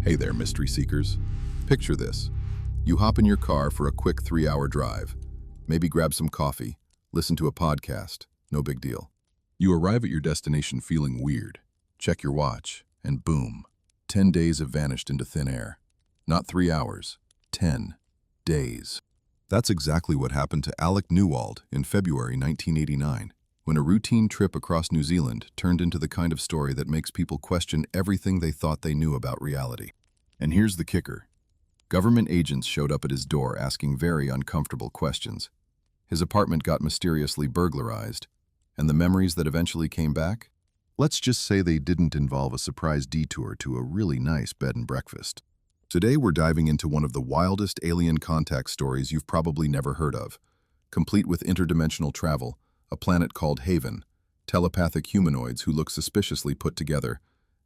Hey there, mystery seekers. Picture this. You hop in your car for a quick 3-hour drive. Maybe grab some coffee, listen to a podcast, no big deal. You arrive at your destination feeling weird. Check your watch, and boom, 10 days have vanished into thin air. Not 3 hours, 10 days. That's exactly what happened to Alec Newald in February 1989, when a routine trip across New Zealand turned into the kind of story that makes people question everything they thought they knew about reality. And here's the kicker. Government agents showed up at his door asking very uncomfortable questions. His apartment got mysteriously burglarized, and the memories that eventually came back? Let's just say they didn't involve a surprise detour to a really nice bed and breakfast. Today we're diving into one of the wildest alien contact stories you've probably never heard of, complete with interdimensional travel, a planet called Haven, telepathic humanoids who look suspiciously put together,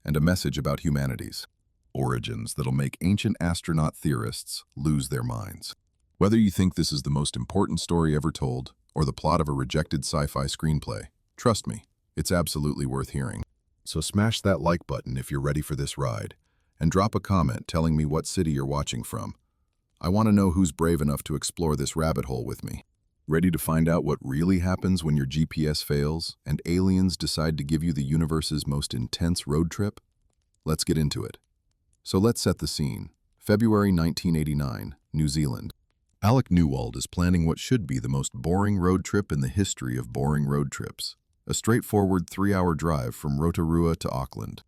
and a message about humanity's origins that'll make ancient astronaut theorists lose their minds. Whether you think this is the most important story ever told, or the plot of a rejected sci-fi screenplay, trust me, it's absolutely worth hearing. So smash that like button if you're ready for this ride, and drop a comment telling me what city you're watching from. I want to know who's brave enough to explore this rabbit hole with me. Ready to find out what really happens when your GPS fails and aliens decide to give you the universe's most intense road trip? Let's get into it. So let's set the scene. February 1989, New Zealand. Alec Newald is planning what should be the most boring road trip in the history of boring road trips. A straightforward 3-hour drive from Rotorua to Auckland.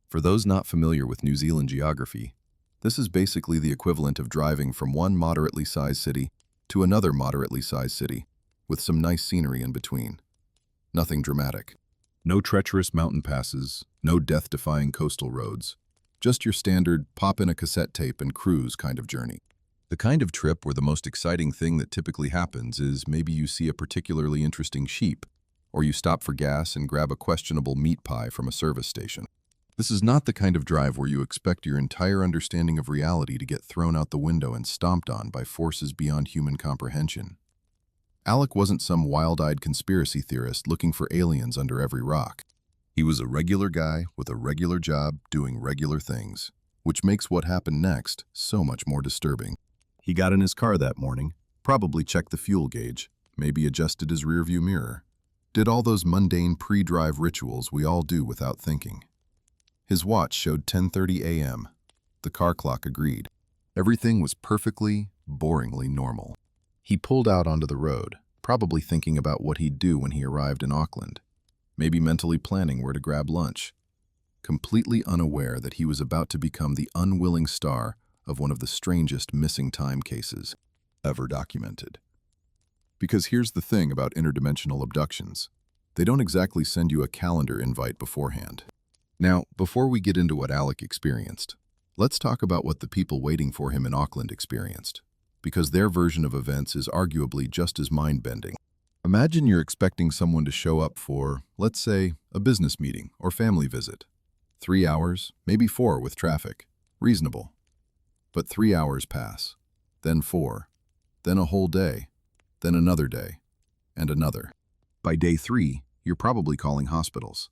For those not familiar with New Zealand geography, this is basically the equivalent of driving from one moderately sized city to another moderately sized city, with some nice scenery in between. Nothing dramatic. No treacherous mountain passes, no death-defying coastal roads. Just your standard pop in a cassette tape and cruise kind of journey. The kind of trip where the most exciting thing that typically happens is maybe you see a particularly interesting sheep, or you stop for gas and grab a questionable meat pie from a service station. This is not the kind of drive where you expect your entire understanding of reality to get thrown out the window and stomped on by forces beyond human comprehension. Alec wasn't some wild-eyed conspiracy theorist looking for aliens under every rock. He was a regular guy with a regular job doing regular things, which makes what happened next so much more disturbing. He got in his car that morning, probably checked the fuel gauge, maybe adjusted his rearview mirror, did all those mundane pre-drive rituals we all do without thinking. His watch showed 10:30 a.m. The car clock agreed. Everything was perfectly, boringly normal. He pulled out onto the road, probably thinking about what he'd do when he arrived in Auckland. Maybe mentally planning where to grab lunch, completely unaware that he was about to become the unwilling star of one of the strangest missing time cases ever documented. Because here's the thing about interdimensional abductions. They don't exactly send you a calendar invite beforehand. Now, before we get into what Alec experienced, let's talk about what the people waiting for him in Auckland experienced, because their version of events is arguably just as mind-bending. Imagine you're expecting someone to show up for, let's say, a business meeting or family visit. 3 hours, maybe 4 with traffic. Reasonable. But 3 hours pass, then 4, then a whole day, then another day, and another. By day 3, you're probably calling hospitals.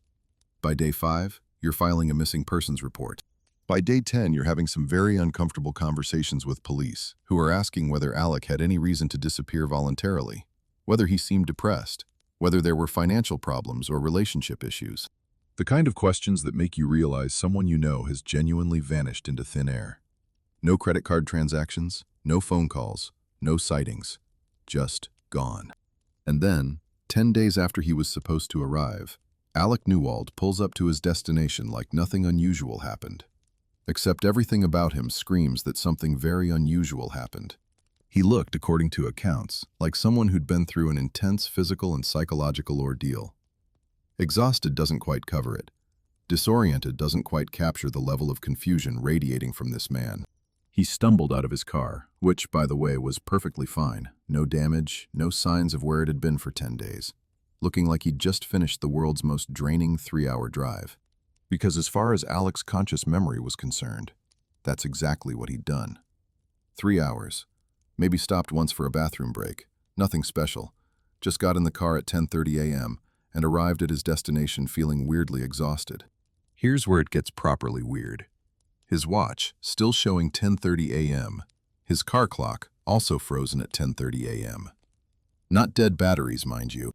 By day 5, you're filing a missing persons report. By day 10, you're having some very uncomfortable conversations with police, who are asking whether Alec had any reason to disappear voluntarily, whether he seemed depressed, whether there were financial problems or relationship issues. The kind of questions that make you realize someone you know has genuinely vanished into thin air. No credit card transactions, no phone calls, no sightings, just gone. And then, 10 days after he was supposed to arrive, Alec Newald pulls up to his destination like nothing unusual happened. Except everything about him screams that something very unusual happened. He looked, according to accounts, like someone who'd been through an intense physical and psychological ordeal. Exhausted doesn't quite cover it. Disoriented doesn't quite capture the level of confusion radiating from this man. He stumbled out of his car, which, by the way, was perfectly fine. No damage, no signs of where it had been for 10 days. Looking like he'd just finished the world's most draining 3-hour drive. Because as far as Alec's conscious memory was concerned, that's exactly what he'd done. 3 hours. Maybe stopped once for a bathroom break. Nothing special. Just got in the car at 10:30 a.m. and arrived at his destination feeling weirdly exhausted. Here's where it gets properly weird. His watch still showing 10:30 a.m. His car clock also frozen at 10:30 a.m. Not dead batteries, mind you.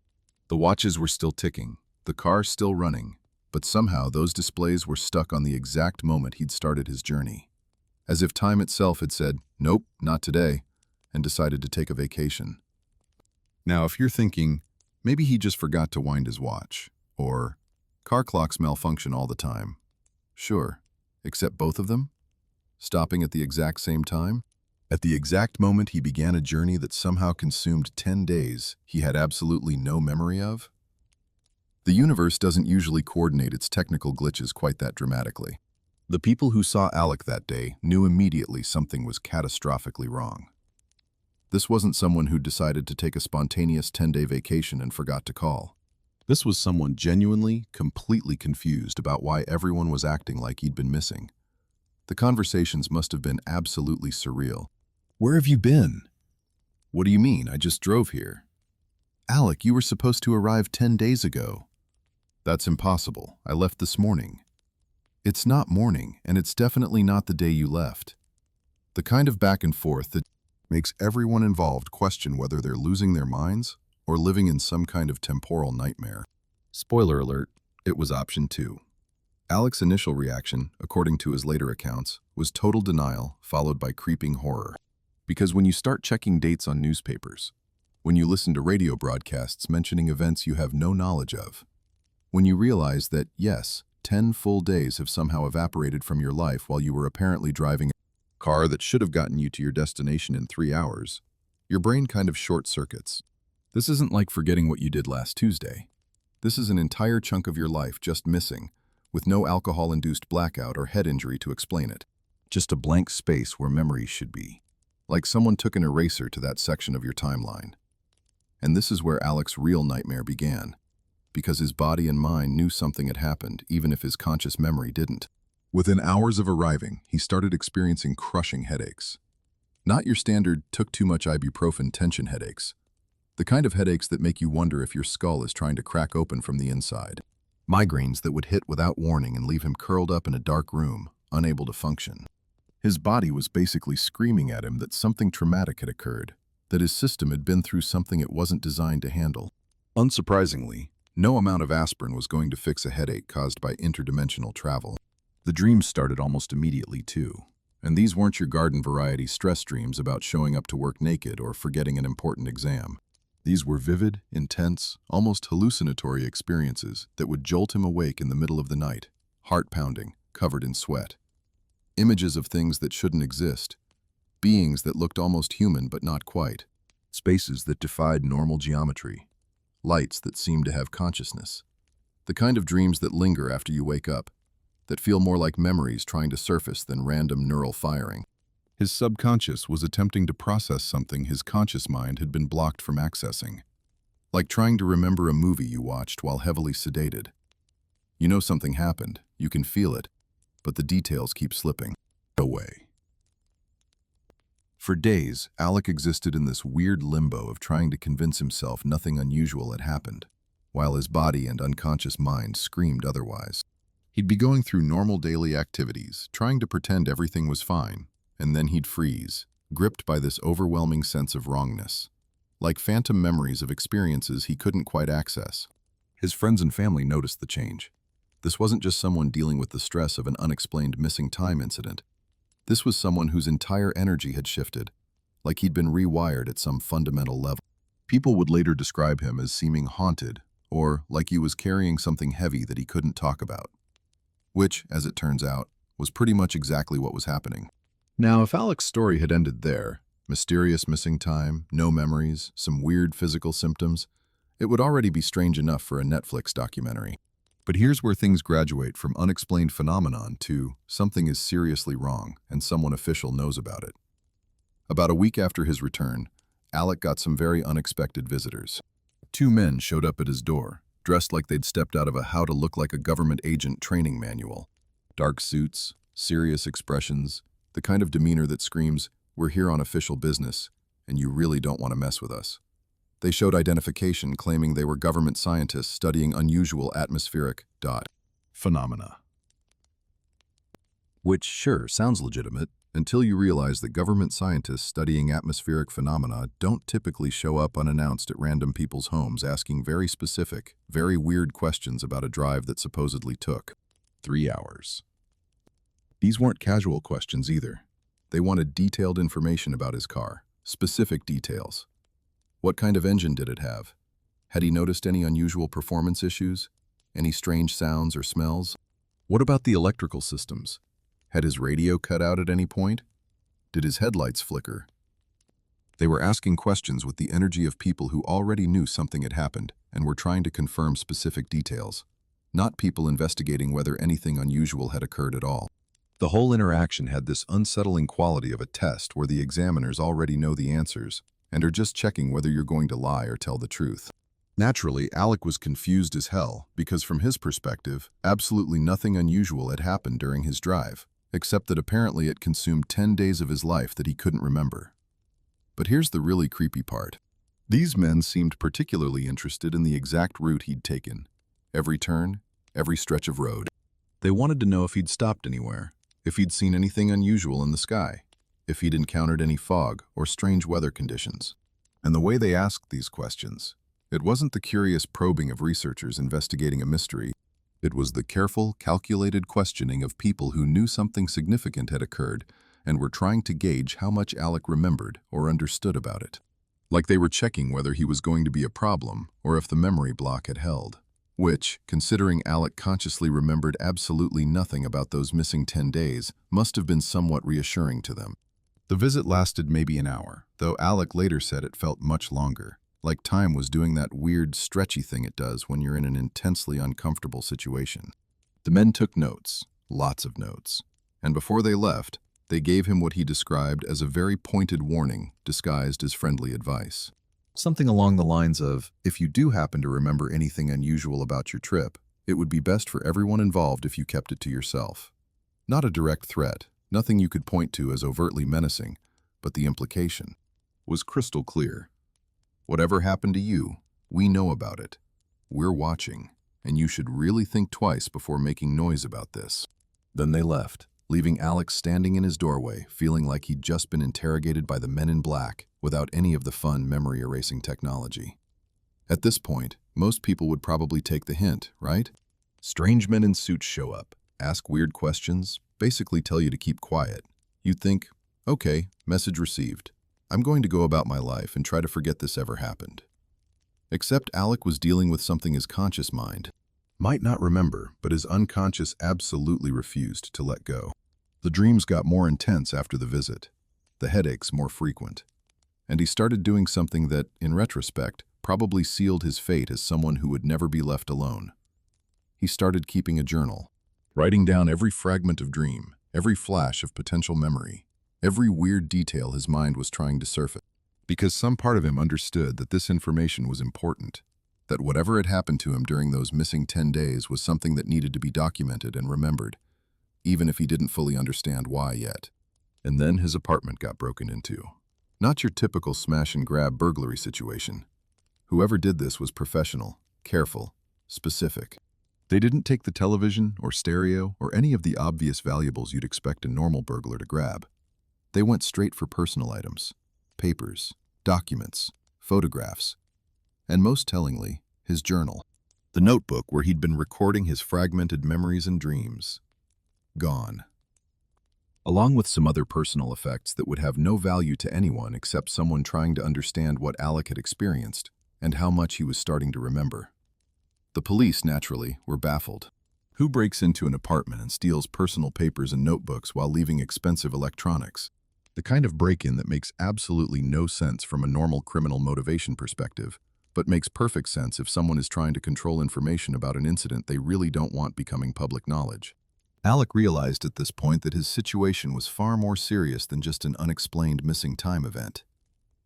The watches were still ticking, the car still running, but somehow those displays were stuck on the exact moment he'd started his journey. As if time itself had said, nope, not today, and decided to take a vacation. Now, if you're thinking, maybe he just forgot to wind his watch, or car clocks malfunction all the time. Sure, except both of them? Stopping at the exact same time? At the exact moment he began a journey that somehow consumed 10 days he had absolutely no memory of? The universe doesn't usually coordinate its technical glitches quite that dramatically. The people who saw Alec that day knew immediately something was catastrophically wrong. This wasn't someone who decided to take a spontaneous 10-day vacation and forgot to call. This was someone genuinely, completely confused about why everyone was acting like he'd been missing. The conversations must have been absolutely surreal. Where have you been? What do you mean? I just drove here. Alec, you were supposed to arrive 10 days ago. That's impossible. I left this morning. It's not morning, and it's definitely not the day you left. The kind of back and forth that makes everyone involved question whether they're losing their minds or living in some kind of temporal nightmare. Spoiler alert, it was option 2. Alec's initial reaction, according to his later accounts, was total denial followed by creeping horror. Because when you start checking dates on newspapers, when you listen to radio broadcasts mentioning events you have no knowledge of, when you realize that, yes, 10 full days have somehow evaporated from your life while you were apparently driving a car that should have gotten you to your destination in 3 hours, your brain kind of short-circuits. This isn't like forgetting what you did last Tuesday. This is an entire chunk of your life just missing, with no alcohol-induced blackout or head injury to explain it. Just a blank space where memories should be. Like someone took an eraser to that section of your timeline. And this is where Alec's real nightmare began, because his body and mind knew something had happened, even if his conscious memory didn't. Within hours of arriving, he started experiencing crushing headaches. Not your standard took too much ibuprofen tension headaches. The kind of headaches that make you wonder if your skull is trying to crack open from the inside. Migraines that would hit without warning and leave him curled up in a dark room, unable to function. His body was basically screaming at him that something traumatic had occurred, that his system had been through something it wasn't designed to handle. Unsurprisingly, no amount of aspirin was going to fix a headache caused by interdimensional travel. The dreams started almost immediately, too. And these weren't your garden variety stress dreams about showing up to work naked or forgetting an important exam. These were vivid, intense, almost hallucinatory experiences that would jolt him awake in the middle of the night, heart-pounding, covered in sweat. Images of things that shouldn't exist, beings that looked almost human but not quite, spaces that defied normal geometry, lights that seemed to have consciousness. The kind of dreams that linger after you wake up, that feel more like memories trying to surface than random neural firing. His subconscious was attempting to process something his conscious mind had been blocked from accessing. Like trying to remember a movie you watched while heavily sedated. You know something happened, you can feel it, but the details keep slipping away. For days, Alec existed in this weird limbo of trying to convince himself nothing unusual had happened, while his body and unconscious mind screamed otherwise. He'd be going through normal daily activities, trying to pretend everything was fine, and then he'd freeze, gripped by this overwhelming sense of wrongness, like phantom memories of experiences he couldn't quite access. His friends and family noticed the change. This wasn't just someone dealing with the stress of an unexplained missing time incident. This was someone whose entire energy had shifted, like he'd been rewired at some fundamental level. People would later describe him as seeming haunted, or like he was carrying something heavy that he couldn't talk about. Which, as it turns out, was pretty much exactly what was happening. Now, if Alec's story had ended there, mysterious missing time, no memories, some weird physical symptoms, it would already be strange enough for a Netflix documentary. But here's where things graduate from unexplained phenomenon to something is seriously wrong and someone official knows about it. About a week after his return, Alec got some very unexpected visitors. 2 men showed up at his door, dressed like they'd stepped out of a how to look like a government agent training manual. Dark suits, serious expressions, the kind of demeanor that screams, "We're here on official business, and you really don't want to mess with us." They showed identification, claiming they were government scientists studying unusual atmospheric phenomena. Which, sure, sounds legitimate, until you realize that government scientists studying atmospheric phenomena don't typically show up unannounced at random people's homes asking very specific, very weird questions about a drive that supposedly took 3 hours. These weren't casual questions either. They wanted detailed information about his car, specific details. What kind of engine did it have? Had he noticed any unusual performance issues? Any strange sounds or smells? What about the electrical systems? Had his radio cut out at any point? Did his headlights flicker? They were asking questions with the energy of people who already knew something had happened and were trying to confirm specific details, not people investigating whether anything unusual had occurred at all. The whole interaction had this unsettling quality of a test where the examiners already know the answers and are just checking whether you're going to lie or tell the truth. Naturally, Alec was confused as hell because from his perspective, absolutely nothing unusual had happened during his drive, except that apparently it consumed 10 days of his life that he couldn't remember. But here's the really creepy part. These men seemed particularly interested in the exact route he'd taken. Every turn, every stretch of road. They wanted to know if he'd stopped anywhere, if he'd seen anything unusual in the sky, if he'd encountered any fog or strange weather conditions. And the way they asked these questions, it wasn't the curious probing of researchers investigating a mystery. It was the careful, calculated questioning of people who knew something significant had occurred and were trying to gauge how much Alec remembered or understood about it. Like they were checking whether he was going to be a problem or if the memory block had held. Which, considering Alec consciously remembered absolutely nothing about those missing 10 days, must have been somewhat reassuring to them. The visit lasted maybe an hour, though Alec later said it felt much longer. Like time was doing that weird, stretchy thing it does when you're in an intensely uncomfortable situation. The men took notes, lots of notes, and before they left, they gave him what he described as a very pointed warning disguised as friendly advice. Something along the lines of, if you do happen to remember anything unusual about your trip, it would be best for everyone involved if you kept it to yourself. Not a direct threat, nothing you could point to as overtly menacing, but the implication was crystal clear. Whatever happened to you, we know about it. We're watching, and you should really think twice before making noise about this. Then they left, leaving Alex standing in his doorway, feeling like he'd just been interrogated by the men in black without any of the fun memory-erasing technology. At this point, most people would probably take the hint, right? Strange men in suits show up, ask weird questions, basically tell you to keep quiet. You'd think, okay, message received. I'm going to go about my life and try to forget this ever happened. Except Alec was dealing with something his conscious mind might not remember, but his unconscious absolutely refused to let go. The dreams got more intense after the visit, the headaches more frequent, and he started doing something that, in retrospect, probably sealed his fate as someone who would never be left alone. He started keeping a journal, writing down every fragment of dream, every flash of potential memory, every weird detail his mind was trying to surface. Because some part of him understood that this information was important, that whatever had happened to him during those missing 10 days was something that needed to be documented and remembered, even if he didn't fully understand why yet. And then his apartment got broken into. Not your typical smash-and-grab burglary situation. Whoever did this was professional, careful, specific. They didn't take the television or stereo or any of the obvious valuables you'd expect a normal burglar to grab. They went straight for personal items, papers, documents, photographs, and most tellingly, his journal, the notebook where he'd been recording his fragmented memories and dreams. Gone. Along with some other personal effects that would have no value to anyone except someone trying to understand what Alec had experienced and how much he was starting to remember. The police, naturally, were baffled. Who breaks into an apartment and steals personal papers and notebooks while leaving expensive electronics? The kind of break-in that makes absolutely no sense from a normal criminal motivation perspective, but makes perfect sense if someone is trying to control information about an incident they really don't want becoming public knowledge. Alec realized at this point that his situation was far more serious than just an unexplained missing time event.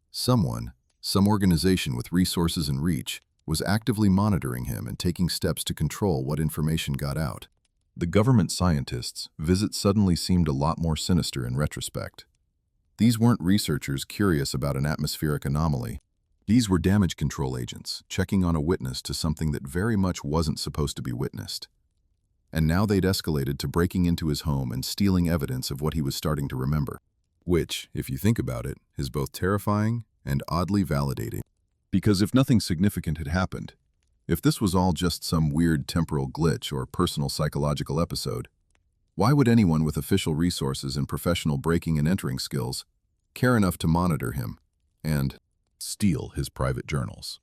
Someone, some organization with resources and reach, was actively monitoring him and taking steps to control what information got out. The government scientists' visit suddenly seemed a lot more sinister in retrospect. These weren't researchers curious about an atmospheric anomaly. These were damage control agents checking on a witness to something that very much wasn't supposed to be witnessed. And now they'd escalated to breaking into his home and stealing evidence of what he was starting to remember. Which, if you think about it, is both terrifying and oddly validating. Because if nothing significant had happened, if this was all just some weird temporal glitch or personal psychological episode, why would anyone with official resources and professional breaking and entering skills care enough to monitor him and steal his private journals?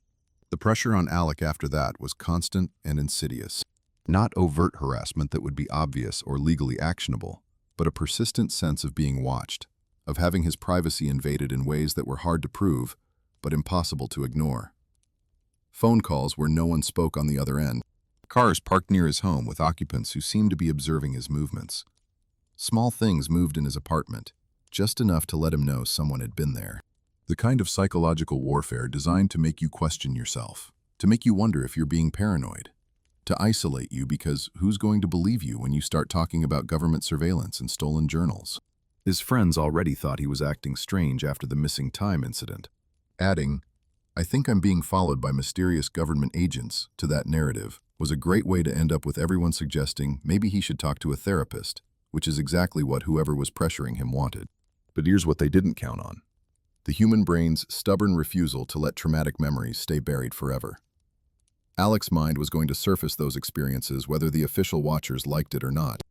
The pressure on Alec after that was constant and insidious. Not overt harassment that would be obvious or legally actionable, but a persistent sense of being watched, of having his privacy invaded in ways that were hard to prove, but impossible to ignore. Phone calls where no one spoke on the other end. Cars parked near his home with occupants who seemed to be observing his movements. Small things moved in his apartment, just enough to let him know someone had been there. The kind of psychological warfare designed to make you question yourself, to make you wonder if you're being paranoid, to isolate you because who's going to believe you when you start talking about government surveillance and stolen journals? His friends already thought he was acting strange after the missing time incident, adding, "I think I'm being followed by mysterious government agents," to that narrative was a great way to end up with everyone suggesting maybe he should talk to a therapist, which is exactly what whoever was pressuring him wanted. But here's what they didn't count on: the human brain's stubborn refusal to let traumatic memories stay buried forever. Alec's mind was going to surface those experiences whether the official watchers liked it or not.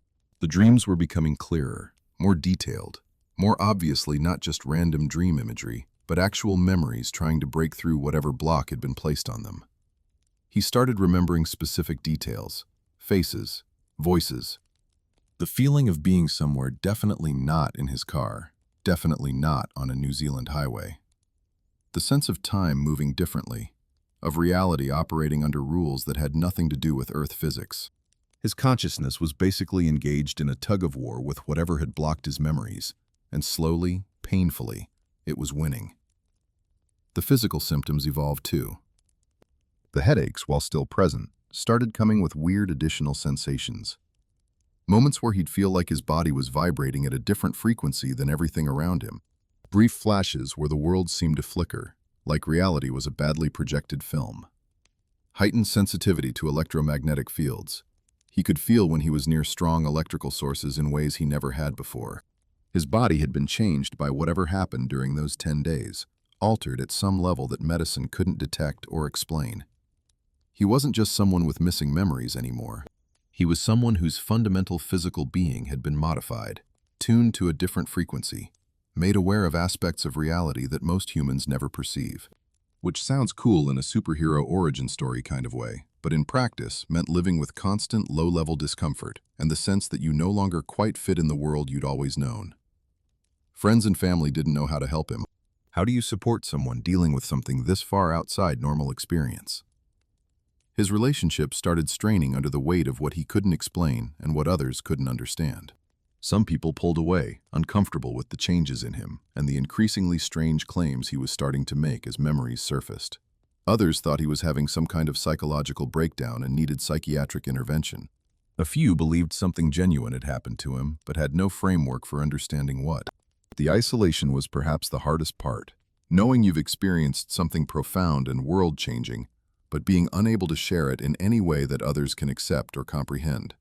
The dreams were becoming clearer, more detailed, more obviously not just random dream imagery, but actual memories trying to break through whatever block had been placed on them. He started remembering specific details, faces, voices. The feeling of being somewhere definitely not in his car, definitely not on a New Zealand highway. The sense of time moving differently, of reality operating under rules that had nothing to do with Earth physics. His consciousness was basically engaged in a tug-of-war with whatever had blocked his memories, and slowly, painfully, it was winning. The physical symptoms evolved too. The headaches, while still present, started coming with weird additional sensations. Moments where he'd feel like his body was vibrating at a different frequency than everything around him. Brief flashes where the world seemed to flicker, like reality was a badly projected film. Heightened sensitivity to electromagnetic fields. He could feel when he was near strong electrical sources in ways he never had before. His body had been changed by whatever happened during those 10 days, altered at some level that medicine couldn't detect or explain. He wasn't just someone with missing memories anymore. He was someone whose fundamental physical being had been modified, tuned to a different frequency, made aware of aspects of reality that most humans never perceive. Which sounds cool in a superhero origin story kind of way, but in practice meant living with constant low-level discomfort and the sense that you no longer quite fit in the world you'd always known. Friends and family didn't know how to help him. How do you support someone dealing with something this far outside normal experience? His relationships started straining under the weight of what he couldn't explain and what others couldn't understand. Some people pulled away, uncomfortable with the changes in him and the increasingly strange claims he was starting to make as memories surfaced. Others thought he was having some kind of psychological breakdown and needed psychiatric intervention. A few believed something genuine had happened to him, but had no framework for understanding what. The isolation was perhaps the hardest part. Knowing you've experienced something profound and world-changing, but being unable to share it in any way that others can accept or comprehend.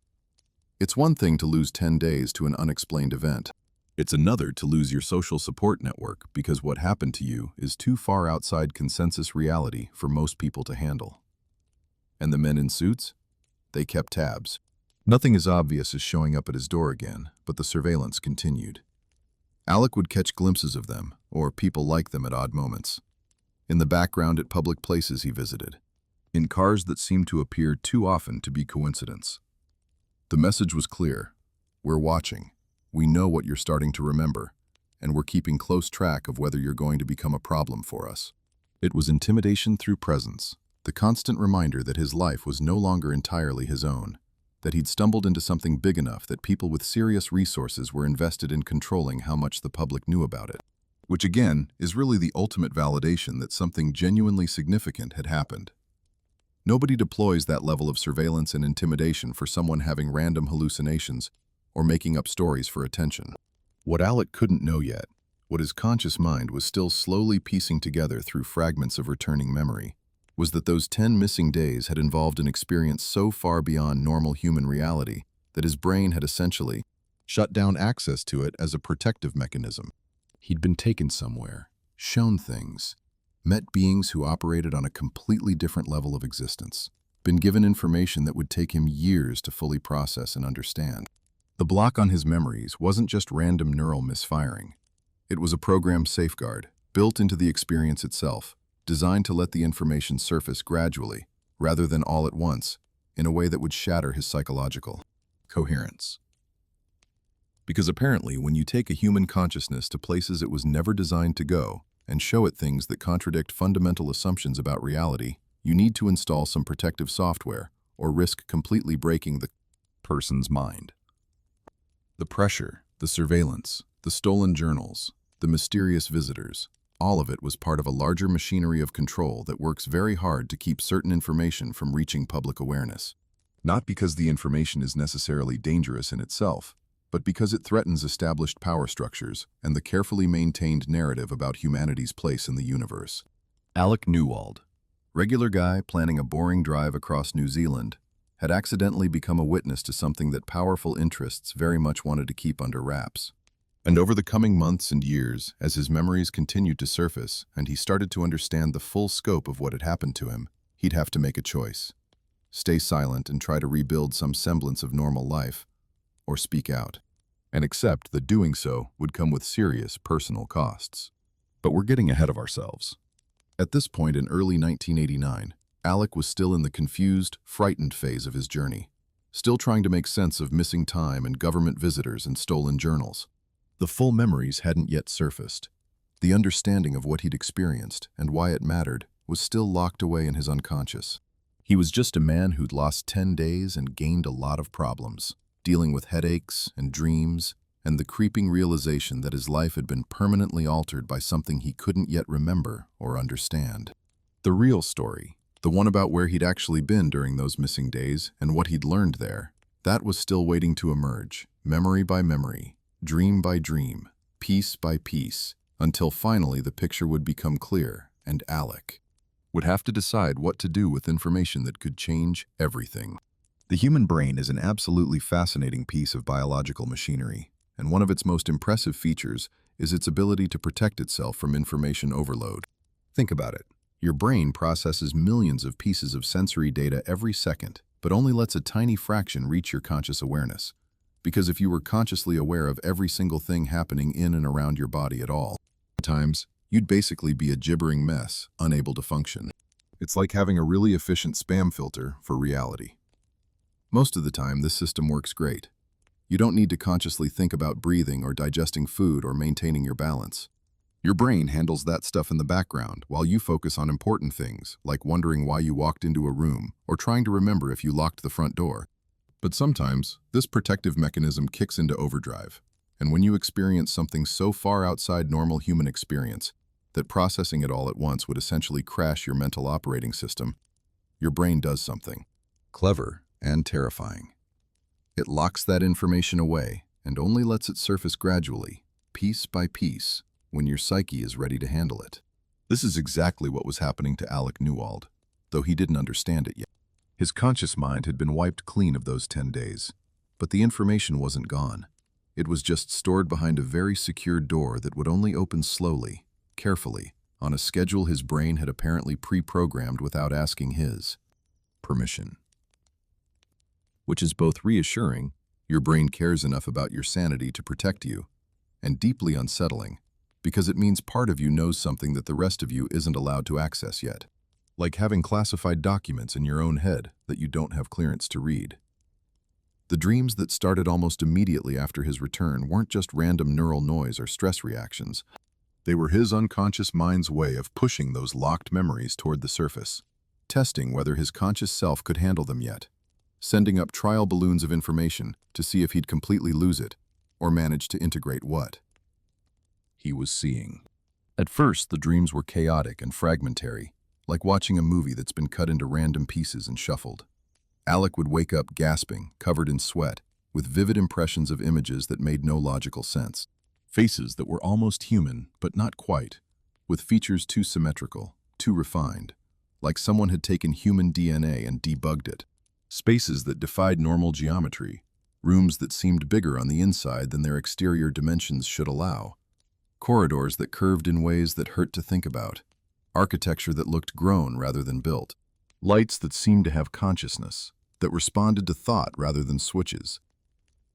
It's one thing to lose 10 days to an unexplained event. It's another to lose your social support network because what happened to you is too far outside consensus reality for most people to handle. And the men in suits? They kept tabs. Nothing as obvious as showing up at his door again, but the surveillance continued. Alec would catch glimpses of them, or people like them at odd moments. In the background at public places he visited. In cars that seemed to appear too often to be coincidence. The message was clear. We're watching. We know what you're starting to remember, and we're keeping close track of whether you're going to become a problem for us. It was intimidation through presence, the constant reminder that his life was no longer entirely his own, that he'd stumbled into something big enough that people with serious resources were invested in controlling how much the public knew about it. Which again, is really the ultimate validation that something genuinely significant had happened. Nobody deploys that level of surveillance and intimidation for someone having random hallucinations or making up stories for attention. What Alec couldn't know yet, what his conscious mind was still slowly piecing together through fragments of returning memory, was that those 10 missing days had involved an experience so far beyond normal human reality that his brain had essentially shut down access to it as a protective mechanism. He'd been taken somewhere, shown things, met beings who operated on a completely different level of existence, been given information that would take him years to fully process and understand. The block on his memories wasn't just random neural misfiring. It was a programmed safeguard, built into the experience itself, designed to let the information surface gradually, rather than all at once, in a way that would shatter his psychological coherence. Because apparently, when you take a human consciousness to places it was never designed to go, and show it things that contradict fundamental assumptions about reality, you need to install some protective software, or risk completely breaking the person's mind. The pressure, the surveillance, the stolen journals, the mysterious visitors, all of it was part of a larger machinery of control that works very hard to keep certain information from reaching public awareness. Not because the information is necessarily dangerous in itself, but because it threatens established power structures and the carefully maintained narrative about humanity's place in the universe. Alec Newald, regular guy planning a boring drive across New Zealand, had accidentally become a witness to something that powerful interests very much wanted to keep under wraps. And over the coming months and years, as his memories continued to surface and he started to understand the full scope of what had happened to him, he'd have to make a choice. Stay silent and try to rebuild some semblance of normal life, or speak out, and accept that doing so would come with serious personal costs. But we're getting ahead of ourselves. At this point in early 1989, Alec was still in the confused, frightened phase of his journey, still trying to make sense of missing time and government visitors and stolen journals. The full memories hadn't yet surfaced. The understanding of what he'd experienced and why it mattered was still locked away in his unconscious. He was just a man who'd lost 10 days and gained a lot of problems, dealing with headaches and dreams, and the creeping realization that his life had been permanently altered by something he couldn't yet remember or understand. The real story, the one about where he'd actually been during those missing days and what he'd learned there, that was still waiting to emerge, memory by memory, dream by dream, piece by piece, until finally the picture would become clear, and Alec would have to decide what to do with information that could change everything. The human brain is an absolutely fascinating piece of biological machinery, and one of its most impressive features is its ability to protect itself from information overload. Think about it. Your brain processes millions of pieces of sensory data every second, but only lets a tiny fraction reach your conscious awareness. Because if you were consciously aware of every single thing happening in and around your body at all times, you'd basically be a gibbering mess, unable to function. It's like having a really efficient spam filter for reality. Most of the time, this system works great. You don't need to consciously think about breathing or digesting food or maintaining your balance. Your brain handles that stuff in the background while you focus on important things, like wondering why you walked into a room or trying to remember if you locked the front door. But sometimes, this protective mechanism kicks into overdrive, and when you experience something so far outside normal human experience that processing it all at once would essentially crash your mental operating system, your brain does something clever and terrifying. It locks that information away and only lets it surface gradually, piece by piece, when your psyche is ready to handle it. This is exactly what was happening to Alec Newald, though he didn't understand it yet. His conscious mind had been wiped clean of those 10 days, but the information wasn't gone. It was just stored behind a very secure door that would only open slowly, carefully, on a schedule his brain had apparently pre-programmed without asking his permission. Which is both reassuring, your brain cares enough about your sanity to protect you, and deeply unsettling, because it means part of you knows something that the rest of you isn't allowed to access yet. Like having classified documents in your own head that you don't have clearance to read. The dreams that started almost immediately after his return weren't just random neural noise or stress reactions. They were his unconscious mind's way of pushing those locked memories toward the surface, testing whether his conscious self could handle them yet, sending up trial balloons of information to see if he'd completely lose it, or manage to integrate what he was seeing. At first, the dreams were chaotic and fragmentary, like watching a movie that's been cut into random pieces and shuffled. Alec would wake up gasping, covered in sweat, with vivid impressions of images that made no logical sense. Faces that were almost human, but not quite, with features too symmetrical, too refined, like someone had taken human DNA and debugged it. Spaces that defied normal geometry, Rooms that seemed bigger on the inside than their exterior dimensions should allow. Corridors that curved in ways that hurt to think about. Architecture that looked grown rather than built. Lights that seemed to have consciousness, that responded to thought rather than switches.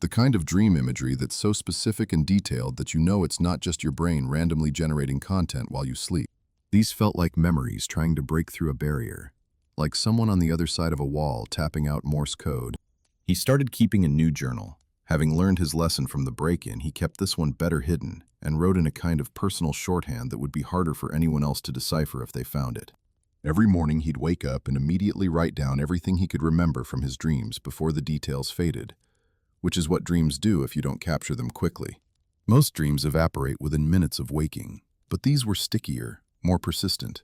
The kind of dream imagery that's so specific and detailed that you know it's not just your brain randomly generating content while you sleep. These felt like memories trying to break through a barrier, like someone on the other side of a wall tapping out Morse code. He started keeping a new journal. Having learned his lesson from the break-in, he kept this one better hidden and wrote in a kind of personal shorthand that would be harder for anyone else to decipher if they found it. Every morning he'd wake up and immediately write down everything he could remember from his dreams before the details faded, which is what dreams do if you don't capture them quickly. Most dreams evaporate within minutes of waking, but these were stickier, more persistent,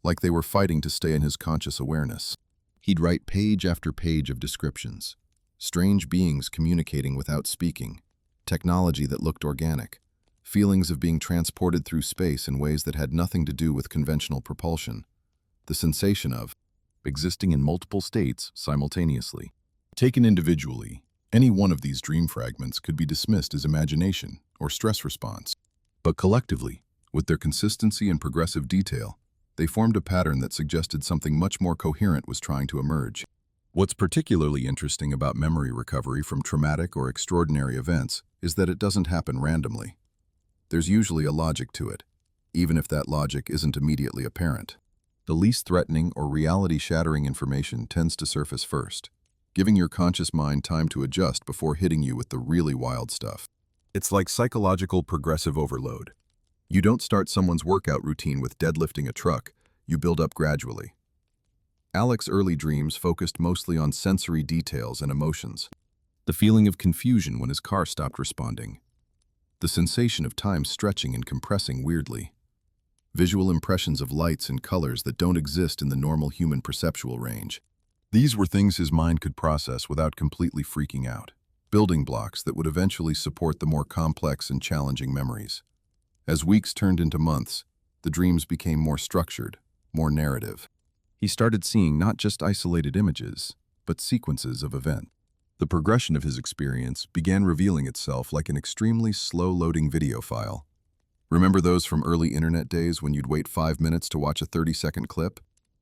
like they were fighting to stay in his conscious awareness. He'd write page after page of descriptions. Strange beings communicating without speaking, technology that looked organic, feelings of being transported through space in ways that had nothing to do with conventional propulsion, the sensation of existing in multiple states simultaneously. Taken individually, any one of these dream fragments could be dismissed as imagination or stress response. But collectively, with their consistency and progressive detail, they formed a pattern that suggested something much more coherent was trying to emerge. What's particularly interesting about memory recovery from traumatic or extraordinary events is that it doesn't happen randomly. There's usually a logic to it, even if that logic isn't immediately apparent. The least threatening or reality-shattering information tends to surface first, giving your conscious mind time to adjust before hitting you with the really wild stuff. It's like psychological progressive overload. You don't start someone's workout routine with deadlifting a truck, you build up gradually. Alec's early dreams focused mostly on sensory details and emotions. The feeling of confusion when his car stopped responding. The sensation of time stretching and compressing weirdly. Visual impressions of lights and colors that don't exist in the normal human perceptual range. These were things his mind could process without completely freaking out. Building blocks that would eventually support the more complex and challenging memories. As weeks turned into months, the dreams became more structured, more narrative. He started seeing not just isolated images, but sequences of events. The progression of his experience began revealing itself like an extremely slow-loading video file. Remember those from early internet days when you'd wait 5 minutes to watch a 30-second clip?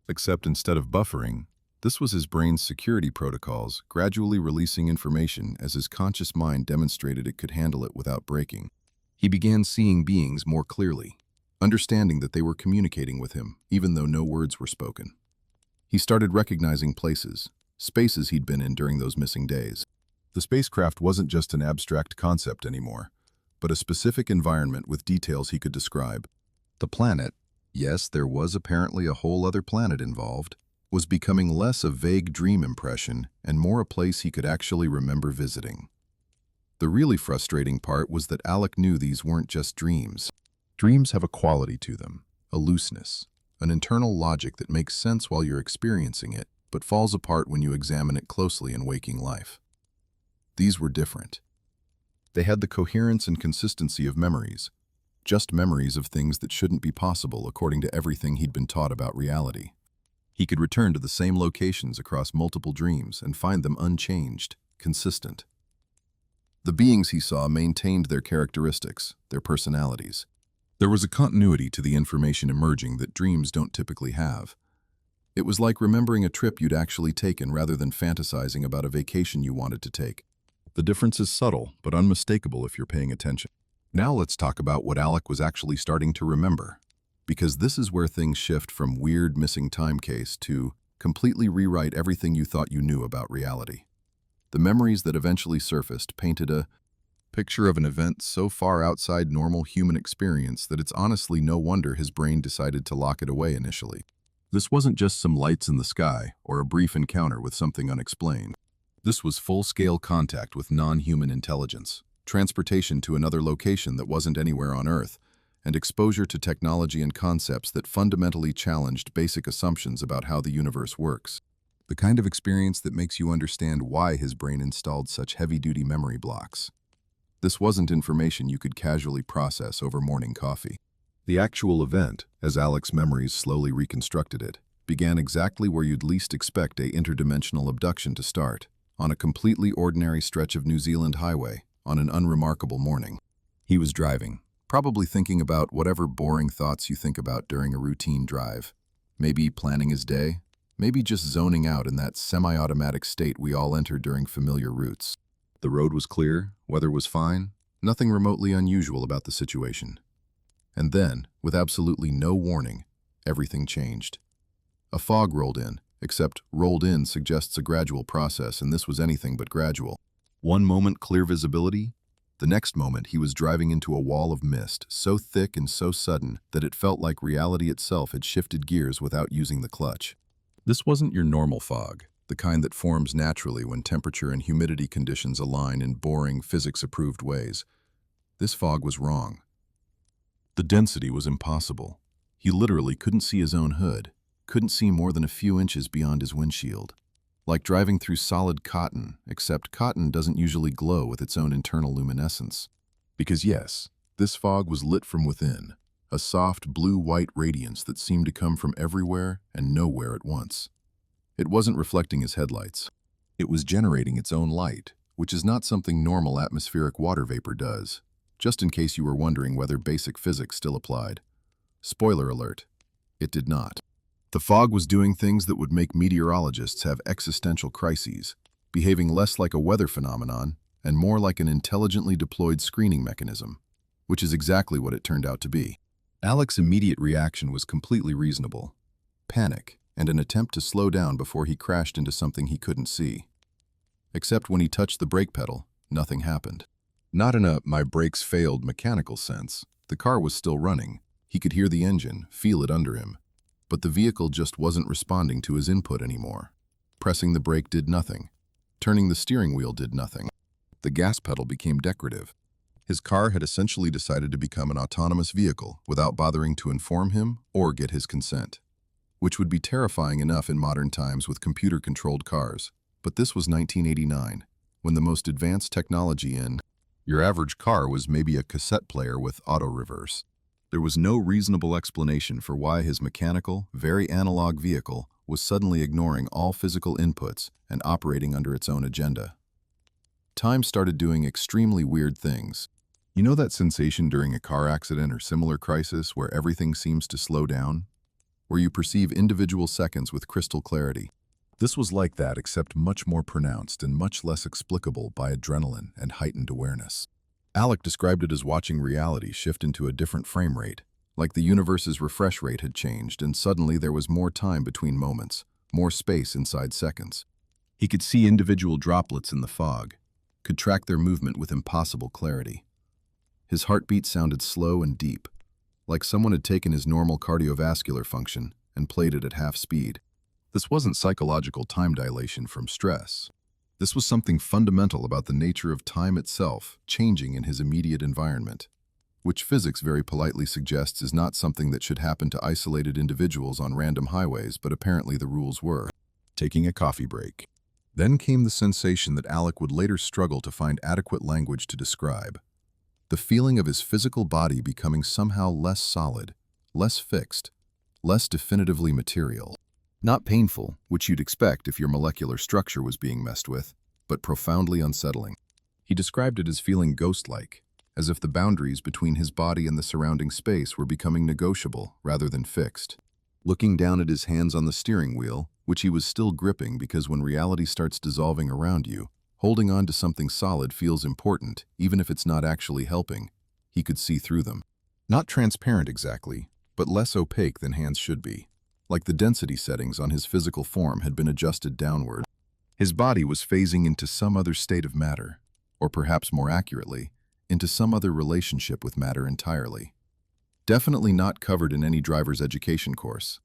Except instead of buffering, this was his brain's security protocols gradually releasing information as his conscious mind demonstrated it could handle it without breaking. He began seeing beings more clearly, understanding that they were communicating with him, even though no words were spoken. He started recognizing places, spaces he'd been in during those missing days. The spacecraft wasn't just an abstract concept anymore, but a specific environment with details he could describe. The planet, yes, there was apparently a whole other planet involved, was becoming less a vague dream impression and more a place he could actually remember visiting. The really frustrating part was that Alec knew these weren't just dreams. Dreams have a quality to them, a looseness, an internal logic that makes sense while you're experiencing it, but falls apart when you examine it closely in waking life. These were different. They had the coherence and consistency of memories, just memories of things that shouldn't be possible according to everything he'd been taught about reality. He could return to the same locations across multiple dreams and find them unchanged, consistent. The beings he saw maintained their characteristics, their personalities. There was a continuity to the information emerging that dreams don't typically have. It was like remembering a trip you'd actually taken rather than fantasizing about a vacation you wanted to take. The difference is subtle, but unmistakable if you're paying attention. Now let's talk about what Alec was actually starting to remember, because this is where things shift from weird missing time case to completely rewrite everything you thought you knew about reality. The memories that eventually surfaced painted a picture of an event so far outside normal human experience that it's honestly no wonder his brain decided to lock it away initially. This wasn't just some lights in the sky or a brief encounter with something unexplained. This was full-scale contact with non-human intelligence, transportation to another location that wasn't anywhere on Earth, and exposure to technology and concepts that fundamentally challenged basic assumptions about how the universe works. The kind of experience that makes you understand why his brain installed such heavy-duty memory blocks. This wasn't information you could casually process over morning coffee. The actual event, as Alec's memories slowly reconstructed it, began exactly where you'd least expect a interdimensional abduction to start, on a completely ordinary stretch of New Zealand highway, on an unremarkable morning. He was driving, probably thinking about whatever boring thoughts you think about during a routine drive. Maybe planning his day, maybe just zoning out in that semi-automatic state we all enter during familiar routes. The road was clear, weather was fine, nothing remotely unusual about the situation. And then, with absolutely no warning, everything changed. A fog rolled in, except rolled in suggests a gradual process, and this was anything but gradual. One moment clear visibility, the next moment he was driving into a wall of mist, so thick and so sudden that it felt like reality itself had shifted gears without using the clutch. This wasn't your normal fog, the kind that forms naturally when temperature and humidity conditions align in boring, physics-approved ways. This fog was wrong. The density was impossible. He literally couldn't see his own hood, couldn't see more than a few inches beyond his windshield. Like driving through solid cotton, except cotton doesn't usually glow with its own internal luminescence. Because yes, this fog was lit from within, a soft blue-white radiance that seemed to come from everywhere and nowhere at once. It wasn't reflecting his headlights. It was generating its own light, which is not something normal atmospheric water vapor does, just in case you were wondering whether basic physics still applied. Spoiler alert, it did not. The fog was doing things that would make meteorologists have existential crises, behaving less like a weather phenomenon and more like an intelligently deployed screening mechanism, which is exactly what it turned out to be. Alec's immediate reaction was completely reasonable: panic and an attempt to slow down before he crashed into something he couldn't see. Except when he touched the brake pedal, nothing happened. Not in a "my brakes failed" mechanical sense. The car was still running. He could hear the engine, feel it under him. But the vehicle just wasn't responding to his input anymore. Pressing the brake did nothing. Turning the steering wheel did nothing. The gas pedal became decorative. His car had essentially decided to become an autonomous vehicle without bothering to inform him or get his consent, which would be terrifying enough in modern times with computer-controlled cars. But this was 1989, when the most advanced technology in your average car was maybe a cassette player with auto reverse. There was no reasonable explanation for why his mechanical, very analog vehicle was suddenly ignoring all physical inputs and operating under its own agenda. Time started doing extremely weird things. You know that sensation during a car accident or similar crisis where everything seems to slow down? Where you perceive individual seconds with crystal clarity? This was like that, except much more pronounced and much less explicable by adrenaline and heightened awareness. Alec described it as watching reality shift into a different frame rate, like the universe's refresh rate had changed and suddenly there was more time between moments, more space inside seconds. He could see individual droplets in the fog, could track their movement with impossible clarity. His heartbeat sounded slow and deep, like someone had taken his normal cardiovascular function and played it at half speed. This wasn't psychological time dilation from stress. This was something fundamental about the nature of time itself changing in his immediate environment, which physics very politely suggests is not something that should happen to isolated individuals on random highways, but apparently the rules were. Taking a coffee break. Then came the sensation that Alec would later struggle to find adequate language to describe. The feeling of his physical body becoming somehow less solid, less fixed, less definitively material. Not painful, which you'd expect if your molecular structure was being messed with, but profoundly unsettling. He described it as feeling ghost-like, as if the boundaries between his body and the surrounding space were becoming negotiable rather than fixed. Looking down at his hands on the steering wheel, which he was still gripping because when reality starts dissolving around you, holding on to something solid feels important, even if it's not actually helping. He could see through them. Not transparent exactly, but less opaque than hands should be. Like the density settings on his physical form had been adjusted downward. His body was phasing into some other state of matter, or perhaps more accurately, into some other relationship with matter entirely. Definitely not covered in any driver's education course.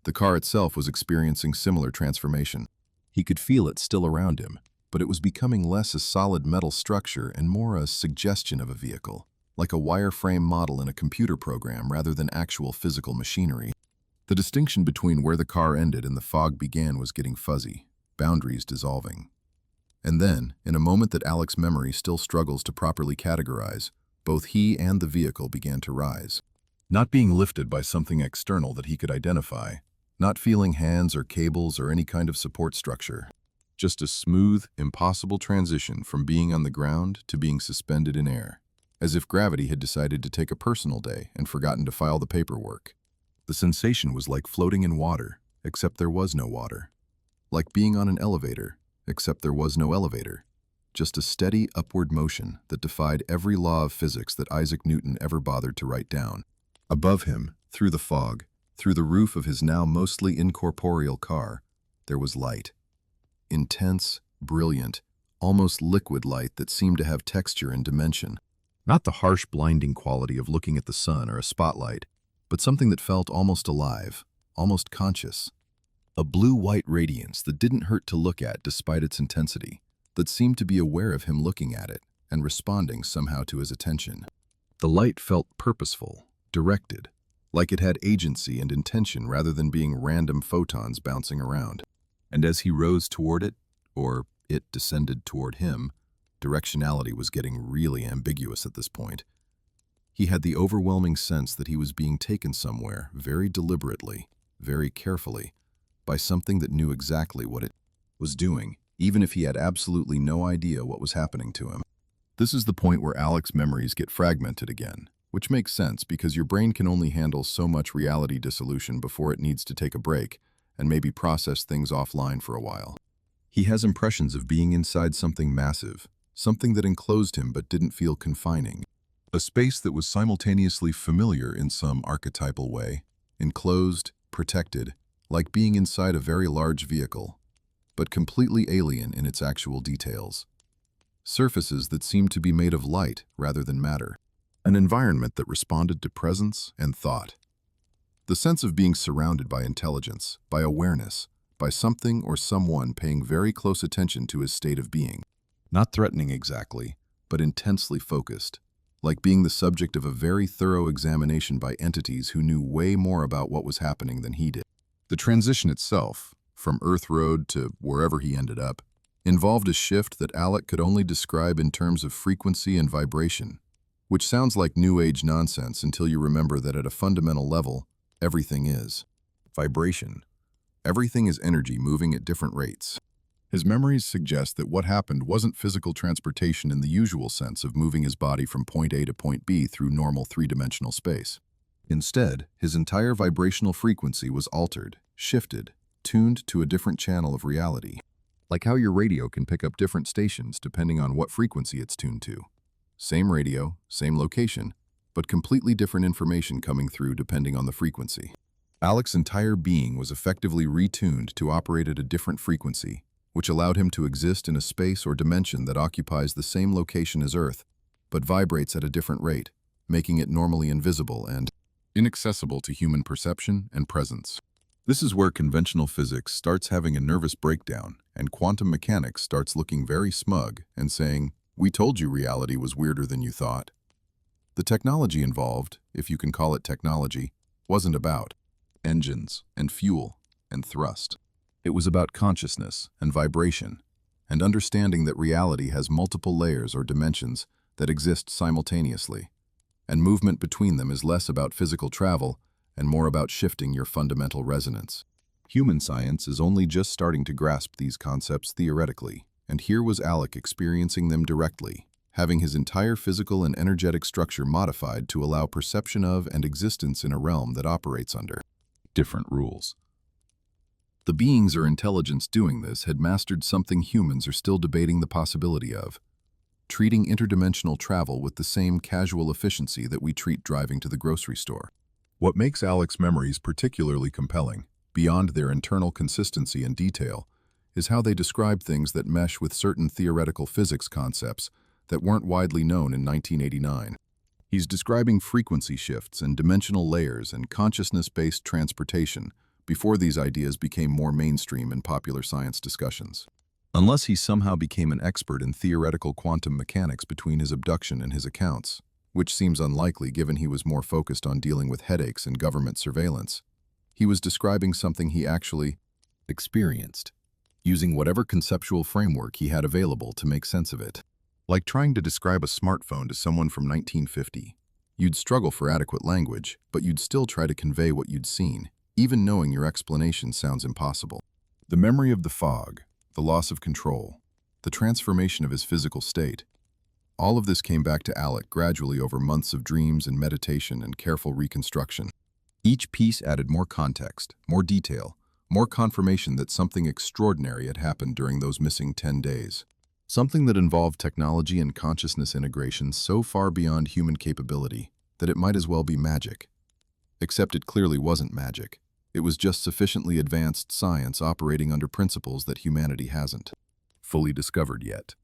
The car itself was experiencing similar transformation. He could feel it still around him, but it was becoming less a solid metal structure and more a suggestion of a vehicle, like a wireframe model in a computer program rather than actual physical machinery. The distinction between where the car ended and the fog began was getting fuzzy, boundaries dissolving. And then, in a moment that Alec's memory still struggles to properly categorize, both he and the vehicle began to rise. Not being lifted by something external that he could identify, not feeling hands or cables or any kind of support structure. Just a smooth, impossible transition from being on the ground to being suspended in air, as if gravity had decided to take a personal day and forgotten to file the paperwork. The sensation was like floating in water, except there was no water. Like being on an elevator, except there was no elevator. Just a steady upward motion that defied every law of physics that Isaac Newton ever bothered to write down. Above him, through the fog, through the roof of his now mostly incorporeal car, there was light. Intense, brilliant, almost liquid light that seemed to have texture and dimension. Not the harsh, blinding quality of looking at the sun or a spotlight, but something that felt almost alive, almost conscious. A blue-white radiance that didn't hurt to look at despite its intensity, that seemed to be aware of him looking at it and responding somehow to his attention. The light felt purposeful, directed, like it had agency and intention rather than being random photons bouncing around. And as he rose toward it, or it descended toward him, directionality was getting really ambiguous at this point. He had the overwhelming sense that he was being taken somewhere very deliberately, very carefully, by something that knew exactly what it was doing, even if he had absolutely no idea what was happening to him. This is the point where Alec's memories get fragmented again, which makes sense because your brain can only handle so much reality dissolution before it needs to take a break and maybe process things offline for a while. He has impressions of being inside something massive, something that enclosed him but didn't feel confining. A space that was simultaneously familiar in some archetypal way, enclosed, protected, like being inside a very large vehicle, but completely alien in its actual details. Surfaces that seemed to be made of light rather than matter. An environment that responded to presence and thought. The sense of being surrounded by intelligence, by awareness, by something or someone paying very close attention to his state of being. Not threatening exactly, but intensely focused, like being the subject of a very thorough examination by entities who knew way more about what was happening than he did. The transition itself, from Earth Road to wherever he ended up, involved a shift that Alec could only describe in terms of frequency and vibration, which sounds like New Age nonsense until you remember that at a fundamental level, everything is vibration. Everything is energy moving at different rates. His memories suggest that what happened wasn't physical transportation in the usual sense of moving his body from point A to point B through normal three-dimensional space. Instead, his entire vibrational frequency was altered, shifted, tuned to a different channel of reality. Like how your radio can pick up different stations depending on what frequency it's tuned to. Same radio, same location, but completely different information coming through depending on the frequency. Alec's entire being was effectively retuned to operate at a different frequency, which allowed him to exist in a space or dimension that occupies the same location as Earth, but vibrates at a different rate, making it normally invisible and inaccessible to human perception and presence. This is where conventional physics starts having a nervous breakdown and quantum mechanics starts looking very smug and saying, "We told you reality was weirder than you thought." The technology involved, if you can call it technology, wasn't about engines and fuel and thrust. It was about consciousness and vibration, and understanding that reality has multiple layers or dimensions that exist simultaneously, and movement between them is less about physical travel and more about shifting your fundamental resonance. Human science is only just starting to grasp these concepts theoretically, and here was Alec experiencing them directly, having his entire physical and energetic structure modified to allow perception of and existence in a realm that operates under different rules. The beings or intelligence doing this had mastered something humans are still debating the possibility of, treating interdimensional travel with the same casual efficiency that we treat driving to the grocery store. What makes Alec's memories particularly compelling, beyond their internal consistency and detail, is how they describe things that mesh with certain theoretical physics concepts that weren't widely known in 1989. He's describing frequency shifts and dimensional layers and consciousness-based transportation before these ideas became more mainstream in popular science discussions. Unless he somehow became an expert in theoretical quantum mechanics between his abduction and his accounts, which seems unlikely given he was more focused on dealing with headaches and government surveillance, he was describing something he actually experienced, using whatever conceptual framework he had available to make sense of it. Like trying to describe a smartphone to someone from 1950. You'd struggle for adequate language, but you'd still try to convey what you'd seen, even knowing your explanation sounds impossible. The memory of the the loss of control, the transformation of his physical state. All of this came back to Alec gradually over months of dreams and meditation and careful reconstruction. Each piece added more context, more detail, more confirmation that something extraordinary had happened during those missing 10 days. Something that involved technology and consciousness integration so far beyond human capability that it might as well be magic. Except it clearly wasn't magic. It was just sufficiently advanced science operating under principles that humanity hasn't fully discovered yet.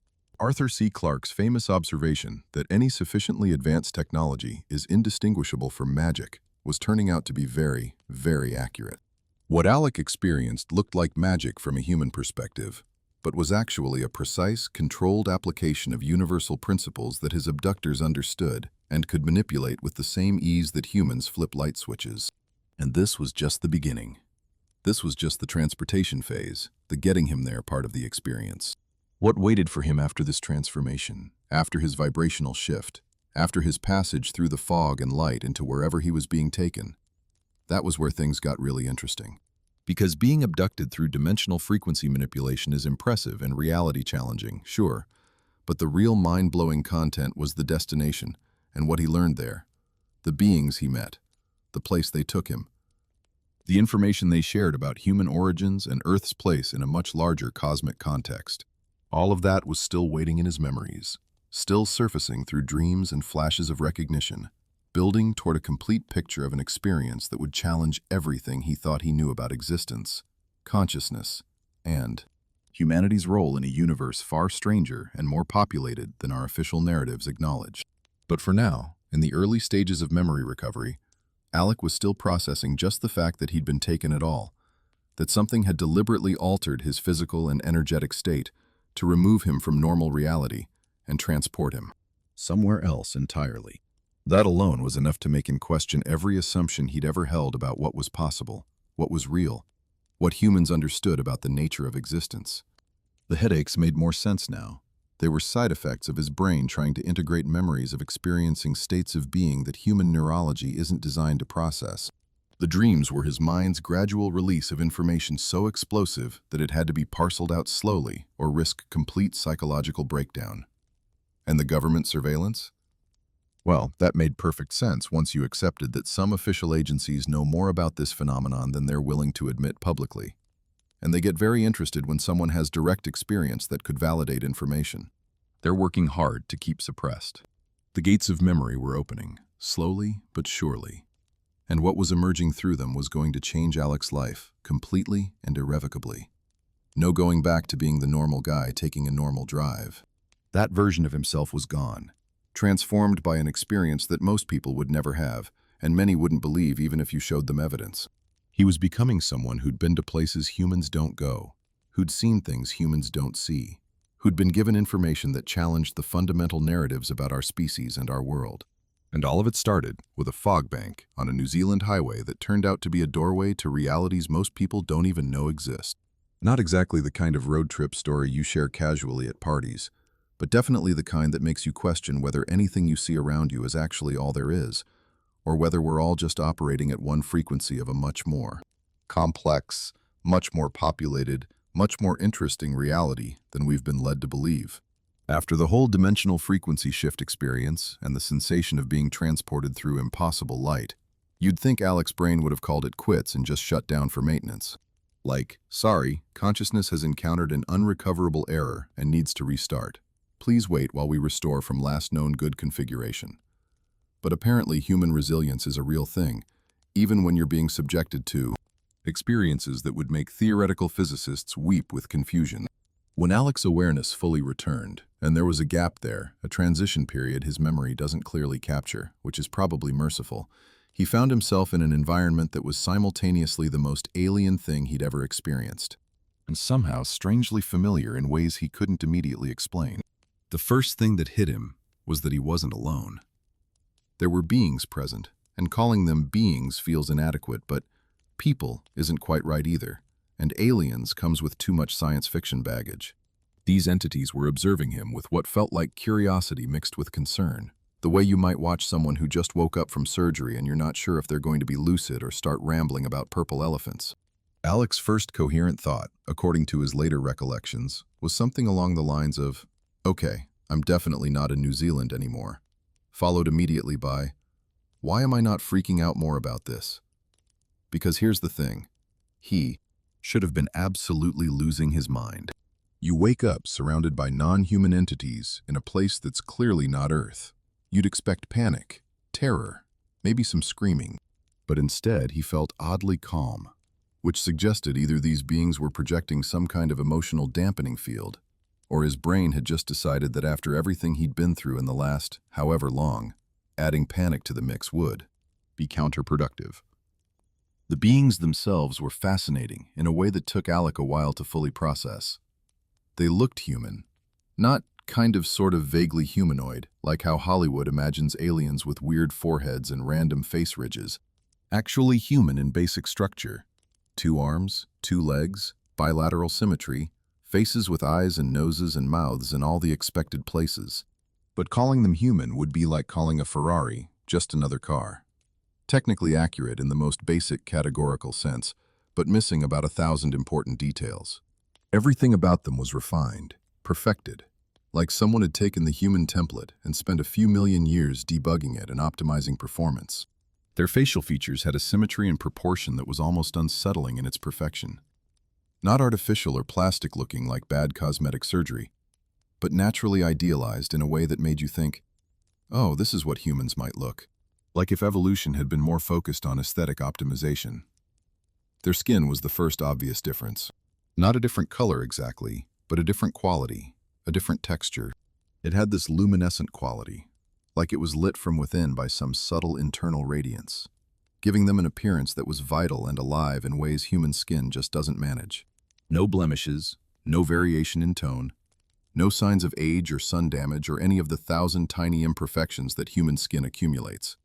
Arthur C. Clarke's famous observation that any sufficiently advanced technology is indistinguishable from magic was turning out to be very, very accurate. What Alec experienced looked like magic from a human perspective, but was actually a precise, controlled application of universal principles that his abductors understood and could manipulate with the same ease that humans flip light switches. And this was just the beginning. This was just the transportation phase, the getting him there part of the experience. What waited for him after this transformation, after his vibrational shift, after his passage through the fog and light into wherever he was being taken? That was where things got really interesting. Because being abducted through dimensional frequency manipulation is impressive and reality challenging, sure, but the real mind-blowing content was the destination and what he learned there, the beings he met, the place they took him, the information they shared about human origins and Earth's place in a much larger cosmic context. All of that was still waiting in his memories, still surfacing through dreams and flashes of recognition, building toward a complete picture of an experience that would challenge everything he thought he knew about existence, consciousness, and humanity's role in a universe far stranger and more populated than our official narratives acknowledge. But for now, in the early stages of memory recovery, Alec was still processing just the fact that he'd been taken at all, that something had deliberately altered his physical and energetic state to remove him from normal reality and transport him somewhere else entirely. That alone was enough to make him question every assumption he'd ever held about what was possible, what was real, what humans understood about the nature of existence. The headaches made more sense now. They were side effects of his brain trying to integrate memories of experiencing states of being that human neurology isn't designed to process. The dreams were his mind's gradual release of information so explosive that it had to be parceled out slowly or risk complete psychological breakdown. And the government surveillance? Well, that made perfect sense once you accepted that some official agencies know more about this phenomenon than they're willing to admit publicly. And they get very interested when someone has direct experience that could validate information. They're working hard to keep suppressed. The gates of memory were opening, slowly but surely. And what was emerging through them was going to change Alec's life, completely and irrevocably. No going back to being the normal guy taking a normal drive. That version of himself was gone, transformed by an experience that most people would never have, and many wouldn't believe even if you showed them evidence. He was becoming someone who'd been to places humans don't go, who'd seen things humans don't see, who'd been given information that challenged the fundamental narratives about our species and our world. And all of it started with a fog bank on a New Zealand highway that turned out to be a doorway to realities most people don't even know exist. Not exactly the kind of road trip story you share casually at parties, but definitely the kind that makes you question whether anything you see around you is actually all there is, or whether we're all just operating at one frequency of a much more complex, much more populated, much more interesting reality than we've been led to believe. After the whole dimensional frequency shift experience and the sensation of being transported through impossible light, you'd think Alec's brain would have called it quits and just shut down for maintenance. Like, sorry, consciousness has encountered an unrecoverable error and needs to restart. Please wait while we restore from last known good configuration. But apparently human resilience is a real thing, even when you're being subjected to experiences that would make theoretical physicists weep with confusion. When Alec's awareness fully returned, and there was a gap there, a transition period his memory doesn't clearly capture, which is probably merciful, he found himself in an environment that was simultaneously the most alien thing he'd ever experienced, and somehow strangely familiar in ways he couldn't immediately explain. The first thing that hit him was that he wasn't alone. There were beings present, and calling them beings feels inadequate, but people isn't quite right either, and aliens comes with too much science fiction baggage. These entities were observing him with what felt like curiosity mixed with concern, the way you might watch someone who just woke up from surgery and you're not sure if they're going to be lucid or start rambling about purple elephants. Alec's first coherent thought, according to his later recollections, was something along the lines of, "Okay, I'm definitely not in New Zealand anymore," followed immediately by, "Why am I not freaking out more about this?" Because here's the thing, he should have been absolutely losing his mind. You wake up surrounded by non-human entities in a place that's clearly not Earth. You'd expect panic, terror, maybe some screaming. But instead, he felt oddly calm, which suggested either these beings were projecting some kind of emotional dampening field, or his brain had just decided that after everything he'd been through in the last however long, adding panic to the mix would be counterproductive. The beings themselves were fascinating in a way that took Alec a while to fully process. They looked human, not kind of sort of vaguely humanoid, like how Hollywood imagines aliens with weird foreheads and random face ridges. Actually human in basic structure. 2 arms, 2 legs, bilateral symmetry, faces with eyes and noses and mouths in all the expected places. But calling them human would be like calling a Ferrari just another car. Technically accurate in the most basic categorical sense, but missing about 1,000 important details. Everything about them was refined, perfected, like someone had taken the human template and spent a few million years debugging it and optimizing performance. Their facial features had a symmetry and proportion that was almost unsettling in its perfection. Not artificial or plastic looking like bad cosmetic surgery, but naturally idealized in a way that made you think, oh, this is what humans might look. Like if evolution had been more focused on aesthetic optimization. Their skin was the first obvious difference. Not a different color exactly, but a different quality, a different texture. It had this luminescent quality, like it was lit from within by some subtle internal radiance, giving them an appearance that was vital and alive in ways human skin just doesn't manage. No blemishes, no variation in tone, no signs of age or sun damage or any of the 1,000 tiny imperfections that human skin accumulates.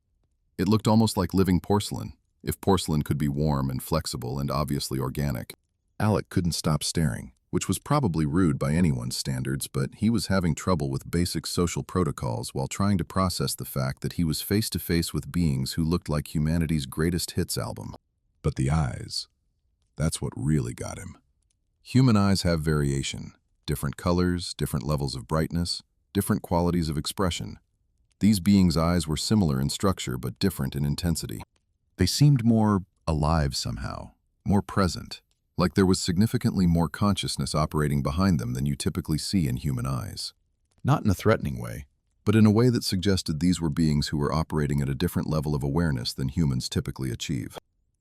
It looked almost like living porcelain, if porcelain could be warm and flexible and obviously organic. Alec couldn't stop staring, which was probably rude by anyone's standards, but he was having trouble with basic social protocols while trying to process the fact that he was face to face with beings who looked like humanity's greatest hits album. But the eyes, that's what really got him. Human eyes have variation, different colors, different levels of brightness, different qualities of expression. These beings' eyes were similar in structure but different in intensity. They seemed more alive somehow, more present, like there was significantly more consciousness operating behind them than you typically see in human eyes. Not in a threatening way, but in a way that suggested these were beings who were operating at a different level of awareness than humans typically achieve.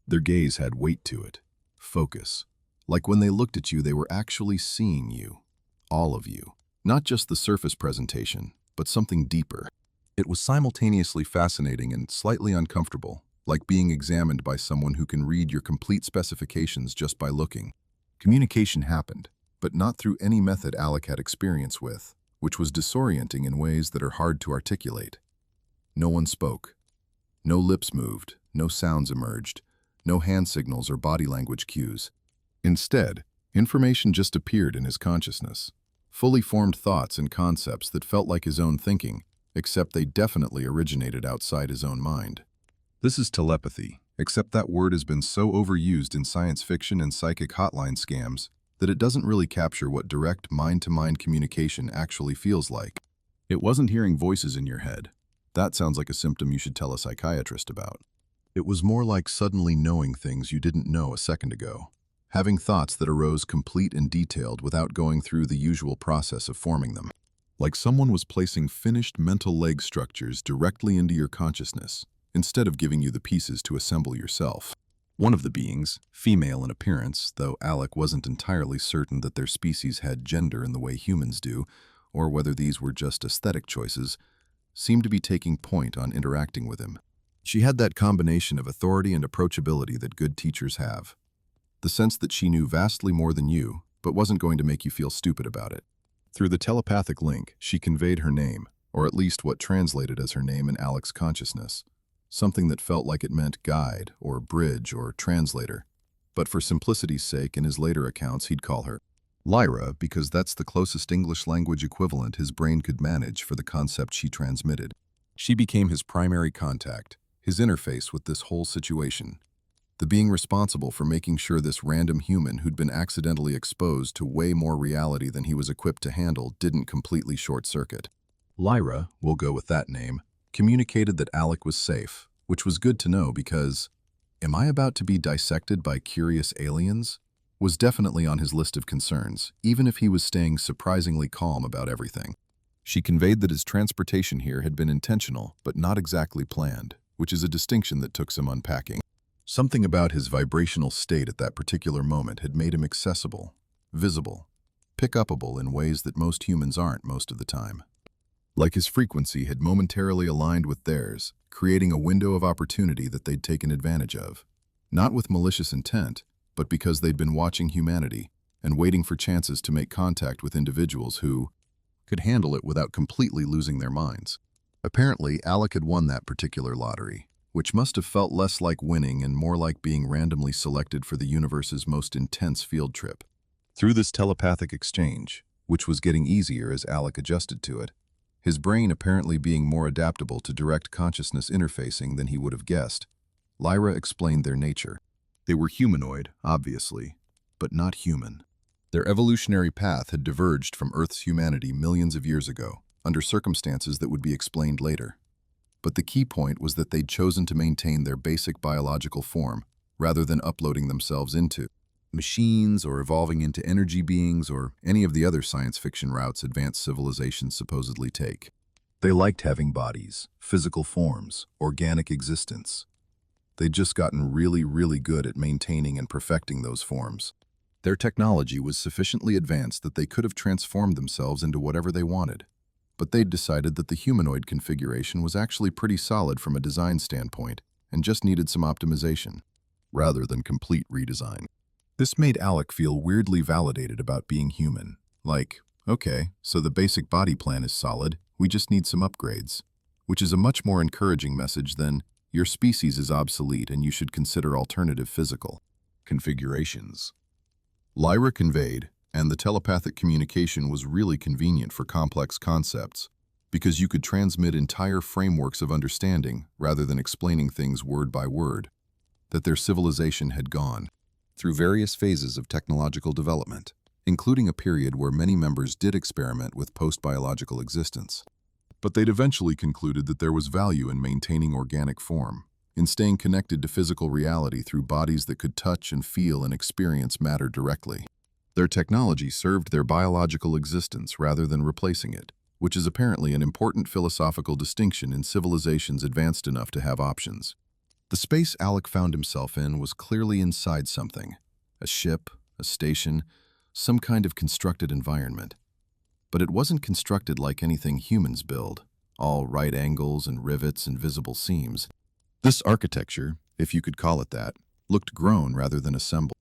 Their gaze had weight to it, focus. Like when they looked at you, they were actually seeing you, all of you. Not just the surface presentation, but something deeper. It was simultaneously fascinating and slightly uncomfortable, like being examined by someone who can read your complete specifications just by looking. Communication happened, but not through any method Alec had experience with, which was disorienting in ways that are hard to articulate. No one spoke. No lips moved, no sounds emerged, no hand signals or body language cues. Instead, information just appeared in his consciousness. Fully formed thoughts and concepts that felt like his own thinking, except they definitely originated outside his own mind. This is telepathy, except that word has been so overused in science fiction and psychic hotline scams that it doesn't really capture what direct mind-to-mind communication actually feels like. It wasn't hearing voices in your head. That sounds like a symptom you should tell a psychiatrist about. It was more like suddenly knowing things you didn't know a second ago. Having thoughts that arose complete and detailed without going through the usual process of forming them. Like someone was placing finished mental leg structures directly into your consciousness, instead of giving you the pieces to assemble yourself. One of the beings, female in appearance, though Alec wasn't entirely certain that their species had gender in the way humans do, or whether these were just aesthetic choices, seemed to be taking point on interacting with him. She had that combination of authority and approachability that good teachers have. The sense that she knew vastly more than you, but wasn't going to make you feel stupid about it. Through the telepathic link, she conveyed her name, or at least what translated as her name in Alec's consciousness. Something that felt like it meant guide, or bridge, or translator. But for simplicity's sake, in his later accounts, he'd call her Lyra because that's the closest English language equivalent his brain could manage for the concept she transmitted. She became his primary contact, his interface with this whole situation. the being responsible for making sure this random human who'd been accidentally exposed to way more reality than he was equipped to handle didn't completely short-circuit. Lyra, we'll go with that name, communicated that Alec was safe, which was good to know because, am I about to be dissected by curious aliens? Was definitely on his list of concerns, even if he was staying surprisingly calm about everything. She conveyed that his transportation here had been intentional, but not exactly planned, which is a distinction that took some unpacking. Something about his vibrational state at that particular moment had made him accessible, visible, pick-upable in ways that most humans aren't most of the time. Like his frequency had momentarily aligned with theirs, creating a window of opportunity that they'd taken advantage of. Not with malicious intent, but because they'd been watching humanity and waiting for chances to make contact with individuals who could handle it without completely losing their minds. Apparently, Alec had won that particular lottery, which must have felt less like winning and more like being randomly selected for the universe's most intense field trip. Through this telepathic exchange, which was getting easier as Alec adjusted to it, his brain apparently being more adaptable to direct consciousness interfacing than he would have guessed, Lyra explained their nature. They were humanoid, obviously, but not human. Their evolutionary path had diverged from Earth's humanity millions of years ago, under circumstances that would be explained later. But the key point was that they'd chosen to maintain their basic biological form, rather than uploading themselves into machines or evolving into energy beings or any of the other science fiction routes advanced civilizations supposedly take. They liked having bodies, physical forms, organic existence. They'd just gotten really, really good at maintaining and perfecting those forms. Their technology was sufficiently advanced that they could have transformed themselves into whatever they wanted. But they'd decided that the humanoid configuration was actually pretty solid from a design standpoint and just needed some optimization, rather than complete redesign. This made Alec feel weirdly validated about being human. Like, okay, so the basic body plan is solid, we just need some upgrades. Which is a much more encouraging message than, your species is obsolete and you should consider alternative physical configurations. Lyra conveyed, and the telepathic communication was really convenient for complex concepts, because you could transmit entire frameworks of understanding rather than explaining things word by word, that their civilization had gone through various phases of technological development, including a period where many members did experiment with post-biological existence. But they'd eventually concluded that there was value in maintaining organic form, in staying connected to physical reality through bodies that could touch and feel and experience matter directly. Their technology served their biological existence rather than replacing it, which is apparently an important philosophical distinction in civilizations advanced enough to have options. The space Alec found himself in was clearly inside something, a ship, a station, some kind of constructed environment. But it wasn't constructed like anything humans build, all right angles and rivets and visible seams. This architecture, if you could call it that, looked grown rather than assembled.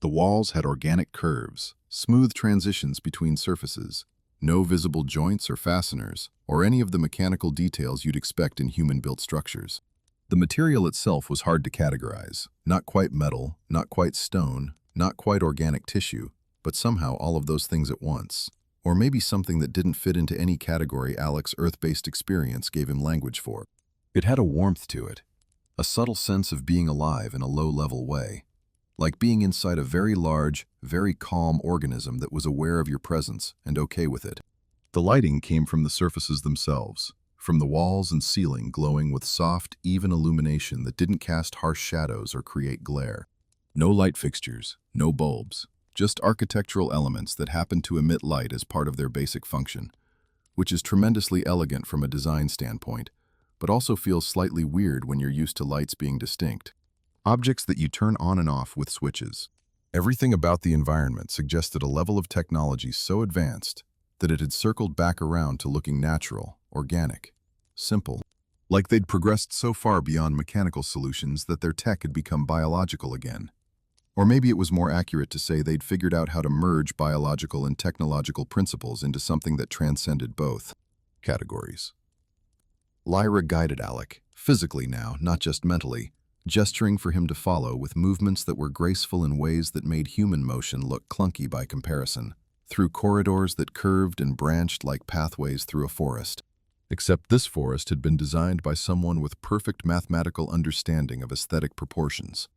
The walls had organic curves, smooth transitions between surfaces, no visible joints or fasteners, or any of the mechanical details you'd expect in human-built structures. The material itself was hard to categorize, not quite metal, not quite stone, not quite organic tissue, but somehow all of those things at once. Or maybe something that didn't fit into any category Alec's Earth-based experience gave him language for. It had a warmth to it, a subtle sense of being alive in a low-level way, like being inside a very large, very calm organism that was aware of your presence and okay with it. The lighting came from the surfaces themselves, from the walls and ceiling glowing with soft, even illumination that didn't cast harsh shadows or create glare. No light fixtures, no bulbs, just architectural elements that happened to emit light as part of their basic function, which is tremendously elegant from a design standpoint, but also feels slightly weird when you're used to lights being distinct. Objects that you turn on and off with switches. Everything about the environment suggested a level of technology so advanced that it had circled back around to looking natural, organic, simple. Like they'd progressed so far beyond mechanical solutions that their tech had become biological again. Or maybe it was more accurate to say they'd figured out how to merge biological and technological principles into something that transcended both categories. Lyra guided Alec, physically now, not just mentally, gesturing for him to follow with movements that were graceful in ways that made human motion look clunky by comparison, through corridors that curved and branched like pathways through a forest. Except this forest had been designed by someone with perfect mathematical understanding of aesthetic proportions.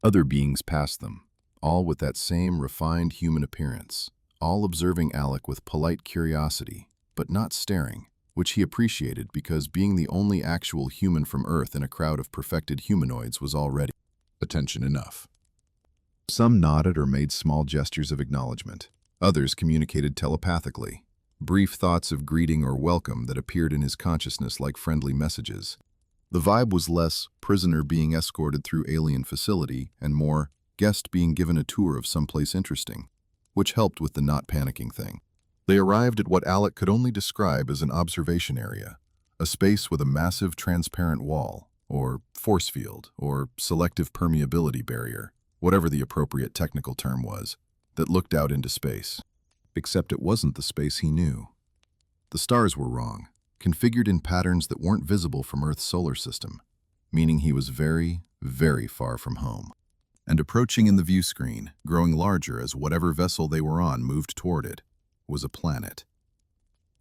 Other beings passed them, all with that same refined human appearance, all observing Alec with polite curiosity, but not staring, which he appreciated because being the only actual human from Earth in a crowd of perfected humanoids was already attention enough. Some nodded or made small gestures of acknowledgement. Others communicated telepathically, brief thoughts of greeting or welcome that appeared in his consciousness like friendly messages. The vibe was less prisoner being escorted through alien facility and more guest being given a tour of someplace interesting, which helped with the not panicking thing. They arrived at what Alec could only describe as an observation area, a space with a massive transparent wall, or force field, or selective permeability barrier, whatever the appropriate technical term was, that looked out into space. Except it wasn't the space he knew. The stars were wrong, configured in patterns that weren't visible from Earth's solar system, meaning he was very, very far from home. And approaching in the view screen, growing larger as whatever vessel they were on moved toward it, was a planet.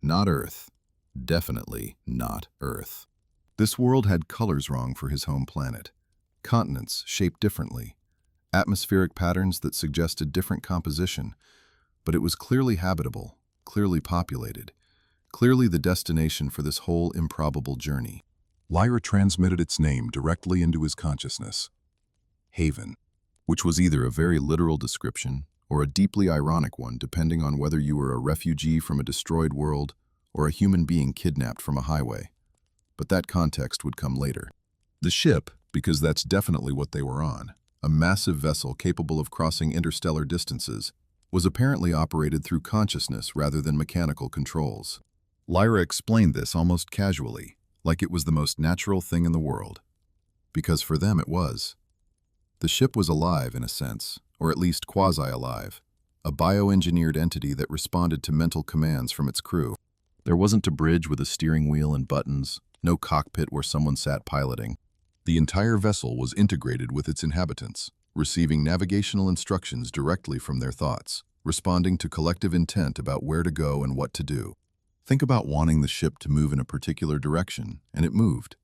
Not Earth. Definitely not Earth. This world had colors wrong for his home planet. Continents shaped differently. Atmospheric patterns that suggested different composition, but it was clearly habitable, clearly populated, clearly the destination for this whole improbable journey. Lyra transmitted its name directly into his consciousness. Haven, which was either a very literal description or a deeply ironic one depending on whether you were a refugee from a destroyed world or a human being kidnapped from a highway. But that context would come later. The ship, because that's definitely what they were on, a massive vessel capable of crossing interstellar distances, was apparently operated through consciousness rather than mechanical controls. Lyra explained this almost casually, like it was the most natural thing in the world. Because for them it was. The ship was alive in a sense, or at least quasi-alive, a bioengineered entity that responded to mental commands from its crew. There wasn't a bridge with a steering wheel and buttons, no cockpit where someone sat piloting. The entire vessel was integrated with its inhabitants, receiving navigational instructions directly from their thoughts, responding to collective intent about where to go and what to do. Think about wanting the ship to move in a particular direction, and it moved.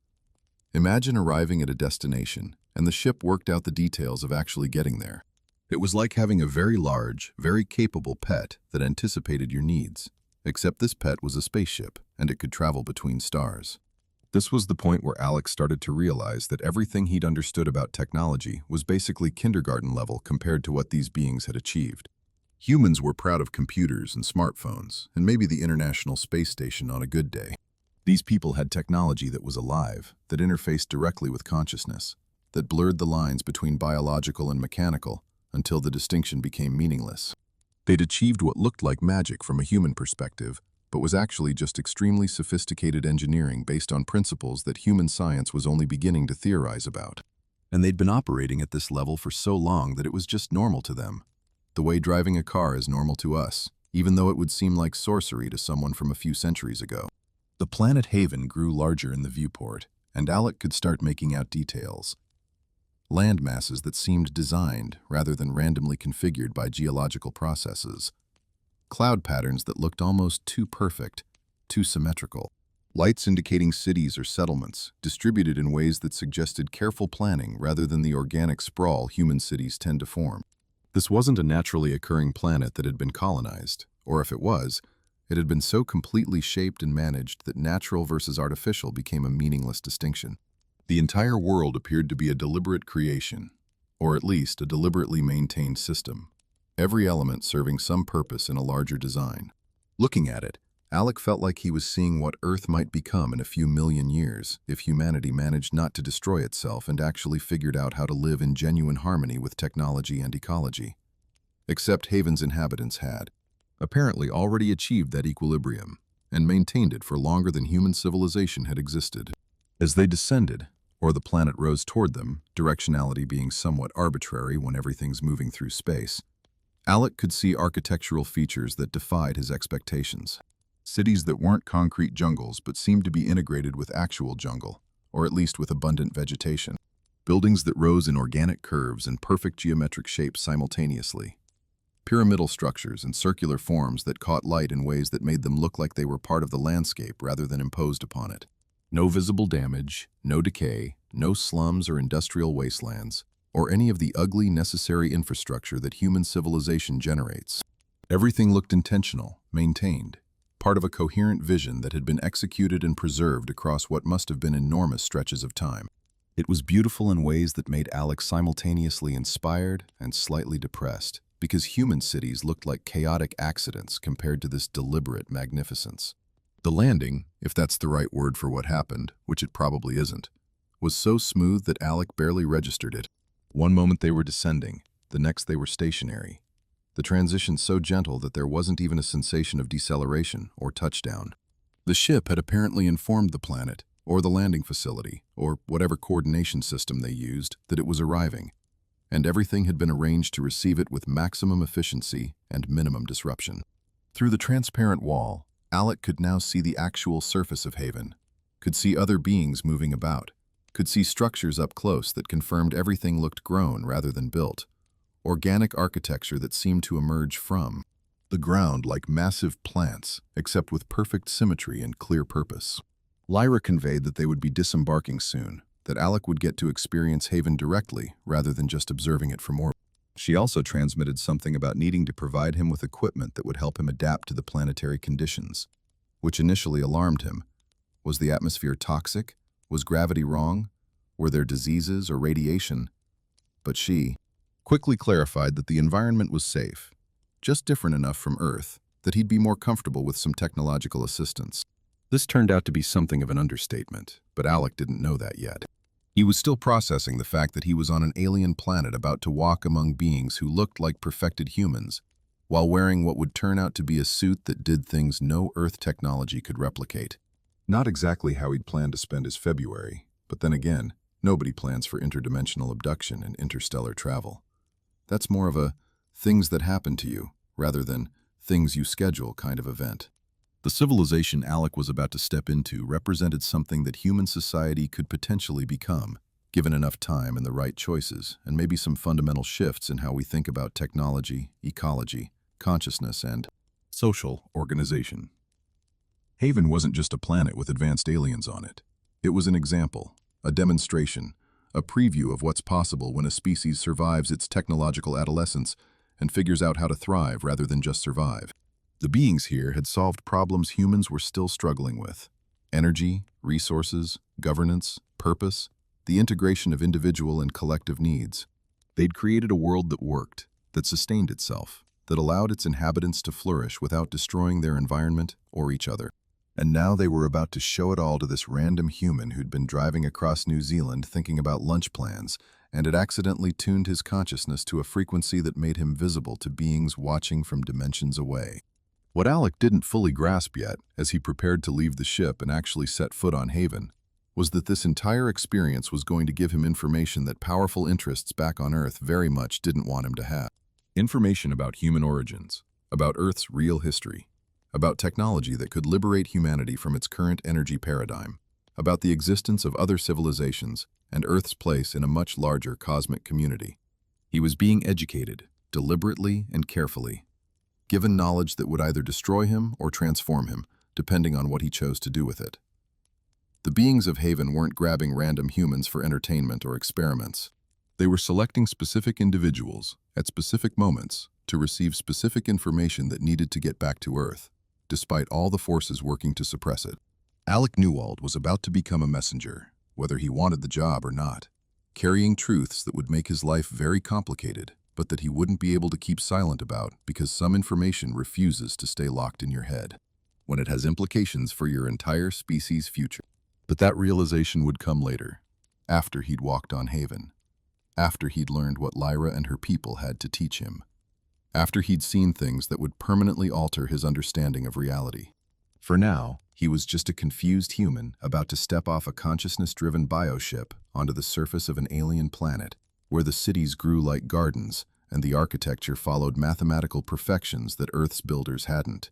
Imagine arriving at a destination, and the ship worked out the details of actually getting there. It was like having a very large, very capable pet that anticipated your needs, except this pet was a spaceship, and it could travel between stars. This was the point where Alex started to realize that everything he'd understood about technology was basically kindergarten level compared to what these beings had achieved. Humans were proud of computers and smartphones, and maybe the International Space Station on a good day. These people had technology that was alive, that interfaced directly with consciousness, that blurred the lines between biological and mechanical until the distinction became meaningless. They'd achieved what looked like magic from a human perspective, but was actually just extremely sophisticated engineering based on principles that human science was only beginning to theorize about. And they'd been operating at this level for so long that it was just normal to them. The way driving a car is normal to us, even though it would seem like sorcery to someone from a few centuries ago. The planet Haven grew larger in the viewport, and Alec could start making out details. Land masses that seemed designed rather than randomly configured by geological processes. Cloud patterns that looked almost too perfect, too symmetrical. Lights indicating cities or settlements, distributed in ways that suggested careful planning rather than the organic sprawl human cities tend to form. This wasn't a naturally occurring planet that had been colonized, or if it was, it had been so completely shaped and managed that natural versus artificial became a meaningless distinction. The entire world appeared to be a deliberate creation, or at least a deliberately maintained system, every element serving some purpose in a larger design. Looking at it, Alec felt like he was seeing what Earth might become in a few million years if humanity managed not to destroy itself and actually figured out how to live in genuine harmony with technology and ecology. Except Haven's inhabitants had, apparently already achieved that equilibrium, and maintained it for longer than human civilization had existed. As they descended, or the planet rose toward them, directionality being somewhat arbitrary when everything's moving through space, Alec could see architectural features that defied his expectations. Cities that weren't concrete jungles but seemed to be integrated with actual jungle, or at least with abundant vegetation. Buildings that rose in organic curves and perfect geometric shapes simultaneously. Pyramidal structures and circular forms that caught light in ways that made them look like they were part of the landscape rather than imposed upon it. No visible damage, no decay, no slums or industrial wastelands, or any of the ugly, necessary infrastructure that human civilization generates. Everything looked intentional, maintained, part of a coherent vision that had been executed and preserved across what must have been enormous stretches of time. It was beautiful in ways that made Alex simultaneously inspired and slightly depressed, because human cities looked like chaotic accidents compared to this deliberate magnificence. The landing, if that's the right word for what happened, which it probably isn't, was so smooth that Alec barely registered it. One moment they were descending, the next they were stationary. The transition so gentle that there wasn't even a sensation of deceleration or touchdown. The ship had apparently informed the planet, or the landing facility, or whatever coordination system they used, that it was arriving, and everything had been arranged to receive it with maximum efficiency and minimum disruption. Through the transparent wall, Alec could now see the actual surface of Haven, could see other beings moving about, could see structures up close that confirmed everything looked grown rather than built, organic architecture that seemed to emerge from the ground like massive plants, except with perfect symmetry and clear purpose. Lyra conveyed that they would be disembarking soon, that Alec would get to experience Haven directly rather than just observing it from orbit. She also transmitted something about needing to provide him with equipment that would help him adapt to the planetary conditions, which initially alarmed him. Was the atmosphere toxic? Was gravity wrong? Were there diseases or radiation? But she quickly clarified that the environment was safe, just different enough from Earth that he'd be more comfortable with some technological assistance. This turned out to be something of an understatement, but Alec didn't know that yet. He was still processing the fact that he was on an alien planet about to walk among beings who looked like perfected humans, while wearing what would turn out to be a suit that did things no Earth technology could replicate. Not exactly how he'd planned to spend his February, but then again, nobody plans for interdimensional abduction and interstellar travel. That's more of a things that happen to you, rather than things you schedule kind of event. The civilization Alec was about to step into represented something that human society could potentially become, given enough time and the right choices, and maybe some fundamental shifts in how we think about technology, ecology, consciousness, and social organization. Haven wasn't just a planet with advanced aliens on it. It was an example, a demonstration, a preview of what's possible when a species survives its technological adolescence and figures out how to thrive rather than just survive. The beings here had solved problems humans were still struggling with: energy, resources, governance, purpose, the integration of individual and collective needs. They'd created a world that worked, that sustained itself, that allowed its inhabitants to flourish without destroying their environment or each other. And now they were about to show it all to this random human who'd been driving across New Zealand thinking about lunch plans, and had accidentally tuned his consciousness to a frequency that made him visible to beings watching from dimensions away. What Alec didn't fully grasp yet, as he prepared to leave the ship and actually set foot on Haven, was that this entire experience was going to give him information that powerful interests back on Earth very much didn't want him to have. Information about human origins, about Earth's real history, about technology that could liberate humanity from its current energy paradigm, about the existence of other civilizations and Earth's place in a much larger cosmic community. He was being educated, deliberately and carefully, given knowledge that would either destroy him or transform him, depending on what he chose to do with it. The beings of Haven weren't grabbing random humans for entertainment or experiments. They were selecting specific individuals, at specific moments, to receive specific information that needed to get back to Earth, despite all the forces working to suppress it. Alec Newald was about to become a messenger, whether he wanted the job or not, carrying truths that would make his life very complicated, but that he wouldn't be able to keep silent about because some information refuses to stay locked in your head, when it has implications for your entire species' future. But that realization would come later, after he'd walked on Haven, after he'd learned what Lyra and her people had to teach him, after he'd seen things that would permanently alter his understanding of reality. For now, he was just a confused human about to step off a consciousness-driven bioship onto the surface of an alien planet, where the cities grew like gardens and the architecture followed mathematical perfections that Earth's builders hadn't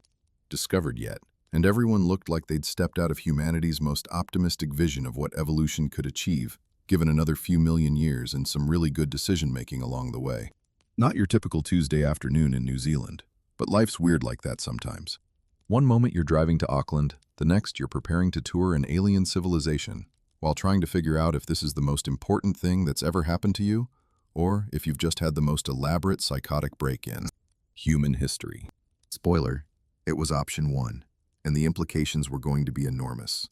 discovered yet, and everyone looked like they'd stepped out of humanity's most optimistic vision of what evolution could achieve, given another few million years and some really good decision-making along the way. Not your typical Tuesday afternoon in New Zealand, but life's weird like that sometimes. One moment you're driving to Auckland, the next you're preparing to tour an alien civilization, while trying to figure out if this is the most important thing that's ever happened to you, or if you've just had the most elaborate psychotic break-in. Human history. Spoiler, it was option 1, and the implications were going to be enormous.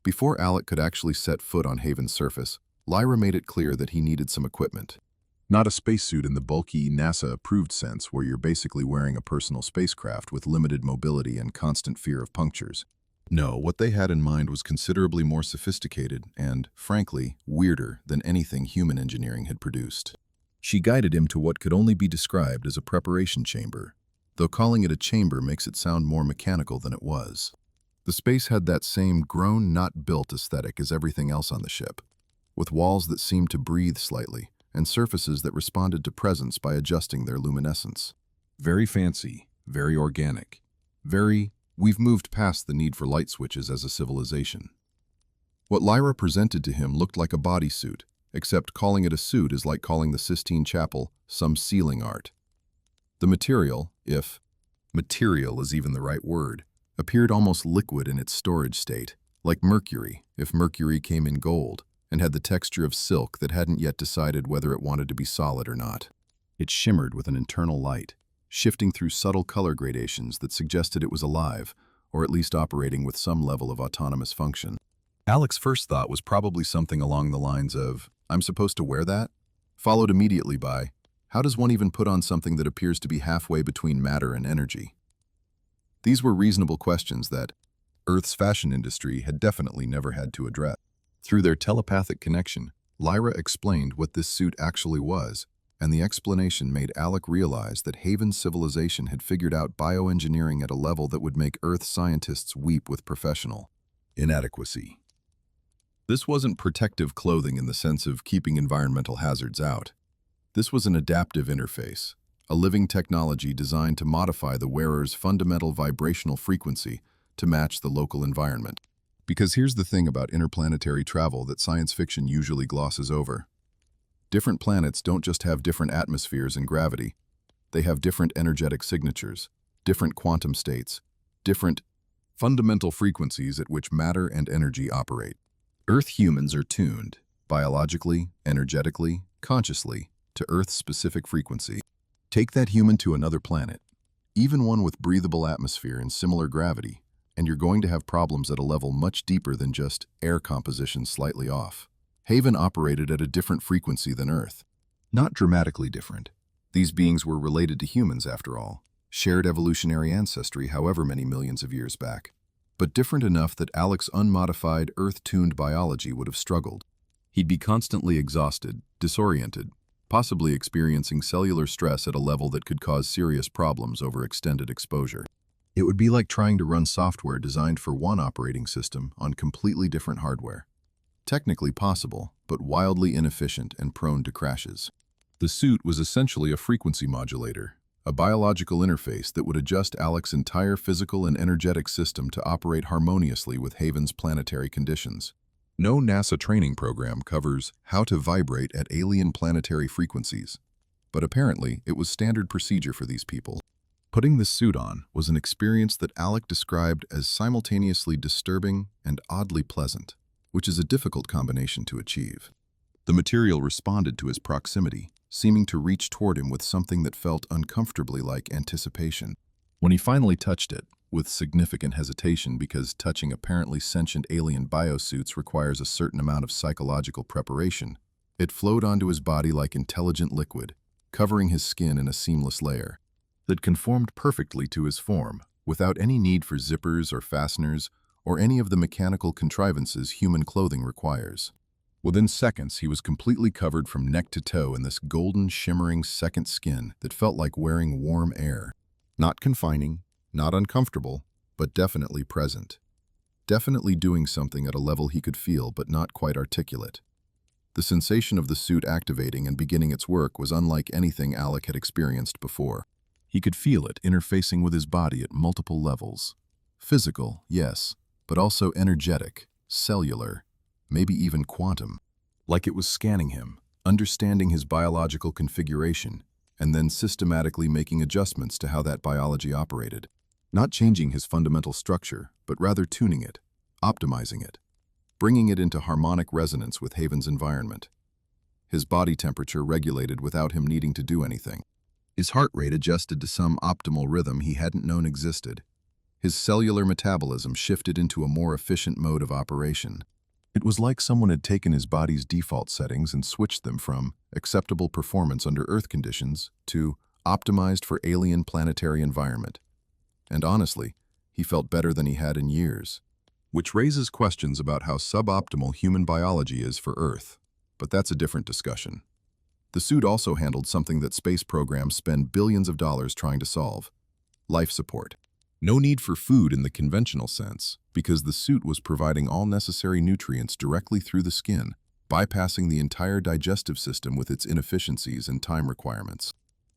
Before Alec could actually set foot on Haven's surface, Lyra made it clear that he needed some equipment. Not a spacesuit in the bulky, NASA-approved sense where you're basically wearing a personal spacecraft with limited mobility and constant fear of punctures. No, what they had in mind was considerably more sophisticated and, frankly, weirder than anything human engineering had produced. She guided him to what could only be described as a preparation chamber, though calling it a chamber makes it sound more mechanical than it was. The space had that same grown, not built aesthetic as everything else on the ship, with walls that seemed to breathe slightly and surfaces that responded to presence by adjusting their luminescence. Very fancy, very organic, we've moved past the need for light switches as a civilization. What Lyra presented to him looked like a bodysuit, except calling it a suit is like calling the Sistine Chapel some ceiling art. The material, if material is even the right word, appeared almost liquid in its storage state, like mercury, if mercury came in gold, and had the texture of silk that hadn't yet decided whether it wanted to be solid or not. It shimmered with an internal light, shifting through subtle color gradations that suggested it was alive, or at least operating with some level of autonomous function. Alec's first thought was probably something along the lines of, "I'm supposed to wear that?" Followed immediately by, "How does one even put on something that appears to be halfway between matter and energy?" These were reasonable questions that Earth's fashion industry had definitely never had to address. Through their telepathic connection, Lyra explained what this suit actually was, and the explanation made Alec realize that Haven's civilization had figured out bioengineering at a level that would make Earth scientists weep with professional inadequacy. This wasn't protective clothing in the sense of keeping environmental hazards out. This was an adaptive interface, a living technology designed to modify the wearer's fundamental vibrational frequency to match the local environment. Because here's the thing about interplanetary travel that science fiction usually glosses over. Different planets don't just have different atmospheres and gravity. They have different energetic signatures, different quantum states, different fundamental frequencies at which matter and energy operate. Earth humans are tuned, biologically, energetically, consciously, to Earth's specific frequency. Take that human to another planet, even one with breathable atmosphere and similar gravity, and you're going to have problems at a level much deeper than just air composition slightly off. Haven operated at a different frequency than Earth. Not dramatically different. These beings were related to humans, after all, shared evolutionary ancestry however many millions of years back, but different enough that Alec's unmodified, Earth-tuned biology would have struggled. He'd be constantly exhausted, disoriented, possibly experiencing cellular stress at a level that could cause serious problems over extended exposure. It would be like trying to run software designed for one operating system on completely different hardware. Technically possible, but wildly inefficient and prone to crashes. The suit was essentially a frequency modulator, a biological interface that would adjust Alec's entire physical and energetic system to operate harmoniously with Haven's planetary conditions. No NASA training program covers how to vibrate at alien planetary frequencies, but apparently it was standard procedure for these people. Putting this suit on was an experience that Alec described as simultaneously disturbing and oddly pleasant, which is a difficult combination to achieve. The material responded to his proximity, seeming to reach toward him with something that felt uncomfortably like anticipation. When he finally touched it, with significant hesitation because touching apparently sentient alien biosuits requires a certain amount of psychological preparation, it flowed onto his body like intelligent liquid, covering his skin in a seamless layer that conformed perfectly to his form, without any need for zippers or fasteners or any of the mechanical contrivances human clothing requires. Within seconds, he was completely covered from neck to toe in this golden, shimmering second skin that felt like wearing warm air. Not confining, not uncomfortable, but definitely present. Definitely doing something at a level he could feel but not quite articulate. The sensation of the suit activating and beginning its work was unlike anything Alec had experienced before. He could feel it interfacing with his body at multiple levels. Physical, yes, but also energetic, cellular, maybe even quantum. Like it was scanning him, understanding his biological configuration, and then systematically making adjustments to how that biology operated. Not changing his fundamental structure, but rather tuning it, optimizing it, bringing it into harmonic resonance with Haven's environment. his body temperature regulated without him needing to do anything. His heart rate adjusted to some optimal rhythm he hadn't known existed. His cellular metabolism shifted into a more efficient mode of operation. It was like someone had taken his body's default settings and switched them from acceptable performance under Earth conditions to optimized for alien planetary environment. And honestly, he felt better than he had in years. Which raises questions about how suboptimal human biology is for Earth. But that's a different discussion. The suit also handled something that space programs spend billions of dollars trying to solve: life support. No need for food in the conventional sense, because the suit was providing all necessary nutrients directly through the skin, bypassing the entire digestive system with its inefficiencies and time requirements.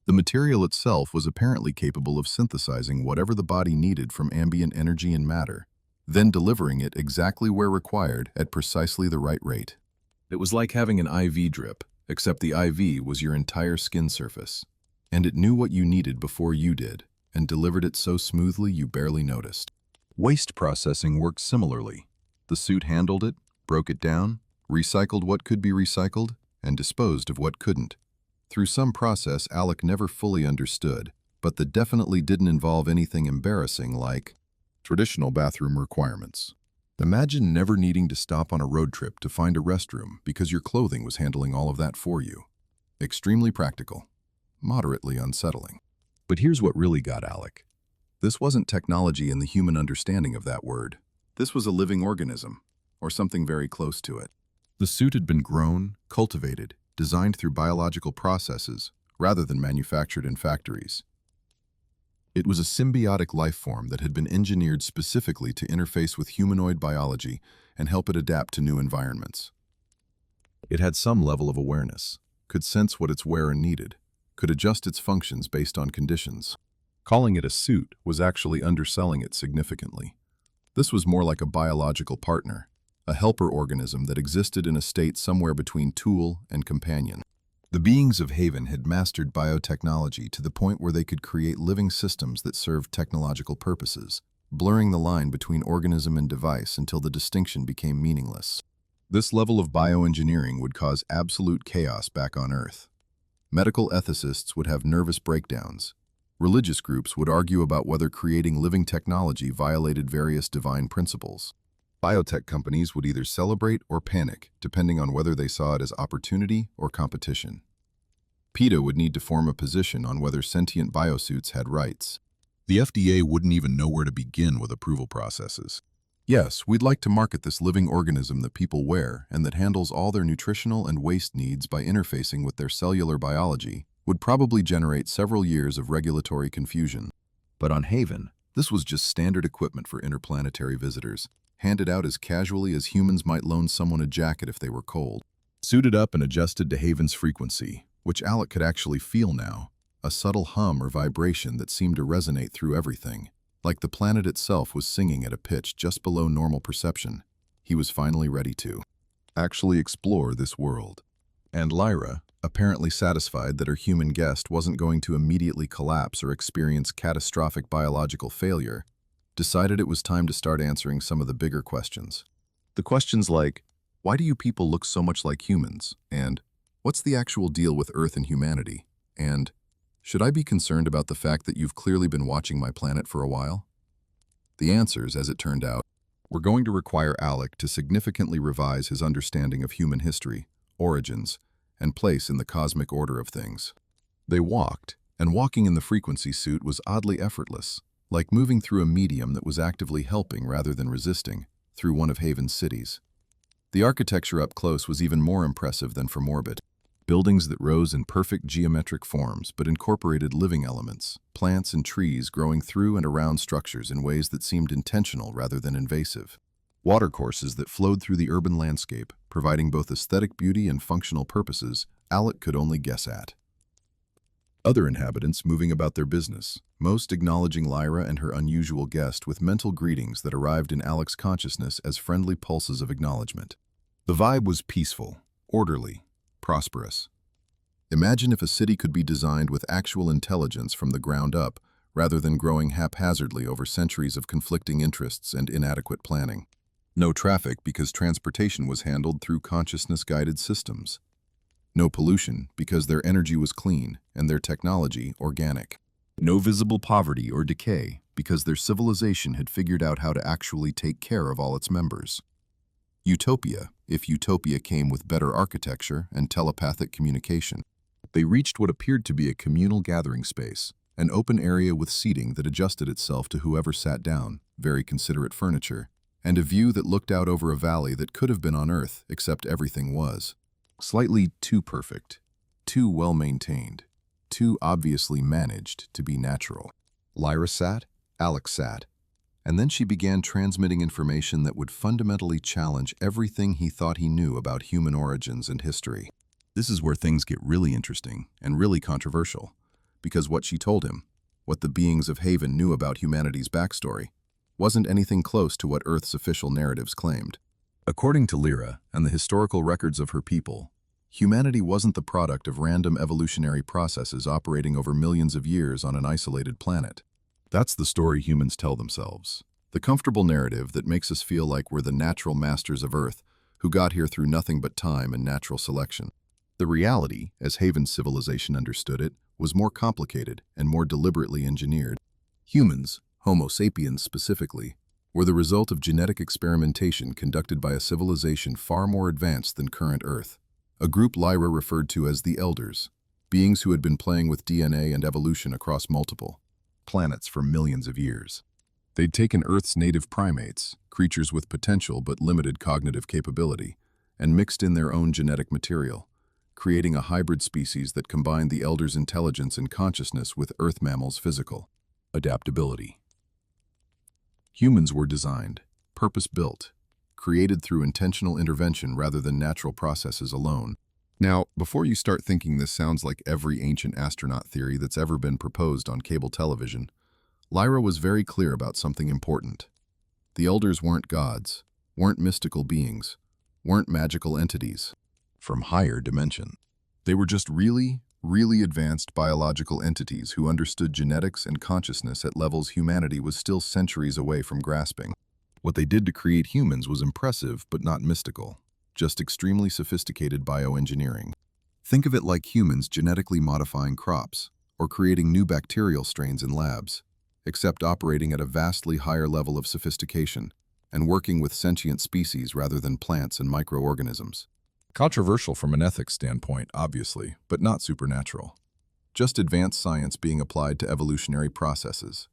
The material itself was apparently capable of synthesizing whatever the body needed from ambient energy and matter, then delivering it exactly where required at precisely the right rate. It was like having an IV drip, except the IV was your entire skin surface, and it knew what you needed before you did, and delivered it so smoothly you barely noticed. Waste processing worked similarly. The suit handled it, broke it down, recycled what could be recycled, and disposed of what couldn't. Through some process Alec never fully understood, but that definitely didn't involve anything embarrassing like traditional bathroom requirements. Imagine never needing to stop on a road trip to find a restroom because your clothing was handling all of that for you. Extremely practical, moderately unsettling. But here's what really got Alec. This wasn't technology in the human understanding of that word. This was a living organism, or something very close to it. The suit had been grown, cultivated, designed through biological processes rather than manufactured in factories. It was a symbiotic life form that had been engineered specifically to interface with humanoid biology and help it adapt to new environments. It had some level of awareness, could sense what its wearer needed, could adjust its functions based on conditions. Calling it a suit was actually underselling it significantly. This was more like a biological partner, a helper organism that existed in a state somewhere between tool and companion. The beings of Haven had mastered biotechnology to the point where they could create living systems that served technological purposes, blurring the line between organism and device until the distinction became meaningless. This level of bioengineering would cause absolute chaos back on Earth. Medical ethicists would have nervous breakdowns. Religious groups would argue about whether creating living technology violated various divine principles. Biotech companies would either celebrate or panic, depending on whether they saw it as opportunity or competition. PETA would need to form a position on whether sentient biosuits had rights. The FDA wouldn't even know where to begin with approval processes. Yes, we'd like to market this living organism that people wear and that handles all their nutritional and waste needs by interfacing with their cellular biology, would probably generate several years of regulatory confusion. But on Haven, this was just standard equipment for interplanetary visitors, handed out as casually as humans might loan someone a jacket if they were cold. Suited up and adjusted to Haven's frequency, which Alec could actually feel now, a subtle hum or vibration that seemed to resonate through everything, like the planet itself was singing at a pitch just below normal perception. He was finally ready to actually explore this world. And Lyra, apparently satisfied that her human guest wasn't going to immediately collapse or experience catastrophic biological failure, decided it was time to start answering some of the bigger questions. The questions like, why do you people look so much like humans? And what's the actual deal with Earth and humanity? And should I be concerned about the fact that you've clearly been watching my planet for a while? The answers, as it turned out, were going to require Alec to significantly revise his understanding of human history, origins, and place in the cosmic order of things. They walked, and walking in the frequency suit was oddly effortless, like moving through a medium that was actively helping rather than resisting, through one of Haven's cities. The architecture up close was even more impressive than from orbit. Buildings that rose in perfect geometric forms but incorporated living elements, plants and trees growing through and around structures in ways that seemed intentional rather than invasive. Watercourses that flowed through the urban landscape, providing both aesthetic beauty and functional purposes Alec could only guess at. Other inhabitants moving about their business, most acknowledging Lyra and her unusual guest with mental greetings that arrived in Alec's consciousness as friendly pulses of acknowledgement. The vibe was peaceful, orderly, prosperous. Imagine if a city could be designed with actual intelligence from the ground up, rather than growing haphazardly over centuries of conflicting interests and inadequate planning. No traffic because transportation was handled through consciousness-guided systems. No pollution because their energy was clean and their technology organic. No visible poverty or decay because their civilization had figured out how to actually take care of all its members. Utopia, if utopia came with better architecture and telepathic communication. They reached what appeared to be a communal gathering space, an open area with seating that adjusted itself to whoever sat down, very considerate furniture, and a view that looked out over a valley that could have been on Earth, except everything was. Slightly too perfect, too well-maintained, too obviously managed to be natural. Lyra sat, Alex sat, and then she began transmitting information that would fundamentally challenge everything he thought he knew about human origins and history. This is where things get really interesting and really controversial, because what she told him, what the beings of Haven knew about humanity's backstory, wasn't anything close to what Earth's official narratives claimed. According to Lyra and the historical records of her people, humanity wasn't the product of random evolutionary processes operating over millions of years on an isolated planet. That's the story humans tell themselves. The comfortable narrative that makes us feel like we're the natural masters of Earth who got here through nothing but time and natural selection. The reality, as Haven's civilization understood it, was more complicated and more deliberately engineered. Humans, Homo sapiens specifically, were the result of genetic experimentation conducted by a civilization far more advanced than current Earth. A group Lyra referred to as the Elders, beings who had been playing with DNA and evolution across multiple planets for millions of years. They'd taken Earth's native primates, creatures with potential but limited cognitive capability, and mixed in their own genetic material, creating a hybrid species that combined the Elders' intelligence and consciousness with Earth mammals' physical adaptability. Humans were designed, purpose-built, created through intentional intervention rather than natural processes alone. Now, before you start thinking this sounds like every ancient astronaut theory that's ever been proposed on cable television, Lyra was very clear about something important. The Elders weren't gods, weren't mystical beings, weren't magical entities from higher dimension. They were just really advanced biological entities who understood genetics and consciousness at levels humanity was still centuries away from grasping. What they did to create humans was impressive but not mystical, just extremely sophisticated bioengineering. Think of it like humans genetically modifying crops or creating new bacterial strains in labs, except operating at a vastly higher level of sophistication and working with sentient species rather than plants and microorganisms. Controversial from an ethics standpoint, obviously, but not supernatural. Just advanced science being applied to evolutionary processes.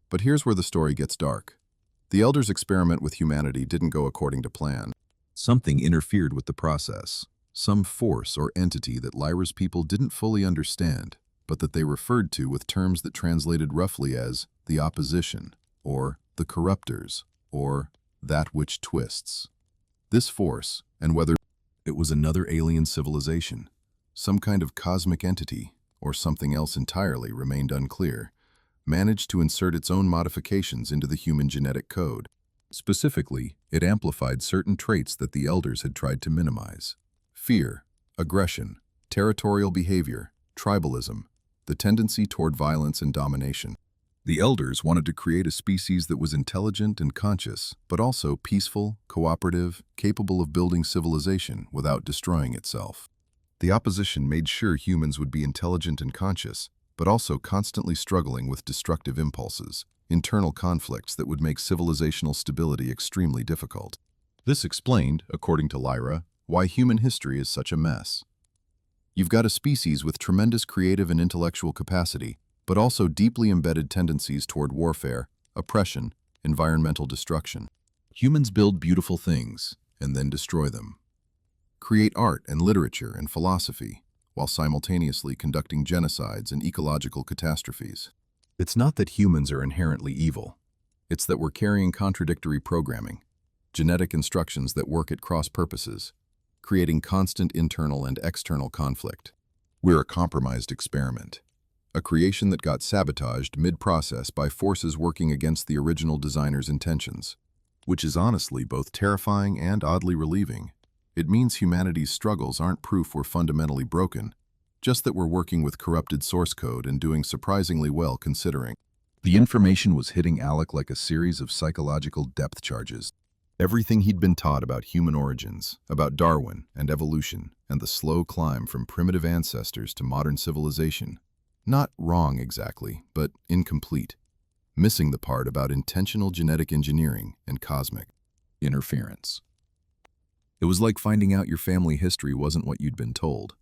But here's where the story gets dark. The Elders' experiment with humanity didn't go according to plan. Something interfered with the process. Some force or entity that Lyra's people didn't fully understand, but that they referred to with terms that translated roughly as the opposition, or the corruptors, or that which twists. This force, and whether it was another alien civilization, some kind of cosmic entity, or something else entirely remained unclear, managed to insert its own modifications into the human genetic code. Specifically, it amplified certain traits that the Elders had tried to minimize. Fear, aggression, territorial behavior, tribalism, the tendency toward violence and domination. The Elders wanted to create a species that was intelligent and conscious, but also peaceful, cooperative, capable of building civilization without destroying itself. The opposition made sure humans would be intelligent and conscious, but also constantly struggling with destructive impulses, internal conflicts that would make civilizational stability extremely difficult. This explained, according to Lyra, why human history is such a mess. You've got a species with tremendous creative and intellectual capacity, but also deeply embedded tendencies toward warfare, oppression, environmental destruction. Humans build beautiful things and then destroy them. Create art and literature and philosophy, while simultaneously conducting genocides and ecological catastrophes. It's not that humans are inherently evil. It's that we're carrying contradictory programming, genetic instructions that work at cross purposes, creating constant internal and external conflict. We're a compromised experiment. A creation that got sabotaged mid-process by forces working against the original designer's intentions, which is honestly both terrifying and oddly relieving. It means humanity's struggles aren't proof we're fundamentally broken, just that we're working with corrupted source code and doing surprisingly well considering. The information was hitting Alec like a series of psychological depth charges. Everything he'd been taught about human origins, about Darwin and evolution, and the slow climb from primitive ancestors to modern civilization. Not wrong exactly, but incomplete. Missing the part about intentional genetic engineering and cosmic interference. It was like finding out your family history wasn't what you'd been told,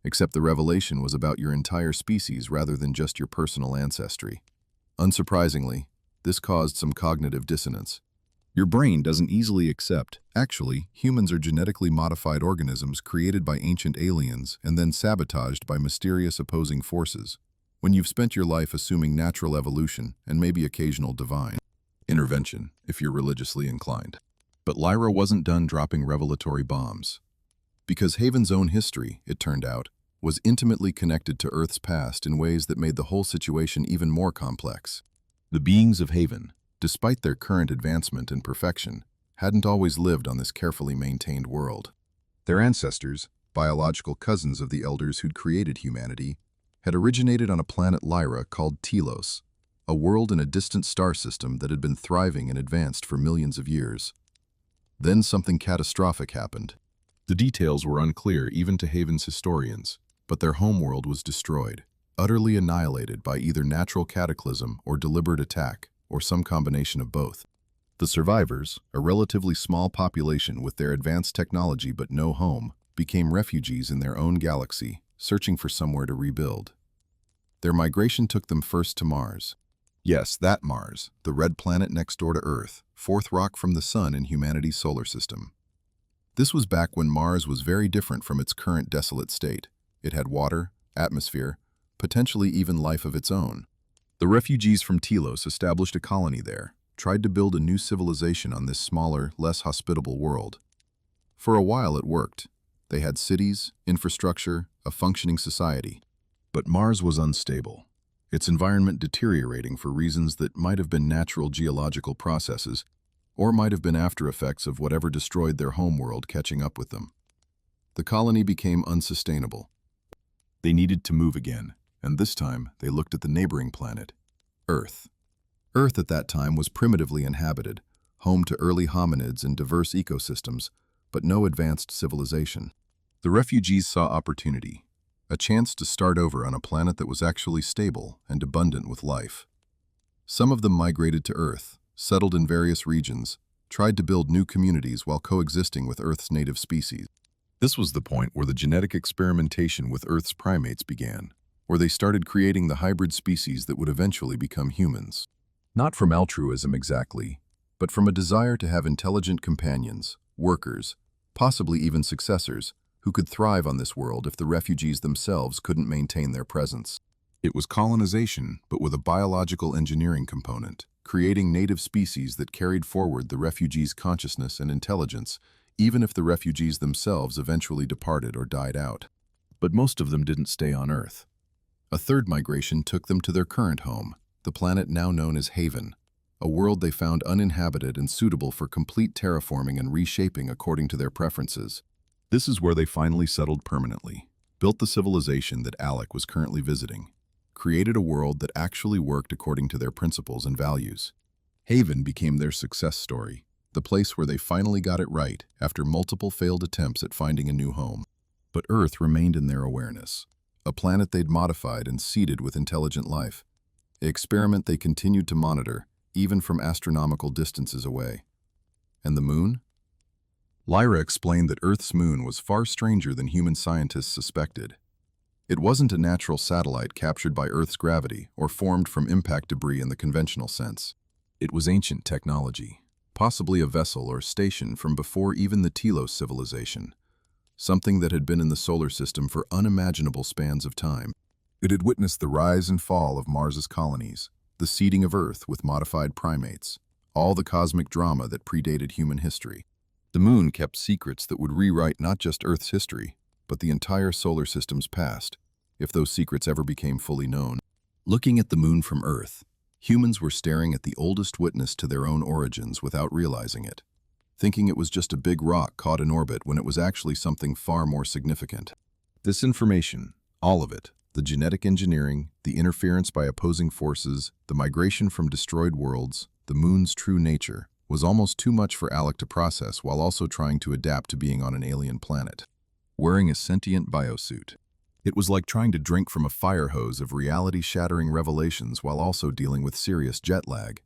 except the revelation was about your entire species rather than just your personal ancestry. Unsurprisingly, this caused some cognitive dissonance. Your brain doesn't easily accept, actually, humans are genetically modified organisms created by ancient aliens and then sabotaged by mysterious opposing forces. When you've spent your life assuming natural evolution and maybe occasional divine intervention, if you're religiously inclined. But Lyra wasn't done dropping revelatory bombs. Because Haven's own history, it turned out, was intimately connected to Earth's past in ways that made the whole situation even more complex. The beings of Haven, despite their current advancement and perfection, hadn't always lived on this carefully maintained world. Their ancestors, biological cousins of the elders who'd created humanity, had originated on a planet Lyra called Telos, a world in a distant star system that had been thriving and advanced for millions of years. Then something catastrophic happened. The details were unclear even to Haven's historians, but their homeworld was destroyed, utterly annihilated by either natural cataclysm or deliberate attack, or some combination of both. The survivors, a relatively small population with their advanced technology but no home, became refugees in their own galaxy, searching for somewhere to rebuild. Their migration took them first to Mars. Yes, that Mars, the red planet next door to Earth, fourth rock from the Sun in humanity's solar system. This was back when Mars was very different from its current desolate state. It had water, atmosphere, potentially even life of its own. The refugees from Telos established a colony there, tried to build a new civilization on this smaller, less hospitable world. For a while it worked. They had cities, infrastructure, a functioning society. But Mars was unstable, its environment deteriorating for reasons that might have been natural geological processes, or might have been after effects of whatever destroyed their homeworld catching up with them. The colony became unsustainable. They needed to move again, and this time they looked at the neighboring planet, Earth. Earth at that time was primitively inhabited, home to early hominids and diverse ecosystems, but no advanced civilization. The refugees saw opportunity, a chance to start over on a planet that was actually stable and abundant with life. Some of them migrated to Earth, settled in various regions, tried to build new communities while coexisting with Earth's native species. This was the point where the genetic experimentation with Earth's primates began, where they started creating the hybrid species that would eventually become humans. Not from altruism exactly, but from a desire to have intelligent companions, workers, possibly even successors, who could thrive on this world if the refugees themselves couldn't maintain their presence. It was colonization, but with a biological engineering component, creating native species that carried forward the refugees' consciousness and intelligence, even if the refugees themselves eventually departed or died out. But most of them didn't stay on Earth. A third migration took them to their current home, the planet now known as Haven, a world they found uninhabited and suitable for complete terraforming and reshaping according to their preferences. This is where they finally settled permanently, built the civilization that Alec was currently visiting, created a world that actually worked according to their principles and values. Haven became their success story, the place where they finally got it right after multiple failed attempts at finding a new home. But Earth remained in their awareness, a planet they'd modified and seeded with intelligent life, an experiment they continued to monitor, even from astronomical distances away. And the moon? Lyra explained that Earth's moon was far stranger than human scientists suspected. It wasn't a natural satellite captured by Earth's gravity or formed from impact debris in the conventional sense. It was ancient technology, possibly a vessel or station from before even the Telos civilization, something that had been in the solar system for unimaginable spans of time. It had witnessed the rise and fall of Mars's colonies, the seeding of Earth with modified primates, all the cosmic drama that predated human history. The moon kept secrets that would rewrite not just Earth's history, but the entire solar system's past, if those secrets ever became fully known. Looking at the moon from Earth, humans were staring at the oldest witness to their own origins without realizing it, thinking it was just a big rock caught in orbit when it was actually something far more significant. This information, all of it, the genetic engineering, the interference by opposing forces, the migration from destroyed worlds, the moon's true nature, was almost too much for Alec to process while also trying to adapt to being on an alien planet, wearing a sentient biosuit. It was like trying to drink from a fire hose of reality-shattering revelations while also dealing with serious jet lag.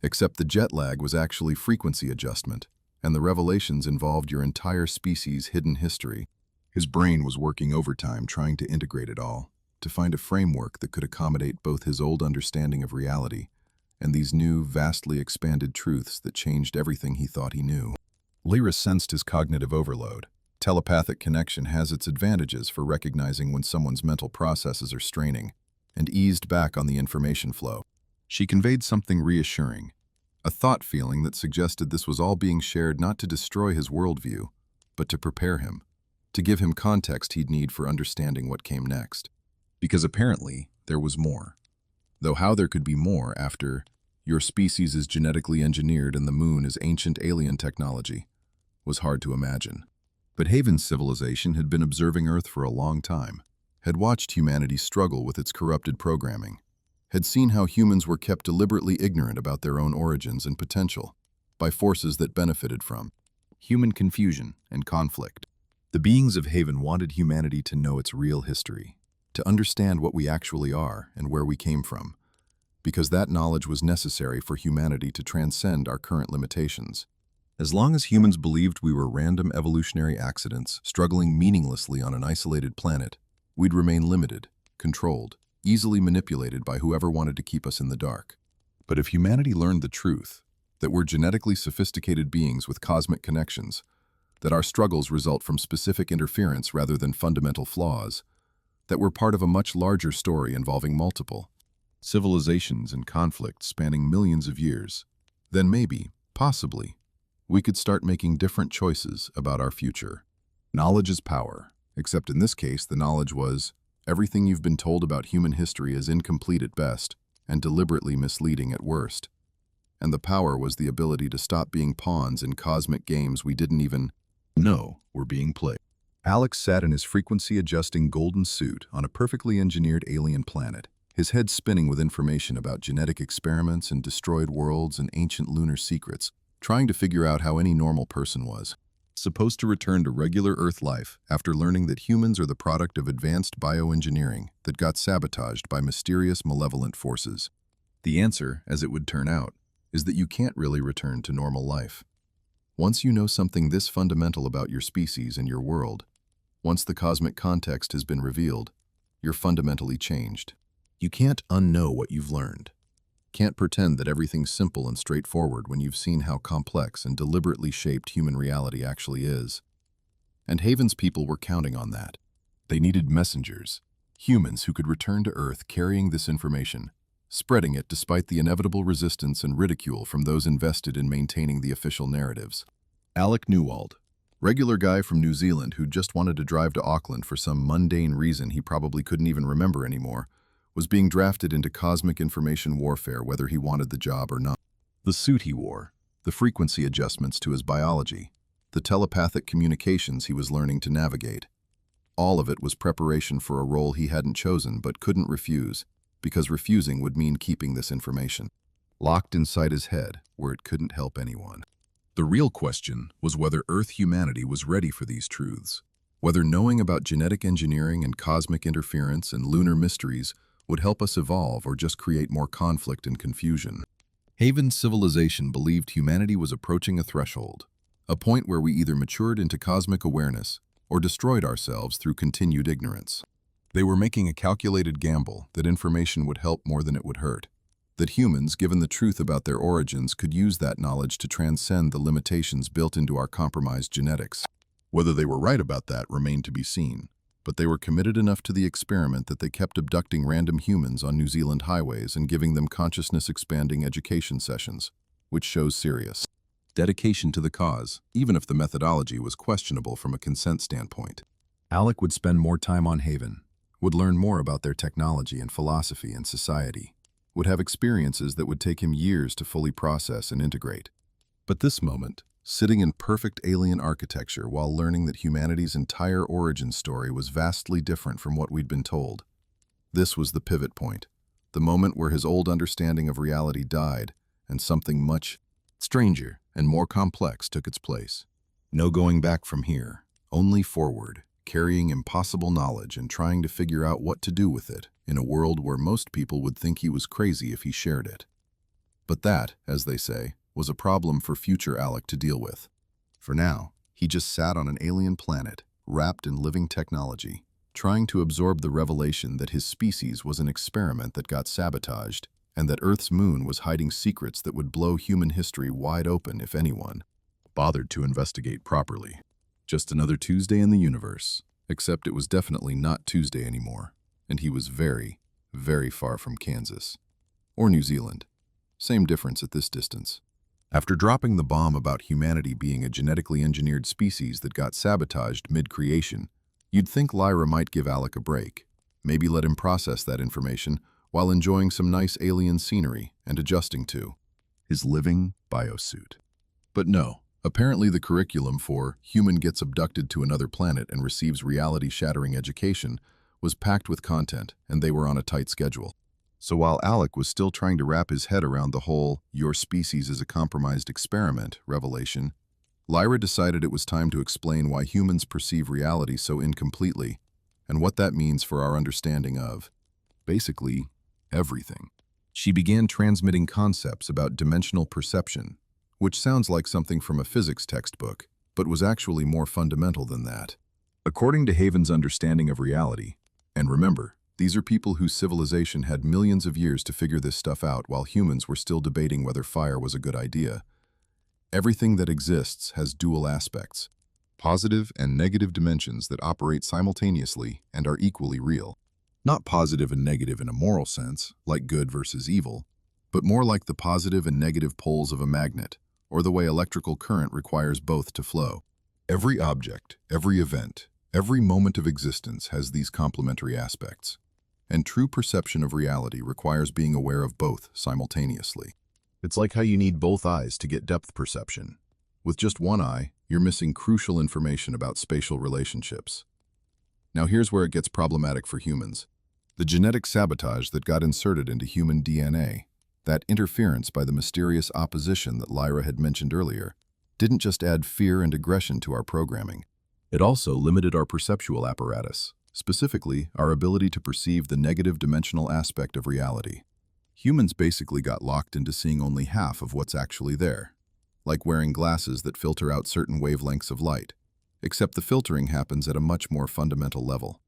Except the jet lag was actually frequency adjustment, and the revelations involved your entire species' hidden history. His brain was working overtime trying to integrate it all, to find a framework that could accommodate both his old understanding of reality and these new, vastly expanded truths that changed everything he thought he knew. Lyra sensed his cognitive overload. Telepathic connection has its advantages for recognizing when someone's mental processes are straining, and eased back on the information flow. She conveyed something reassuring, a thought feeling that suggested this was all being shared not to destroy his worldview, but to prepare him, to give him context he'd need for understanding what came next. Because apparently, there was more. Though how there could be more after "your species is genetically engineered and the moon is ancient alien technology" was hard to imagine. But Haven's civilization had been observing Earth for a long time, had watched humanity struggle with its corrupted programming, had seen how humans were kept deliberately ignorant about their own origins and potential by forces that benefited from human confusion and conflict. The beings of Haven wanted humanity to know its real history, to understand what we actually are and where we came from, because that knowledge was necessary for humanity to transcend our current limitations. As long as humans believed we were random evolutionary accidents struggling meaninglessly on an isolated planet, we'd remain limited, controlled, easily manipulated by whoever wanted to keep us in the dark. But if humanity learned the truth, that we're genetically sophisticated beings with cosmic connections, that our struggles result from specific interference rather than fundamental flaws, that we're part of a much larger story involving multiple civilizations and conflicts spanning millions of years, then maybe, possibly, we could start making different choices about our future. Knowledge is power, except in this case the knowledge was, everything you've been told about human history is incomplete at best and deliberately misleading at worst. And the power was the ability to stop being pawns in cosmic games we didn't even know were being played. Alex sat in his frequency-adjusting golden suit on a perfectly engineered alien planet, his head spinning with information about genetic experiments and destroyed worlds and ancient lunar secrets, trying to figure out how any normal person was supposed to return to regular Earth life after learning that humans are the product of advanced bioengineering that got sabotaged by mysterious malevolent forces. The answer, as it would turn out, is that you can't really return to normal life. Once you know something this fundamental about your species and your world, once the cosmic context has been revealed, you're fundamentally changed. You can't unknow what you've learned. Can't pretend that everything's simple and straightforward when you've seen how complex and deliberately shaped human reality actually is. And Haven's people were counting on that. They needed messengers, humans who could return to Earth carrying this information, spreading it despite the inevitable resistance and ridicule from those invested in maintaining the official narratives. Alec Newald, regular guy from New Zealand who just wanted to drive to Auckland for some mundane reason he probably couldn't even remember anymore, was being drafted into cosmic information warfare whether he wanted the job or not. The suit he wore, the frequency adjustments to his biology, the telepathic communications he was learning to navigate, all of it was preparation for a role he hadn't chosen but couldn't refuse, because refusing would mean keeping this information locked inside his head where it couldn't help anyone. The real question was whether Earth humanity was ready for these truths, whether knowing about genetic engineering and cosmic interference and lunar mysteries would help us evolve or just create more conflict and confusion. Haven's civilization believed humanity was approaching a threshold, a point where we either matured into cosmic awareness or destroyed ourselves through continued ignorance. They were making a calculated gamble that information would help more than it would hurt, that humans, given the truth about their origins, could use that knowledge to transcend the limitations built into our compromised genetics. Whether they were right about that remained to be seen, but they were committed enough to the experiment that they kept abducting random humans on New Zealand highways and giving them consciousness-expanding education sessions, which shows serious dedication to the cause, even if the methodology was questionable from a consent standpoint. Alec would spend more time on Haven, would learn more about their technology and philosophy and society, would have experiences that would take him years to fully process and integrate. But this moment, sitting in perfect alien architecture while learning that humanity's entire origin story was vastly different from what we'd been told. This was the pivot point, the moment where his old understanding of reality died and something much Stranger and more complex took its place. No going back from here, only forward, carrying impossible knowledge and trying to figure out what to do with it in a world where most people would think he was crazy if he shared it. But that, as they say, was a problem for future Alec to deal with. For now, he just sat on an alien planet, wrapped in living technology, trying to absorb the revelation that his species was an experiment that got sabotaged, and that Earth's moon was hiding secrets that would blow human history wide open if anyone bothered to investigate properly. Just another Tuesday in the universe, except it was definitely not Tuesday anymore, and he was very, very far from Kansas. Or New Zealand. Same difference at this distance. After dropping the bomb about humanity being a genetically engineered species that got sabotaged mid-creation, you'd think Lyra might give Alec a break, maybe let him process that information while enjoying some nice alien scenery and adjusting to his living biosuit. But no, apparently the curriculum for Human Gets Abducted to Another Planet and Receives Reality-Shattering Education was packed with content, and they were on a tight schedule. So while Alec was still trying to wrap his head around the whole "your species is a compromised experiment" revelation, Lyra decided it was time to explain why humans perceive reality so incompletely and what that means for our understanding of, basically, everything. She began transmitting concepts about dimensional perception, which sounds like something from a physics textbook, but was actually more fundamental than that. According to Haven's understanding of reality, and remember, these are people whose civilization had millions of years to figure this stuff out while humans were still debating whether fire was a good idea. Everything that exists has dual aspects, positive and negative dimensions that operate simultaneously and are equally real. Not positive and negative in a moral sense, like good versus evil, but more like the positive and negative poles of a magnet, or the way electrical current requires both to flow. Every object, every event, every moment of existence has these complementary aspects, and true perception of reality requires being aware of both simultaneously. It's like how you need both eyes to get depth perception. With just one eye, you're missing crucial information about spatial relationships. Now here's where it gets problematic for humans. The genetic sabotage that got inserted into human DNA, that interference by the mysterious opposition that Lyra had mentioned earlier, didn't just add fear and aggression to our programming. It also limited our perceptual apparatus, specifically our ability to perceive the negative dimensional aspect of reality. Humans basically got locked into seeing only half of what's actually there, like wearing glasses that filter out certain wavelengths of light, except the filtering happens at a much more fundamental level.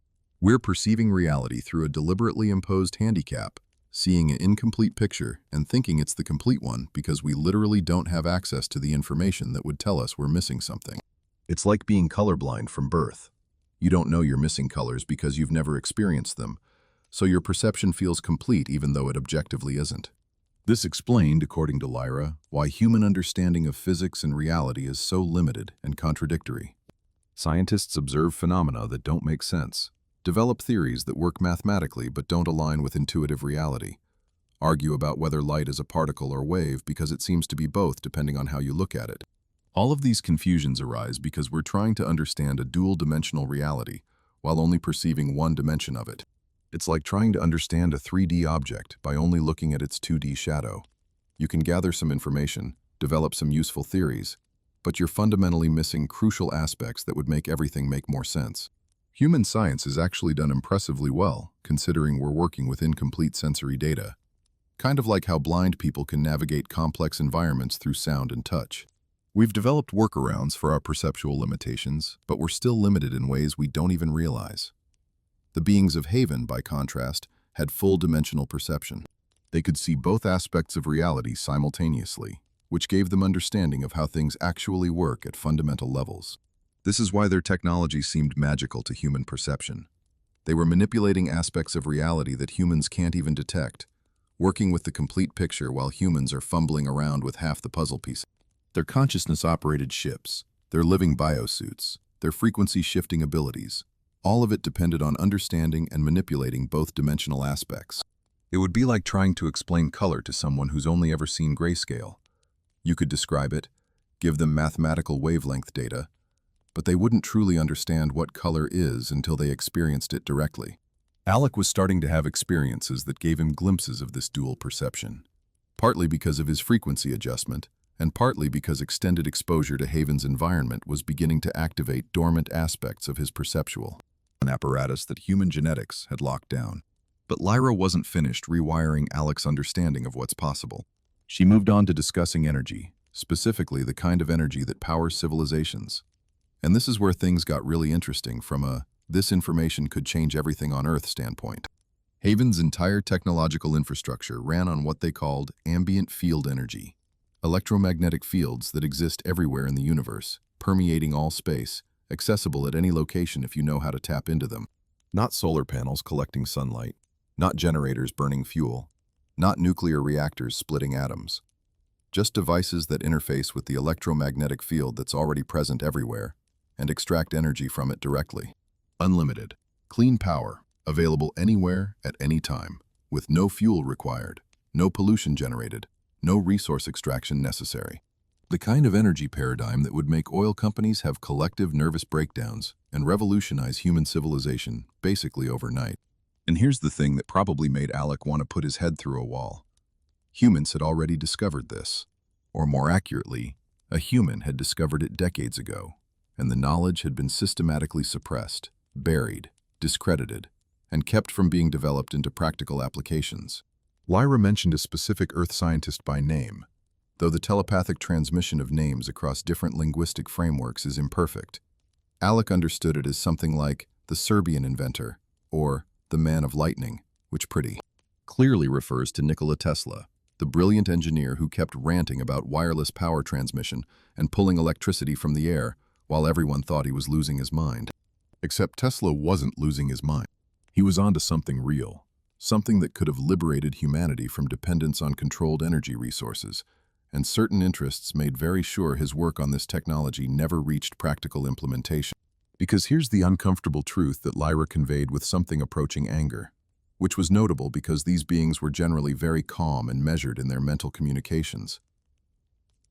We're perceiving reality through a deliberately imposed handicap, seeing an incomplete picture and thinking it's the complete one because we literally don't have access to the information that would tell us we're missing something. It's like being colorblind from birth. You don't know you're missing colors because you've never experienced them, so your perception feels complete even though it objectively isn't. This explained, according to Lyra, why human understanding of physics and reality is so limited and contradictory. Scientists observe phenomena that don't make sense, develop theories that work mathematically but don't align with intuitive reality, argue about whether light is a particle or wave because it seems to be both depending on how you look at it. All of these confusions arise because we're trying to understand a dual-dimensional reality while only perceiving one dimension of it. It's like trying to understand a 3D object by only looking at its 2D shadow. You can gather some information, develop some useful theories, but you're fundamentally missing crucial aspects that would make everything make more sense. Human science has actually done impressively well, considering we're working with incomplete sensory data. Kind of like how blind people can navigate complex environments through sound and touch. We've developed workarounds for our perceptual limitations, but we're still limited in ways we don't even realize. The beings of Haven, by contrast, had full dimensional perception. They could see both aspects of reality simultaneously, which gave them understanding of how things actually work at fundamental levels. This is why their technology seemed magical to human perception. They were manipulating aspects of reality that humans can't even detect, working with the complete picture while humans are fumbling around with half the puzzle pieces. Their consciousness-operated ships, their living biosuits, their frequency-shifting abilities, all of it depended on understanding and manipulating both dimensional aspects. It would be like trying to explain color to someone who's only ever seen grayscale. You could describe it, give them mathematical wavelength data, but they wouldn't truly understand what color is until they experienced it directly. Alec was starting to have experiences that gave him glimpses of this dual perception, partly because of his frequency adjustment, and partly because extended exposure to Haven's environment was beginning to activate dormant aspects of his perceptual an apparatus that human genetics had locked down. But Lyra wasn't finished rewiring Alec's understanding of what's possible. She moved on to discussing energy, specifically the kind of energy that powers civilizations. And this is where things got really interesting from a "this information could change everything on Earth" standpoint. Haven's entire technological infrastructure ran on what they called ambient field energy, electromagnetic fields that exist everywhere in the universe, permeating all space, accessible at any location if you know how to tap into them. Not solar panels collecting sunlight, not generators burning fuel, not nuclear reactors splitting atoms. Just devices that interface with the electromagnetic field that's already present everywhere and extract energy from it directly. Unlimited, clean power, available anywhere at any time, with no fuel required, no pollution generated, no resource extraction necessary. The kind of energy paradigm that would make oil companies have collective nervous breakdowns and revolutionize human civilization basically overnight. And here's the thing that probably made Alec want to put his head through a wall. Humans had already discovered this. Or more accurately, a human had discovered it decades ago, and the knowledge had been systematically suppressed, buried, discredited, and kept from being developed into practical applications. Lyra mentioned a specific Earth scientist by name, though the telepathic transmission of names across different linguistic frameworks is imperfect. Alec understood it as something like the Serbian inventor, or the man of lightning, which pretty clearly refers to Nikola Tesla, the brilliant engineer who kept ranting about wireless power transmission and pulling electricity from the air while everyone thought he was losing his mind. Except Tesla wasn't losing his mind. He was onto something real, something that could have liberated humanity from dependence on controlled energy resources, and certain interests made very sure his work on this technology never reached practical implementation. Because here's the uncomfortable truth that Lyra conveyed with something approaching anger, which was notable because these beings were generally very calm and measured in their mental communications.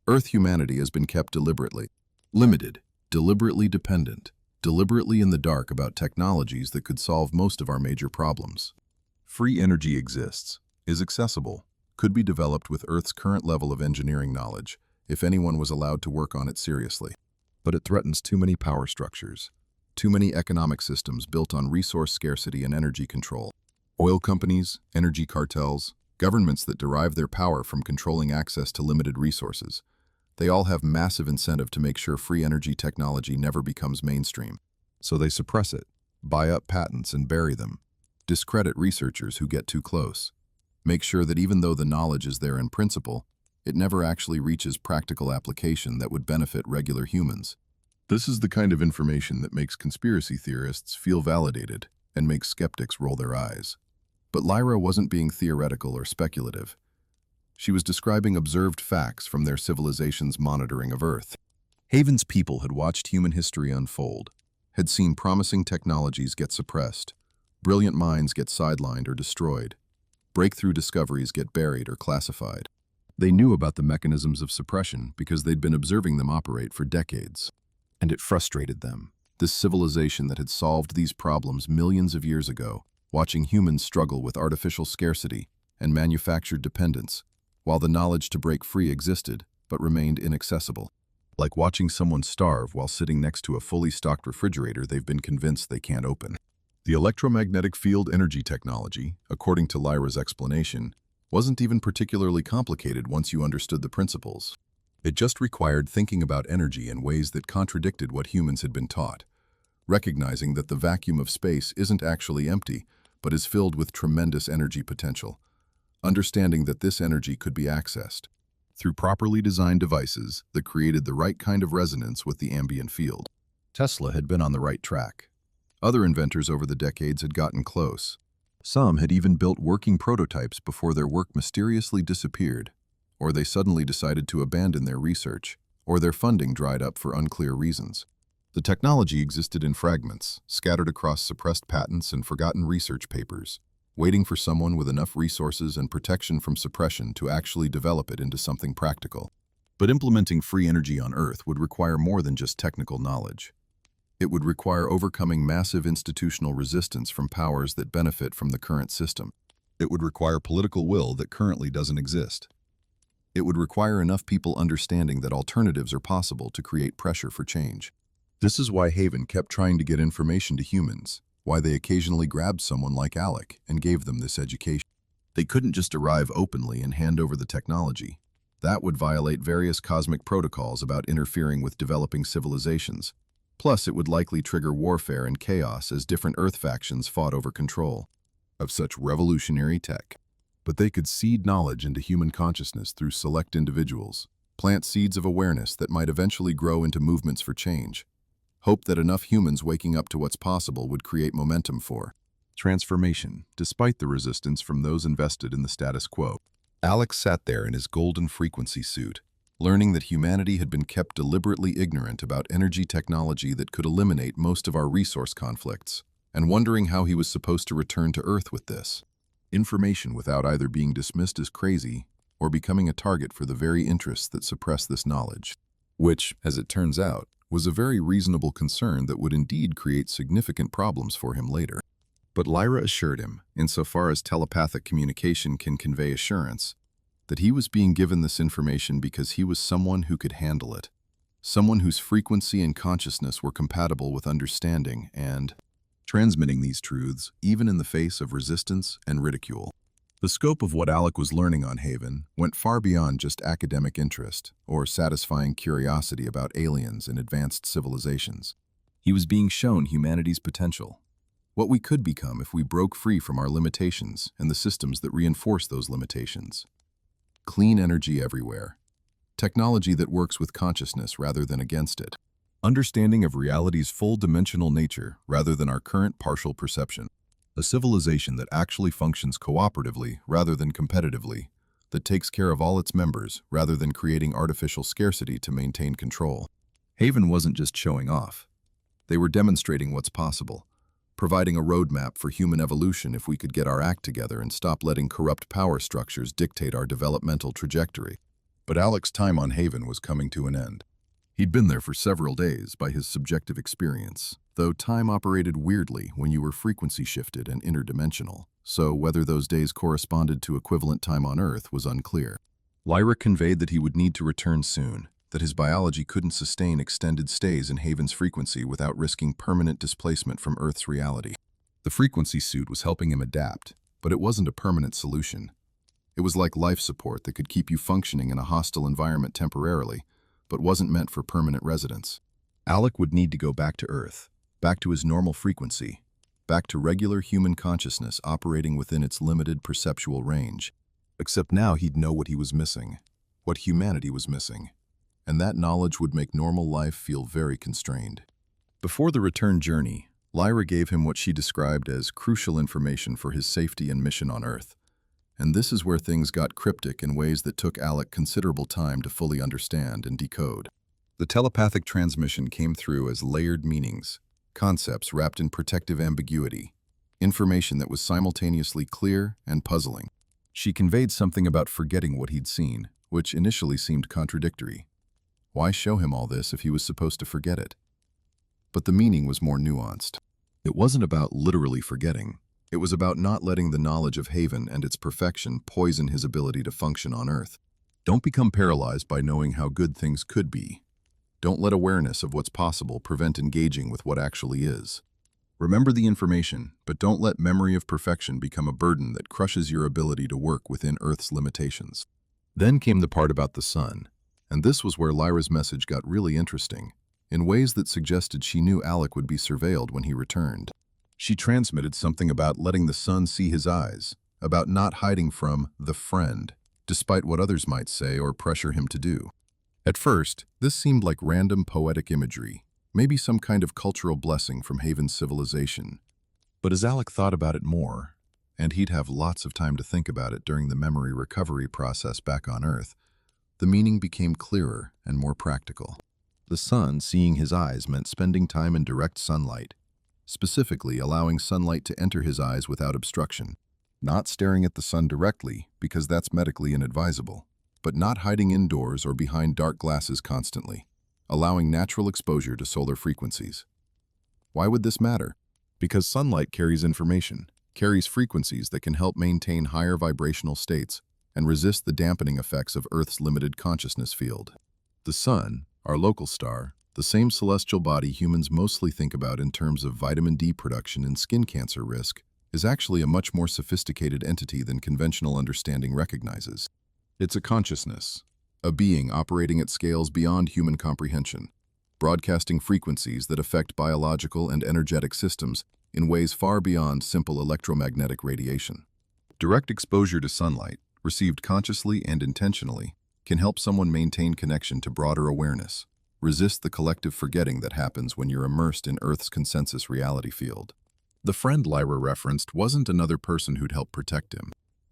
Earth humanity has been kept deliberately limited, deliberately dependent, deliberately in the dark about technologies that could solve most of our major problems. Free energy exists, is accessible, could be developed with Earth's current level of engineering knowledge if anyone was allowed to work on it seriously. But it threatens too many power structures, too many economic systems built on resource scarcity and energy control. Oil companies, energy cartels, governments that derive their power from controlling access to limited resources. They all have massive incentive to make sure free energy technology never becomes mainstream. So they suppress it, buy up patents and bury them, discredit researchers who get too close, make sure that even though the knowledge is there in principle, it never actually reaches practical application that would benefit regular humans. This is the kind of information that makes conspiracy theorists feel validated and makes skeptics roll their eyes. But Lyra wasn't being theoretical or speculative. She was describing observed facts from their civilization's monitoring of Earth. Haven's people had watched human history unfold, had seen promising technologies get suppressed, brilliant minds get sidelined or destroyed, breakthrough discoveries get buried or classified. They knew about the mechanisms of suppression because they'd been observing them operate for decades. And it frustrated them, this civilization that had solved these problems millions of years ago, watching humans struggle with artificial scarcity and manufactured dependence, while the knowledge to break free existed but remained inaccessible. Like watching someone starve while sitting next to a fully stocked refrigerator they've been convinced they can't open. The electromagnetic field energy technology, according to Lyra's explanation, wasn't even particularly complicated once you understood the principles. It just required thinking about energy in ways that contradicted what humans had been taught, recognizing that the vacuum of space isn't actually empty, but is filled with tremendous energy potential, understanding that this energy could be accessed through properly designed devices that created the right kind of resonance with the ambient field. Tesla had been on the right track. Other inventors over the decades had gotten close. Some had even built working prototypes before their work mysteriously disappeared, or they suddenly decided to abandon their research, or their funding dried up for unclear reasons. The technology existed in fragments, scattered across suppressed patents and forgotten research papers, waiting for someone with enough resources and protection from suppression to actually develop it into something practical. But implementing free energy on Earth would require more than just technical knowledge. It would require overcoming massive institutional resistance from powers that benefit from the current system. It would require political will that currently doesn't exist. It would require enough people understanding that alternatives are possible to create pressure for change. This is why Haven kept trying to get information to humans, why they occasionally grabbed someone like Alec and gave them this education. They couldn't just arrive openly and hand over the technology. That would violate various cosmic protocols about interfering with developing civilizations. Plus, it would likely trigger warfare and chaos as different Earth factions fought over control of such revolutionary tech. But they could seed knowledge into human consciousness through select individuals, plant seeds of awareness that might eventually grow into movements for change. Hope that enough humans waking up to what's possible would create momentum for transformation, despite the resistance from those invested in the status quo. Alex sat there in his golden frequency suit, learning that humanity had been kept deliberately ignorant about energy technology that could eliminate most of our resource conflicts, and wondering how he was supposed to return to Earth with this information without either being dismissed as crazy or becoming a target for the very interests that suppress this knowledge, which, as it turns out, was a very reasonable concern that would indeed create significant problems for him later. But Lyra assured him, insofar as telepathic communication can convey assurance, that he was being given this information because he was someone who could handle it, someone whose frequency and consciousness were compatible with understanding and transmitting these truths, even in the face of resistance and ridicule. The scope of what Alec was learning on Haven went far beyond just academic interest or satisfying curiosity about aliens and advanced civilizations. He was being shown humanity's potential, what we could become if we broke free from our limitations and the systems that reinforce those limitations. Clean energy everywhere. Technology that works with consciousness rather than against it. Understanding of reality's full-dimensional nature rather than our current partial perception. A civilization that actually functions cooperatively rather than competitively, that takes care of all its members rather than creating artificial scarcity to maintain control. Haven wasn't just showing off. They were demonstrating what's possible, providing a roadmap for human evolution if we could get our act together and stop letting corrupt power structures dictate our developmental trajectory. But Alec's time on Haven was coming to an end. He'd been there for several days by his subjective experience, though time operated weirdly when you were frequency shifted and interdimensional, so whether those days corresponded to equivalent time on Earth was unclear. Lyra conveyed that he would need to return soon, that his biology couldn't sustain extended stays in Haven's frequency without risking permanent displacement from Earth's reality. The frequency suit was helping him adapt, but it wasn't a permanent solution. It was like life support that could keep you functioning in a hostile environment temporarily, but wasn't meant for permanent residence. Alec would need to go back to Earth, back to his normal frequency, back to regular human consciousness operating within its limited perceptual range. Except now he'd know what he was missing, what humanity was missing, and that knowledge would make normal life feel very constrained. Before the return journey, Lyra gave him what she described as crucial information for his safety and mission on Earth. And this is where things got cryptic in ways that took Alec considerable time to fully understand and decode. The telepathic transmission came through as layered meanings, concepts wrapped in protective ambiguity, information that was simultaneously clear and puzzling. She conveyed something about forgetting what he'd seen, which initially seemed contradictory. Why show him all this if he was supposed to forget it? But the meaning was more nuanced. It wasn't about literally forgetting. It was about not letting the knowledge of Haven and its perfection poison his ability to function on Earth. Don't become paralyzed by knowing how good things could be. Don't let awareness of what's possible prevent engaging with what actually is. Remember the information, but don't let memory of perfection become a burden that crushes your ability to work within Earth's limitations. Then came the part about the sun, and this was where Lyra's message got really interesting, in ways that suggested she knew Alec would be surveilled when he returned. She transmitted something about letting the sun see his eyes, about not hiding from the friend, despite what others might say or pressure him to do. At first, this seemed like random poetic imagery, maybe some kind of cultural blessing from Haven's civilization. But as Alec thought about it more, and he'd have lots of time to think about it during the memory recovery process back on Earth, the meaning became clearer and more practical. The sun seeing his eyes meant spending time in direct sunlight, specifically allowing sunlight to enter his eyes without obstruction. Not staring at the sun directly, because that's medically inadvisable, but not hiding indoors or behind dark glasses constantly, allowing natural exposure to solar frequencies. Why would this matter? Because sunlight carries information, carries frequencies that can help maintain higher vibrational states, and resist the dampening effects of Earth's limited consciousness field. The Sun, our local star, the same celestial body humans mostly think about in terms of vitamin D production and skin cancer risk, is actually a much more sophisticated entity than conventional understanding recognizes. It's a consciousness, a being operating at scales beyond human comprehension, broadcasting frequencies that affect biological and energetic systems in ways far beyond simple electromagnetic radiation. Direct exposure to sunlight, received consciously and intentionally, can help someone maintain connection to broader awareness, resist the collective forgetting that happens when you're immersed in Earth's consensus reality field. The friend Lyra referenced wasn't another person who'd help protect him.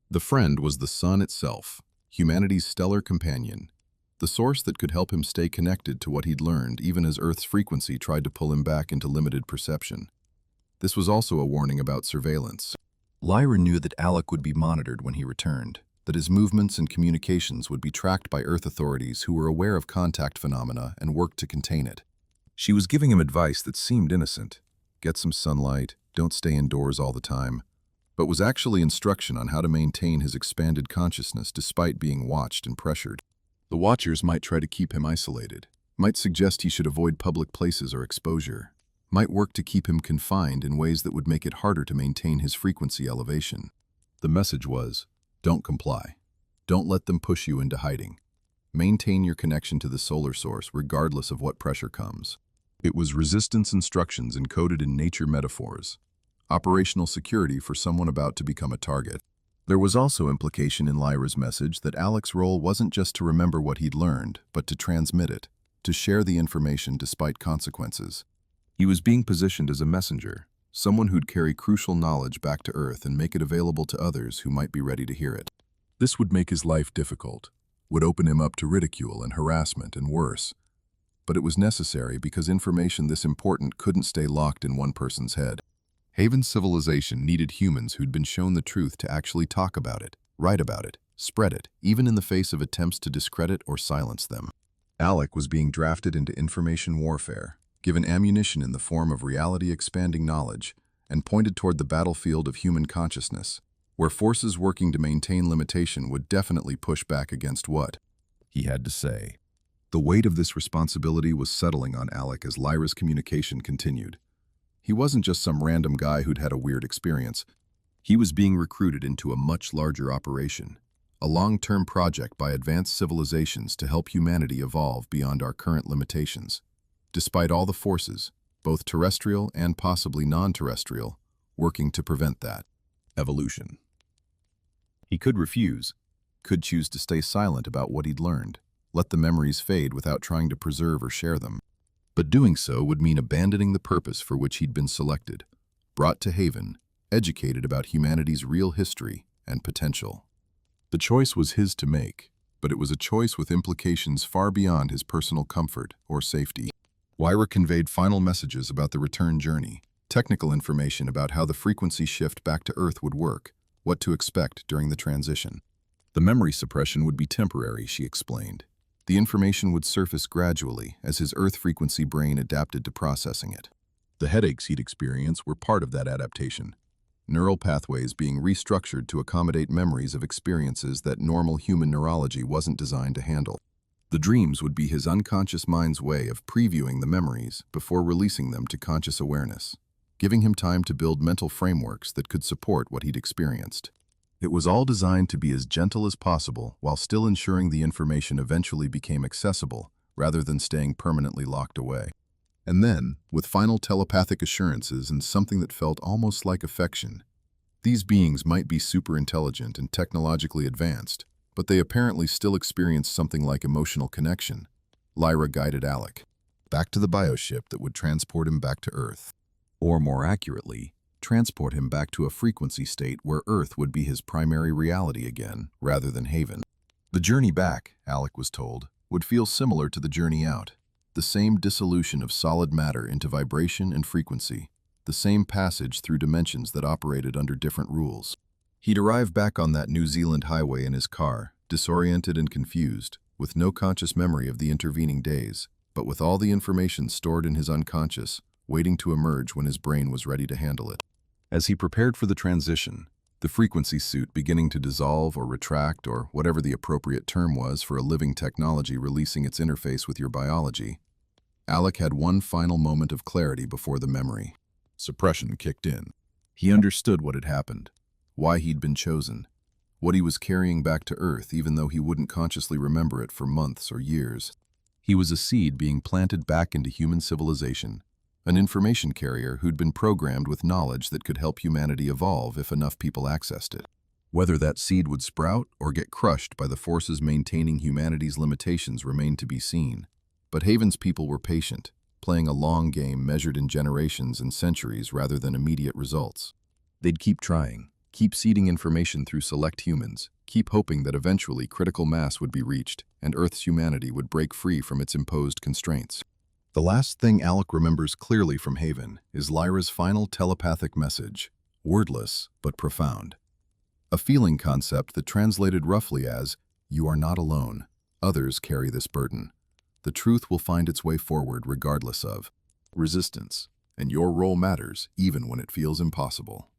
The friend was the sun itself, humanity's stellar companion, the source that could help him stay connected to what he'd learned even as Earth's frequency tried to pull him back into limited perception. This was also a warning about surveillance. Lyra knew that Alec would be monitored when he returned, that his movements and communications would be tracked by Earth authorities who were aware of contact phenomena and worked to contain it. She was giving him advice that seemed innocent. Get some sunlight, don't stay indoors all the time, but was actually instruction on how to maintain his expanded consciousness despite being watched and pressured. The watchers might try to keep him isolated, might suggest he should avoid public places or exposure, might work to keep him confined in ways that would make it harder to maintain his frequency elevation. The message was, don't comply. Don't let them push you into hiding. Maintain your connection to the solar source regardless of what pressure comes. It was resistance instructions encoded in nature metaphors, operational security for someone about to become a target. There was also implication in Lyra's message that Alec's role wasn't just to remember what he'd learned, but to transmit it, to share the information despite consequences. He was being positioned as a messenger, someone who'd carry crucial knowledge back to Earth and make it available to others who might be ready to hear it. This would make his life difficult, would open him up to ridicule and harassment and worse. But it was necessary because information this important couldn't stay locked in one person's head. Haven's civilization needed humans who'd been shown the truth to actually talk about it, write about it, spread it, even in the face of attempts to discredit or silence them. Alec was being drafted into information warfare, given ammunition in the form of reality-expanding knowledge, and pointed toward the battlefield of human consciousness, where forces working to maintain limitation would definitely push back against what he had to say. The weight of this responsibility was settling on Alec as Lyra's communication continued. He wasn't just some random guy who'd had a weird experience. He was being recruited into a much larger operation, a long-term project by advanced civilizations to help humanity evolve beyond our current limitations. Despite all the forces, both terrestrial and possibly non-terrestrial, working to prevent that evolution. He could refuse, could choose to stay silent about what he'd learned, let the memories fade without trying to preserve or share them. But doing so would mean abandoning the purpose for which he'd been selected, brought to Haven, educated about humanity's real history and potential. The choice was his to make, but it was a choice with implications far beyond his personal comfort or safety. Lyra conveyed final messages about the return journey, technical information about how the frequency shift back to Earth would work, what to expect during the transition. The memory suppression would be temporary, she explained. The information would surface gradually as his Earth frequency brain adapted to processing it. The headaches he'd experienced were part of that adaptation, neural pathways being restructured to accommodate memories of experiences that normal human neurology wasn't designed to handle. The dreams would be his unconscious mind's way of previewing the memories before releasing them to conscious awareness, giving him time to build mental frameworks that could support what he'd experienced. It was all designed to be as gentle as possible while still ensuring the information eventually became accessible rather than staying permanently locked away. And then, with final telepathic assurances and something that felt almost like affection, these beings might be super intelligent and technologically advanced, but they apparently still experienced something like emotional connection. Lyra guided Alec back to the bioship that would transport him back to Earth. Or more accurately, transport him back to a frequency state where Earth would be his primary reality again, rather than Haven. The journey back, Alec was told, would feel similar to the journey out. The same dissolution of solid matter into vibration and frequency, the same passage through dimensions that operated under different rules. He'd arrive back on that New Zealand highway in his car, disoriented and confused, with no conscious memory of the intervening days, but with all the information stored in his unconscious, waiting to emerge when his brain was ready to handle it. As he prepared for the transition, the frequency suit beginning to dissolve or retract or whatever the appropriate term was for a living technology releasing its interface with your biology. Alec had one final moment of clarity before the memory. Suppression kicked in. He understood what had happened, why he'd been chosen, what he was carrying back to Earth even though he wouldn't consciously remember it for months or years. He was a seed being planted back into human civilization, an information carrier who'd been programmed with knowledge that could help humanity evolve if enough people accessed it. Whether that seed would sprout or get crushed by the forces maintaining humanity's limitations remained to be seen. But Haven's people were patient, playing a long game measured in generations and centuries rather than immediate results. They'd keep trying, keep seeding information through select humans, keep hoping that eventually critical mass would be reached and Earth's humanity would break free from its imposed constraints. The last thing Alec remembers clearly from Haven is Lyra's final telepathic message, wordless but profound. A feeling concept that translated roughly as, "You are not alone. Others carry this burden. The truth will find its way forward regardless of resistance, and your role matters even when it feels impossible."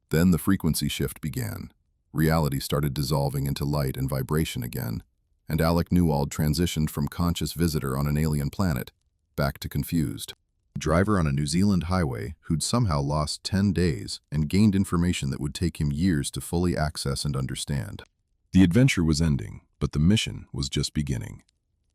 Then the frequency shift began. Reality started dissolving into light and vibration again, and Alec Newald transitioned from conscious visitor on an alien planet back to confused driver on a New Zealand highway who'd somehow lost 10 days and gained information that would take him years to fully access and understand. The adventure was ending, but the mission was just beginning.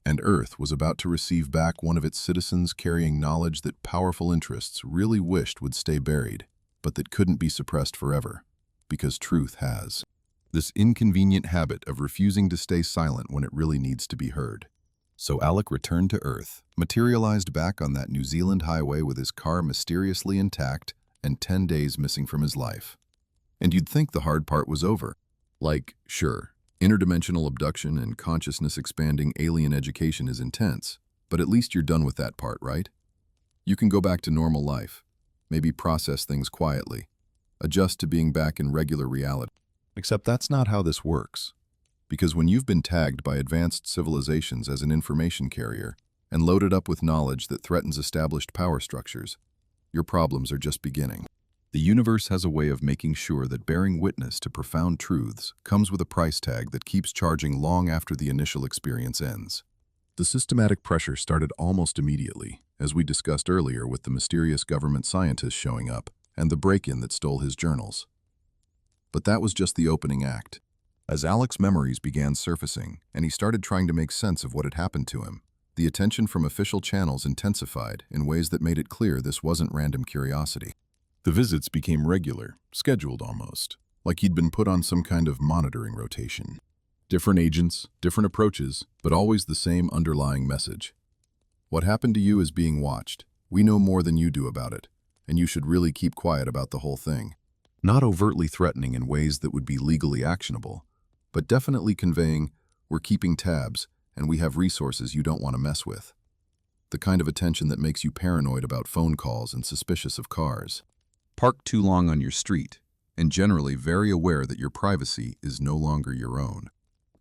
And Earth was about to receive back one of its citizens carrying knowledge that powerful interests really wished would stay buried, but that couldn't be suppressed forever, because truth has this inconvenient habit of refusing to stay silent when it really needs to be heard. So Alec returned to Earth, materialized back on that New Zealand highway with his car mysteriously intact and 10 days missing from his life. And you'd think the hard part was over. Like, sure, interdimensional abduction and consciousness-expanding alien education is intense, but at least you're done with that part, right? You can go back to normal life, maybe process things quietly, adjust to being back in regular reality. Except that's not how this works. Because when you've been tagged by advanced civilizations as an information carrier and loaded up with knowledge that threatens established power structures, your problems are just beginning. The universe has a way of making sure that bearing witness to profound truths comes with a price tag that keeps charging long after the initial experience ends. The systematic pressure started almost immediately, as we discussed earlier with the mysterious government scientist showing up and the break-in that stole his journals. But that was just the opening act. As Alec's memories began surfacing and he started trying to make sense of what had happened to him, the attention from official channels intensified in ways that made it clear this wasn't random curiosity. The visits became regular, scheduled almost, like he'd been put on some kind of monitoring rotation. Different agents, different approaches, but always the same underlying message. What happened to you is being watched. We know more than you do about it, and you should really keep quiet about the whole thing. Not overtly threatening in ways that would be legally actionable, but definitely conveying, we're keeping tabs, and we have resources you don't want to mess with. The kind of attention that makes you paranoid about phone calls and suspicious of cars. Parked too long on your street, and generally very aware that your privacy is no longer your own.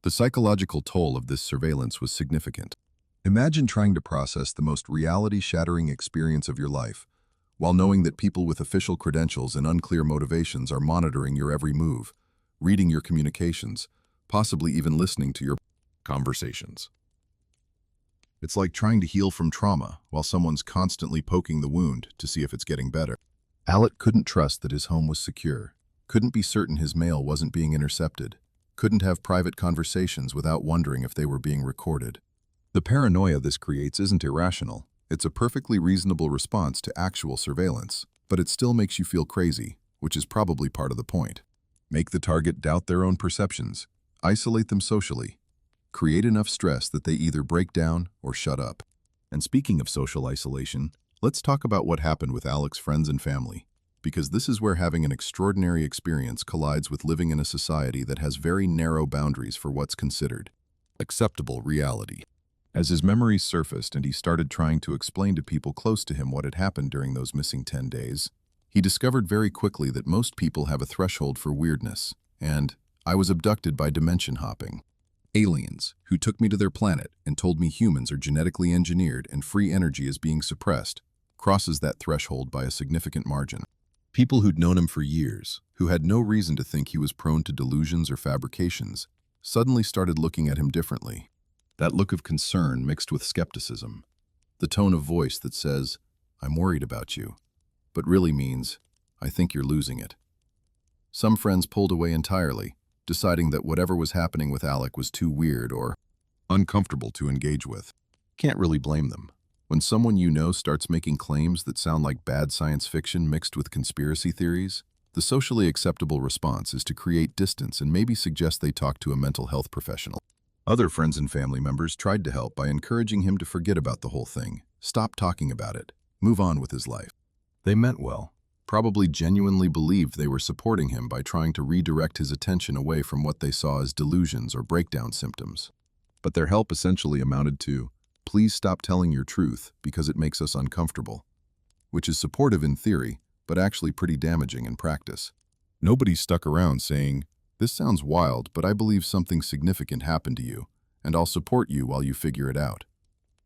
The psychological toll of this surveillance was significant. Imagine trying to process the most reality-shattering experience of your life, while knowing that people with official credentials and unclear motivations are monitoring your every move, reading your communications, possibly even listening to your conversations. It's like trying to heal from trauma while someone's constantly poking the wound to see if it's getting better. Alec couldn't trust that his home was secure, couldn't be certain his mail wasn't being intercepted, couldn't have private conversations without wondering if they were being recorded. The paranoia this creates isn't irrational. It's a perfectly reasonable response to actual surveillance, but it still makes you feel crazy, which is probably part of the point. Make the target doubt their own perceptions, isolate them socially, create enough stress that they either break down or shut up. And speaking of social isolation, let's talk about what happened with Alec's friends and family, because this is where having an extraordinary experience collides with living in a society that has very narrow boundaries for what's considered acceptable reality. As his memories surfaced and he started trying to explain to people close to him what had happened during those missing 10 days, he discovered very quickly that most people have a threshold for weirdness, and I was abducted by dimension hopping. Aliens, who took me to their planet and told me humans are genetically engineered and free energy is being suppressed, crosses that threshold by a significant margin. People who'd known him for years, who had no reason to think he was prone to delusions or fabrications, suddenly started looking at him differently. That look of concern mixed with skepticism. The tone of voice that says, "I'm worried about you," but really means, "I think you're losing it." Some friends pulled away entirely, deciding that whatever was happening with Alec was too weird or uncomfortable to engage with. Can't really blame them. When someone you know starts making claims that sound like bad science fiction mixed with conspiracy theories, the socially acceptable response is to create distance and maybe suggest they talk to a mental health professional. Other friends and family members tried to help by encouraging him to forget about the whole thing, stop talking about it, move on with his life. They meant well, probably genuinely believed they were supporting him by trying to redirect his attention away from what they saw as delusions or breakdown symptoms. But their help essentially amounted to, "Please stop telling your truth because it makes us uncomfortable," which is supportive in theory, but actually pretty damaging in practice. Nobody stuck around saying, "This sounds wild, but I believe something significant happened to you, and I'll support you while you figure it out,"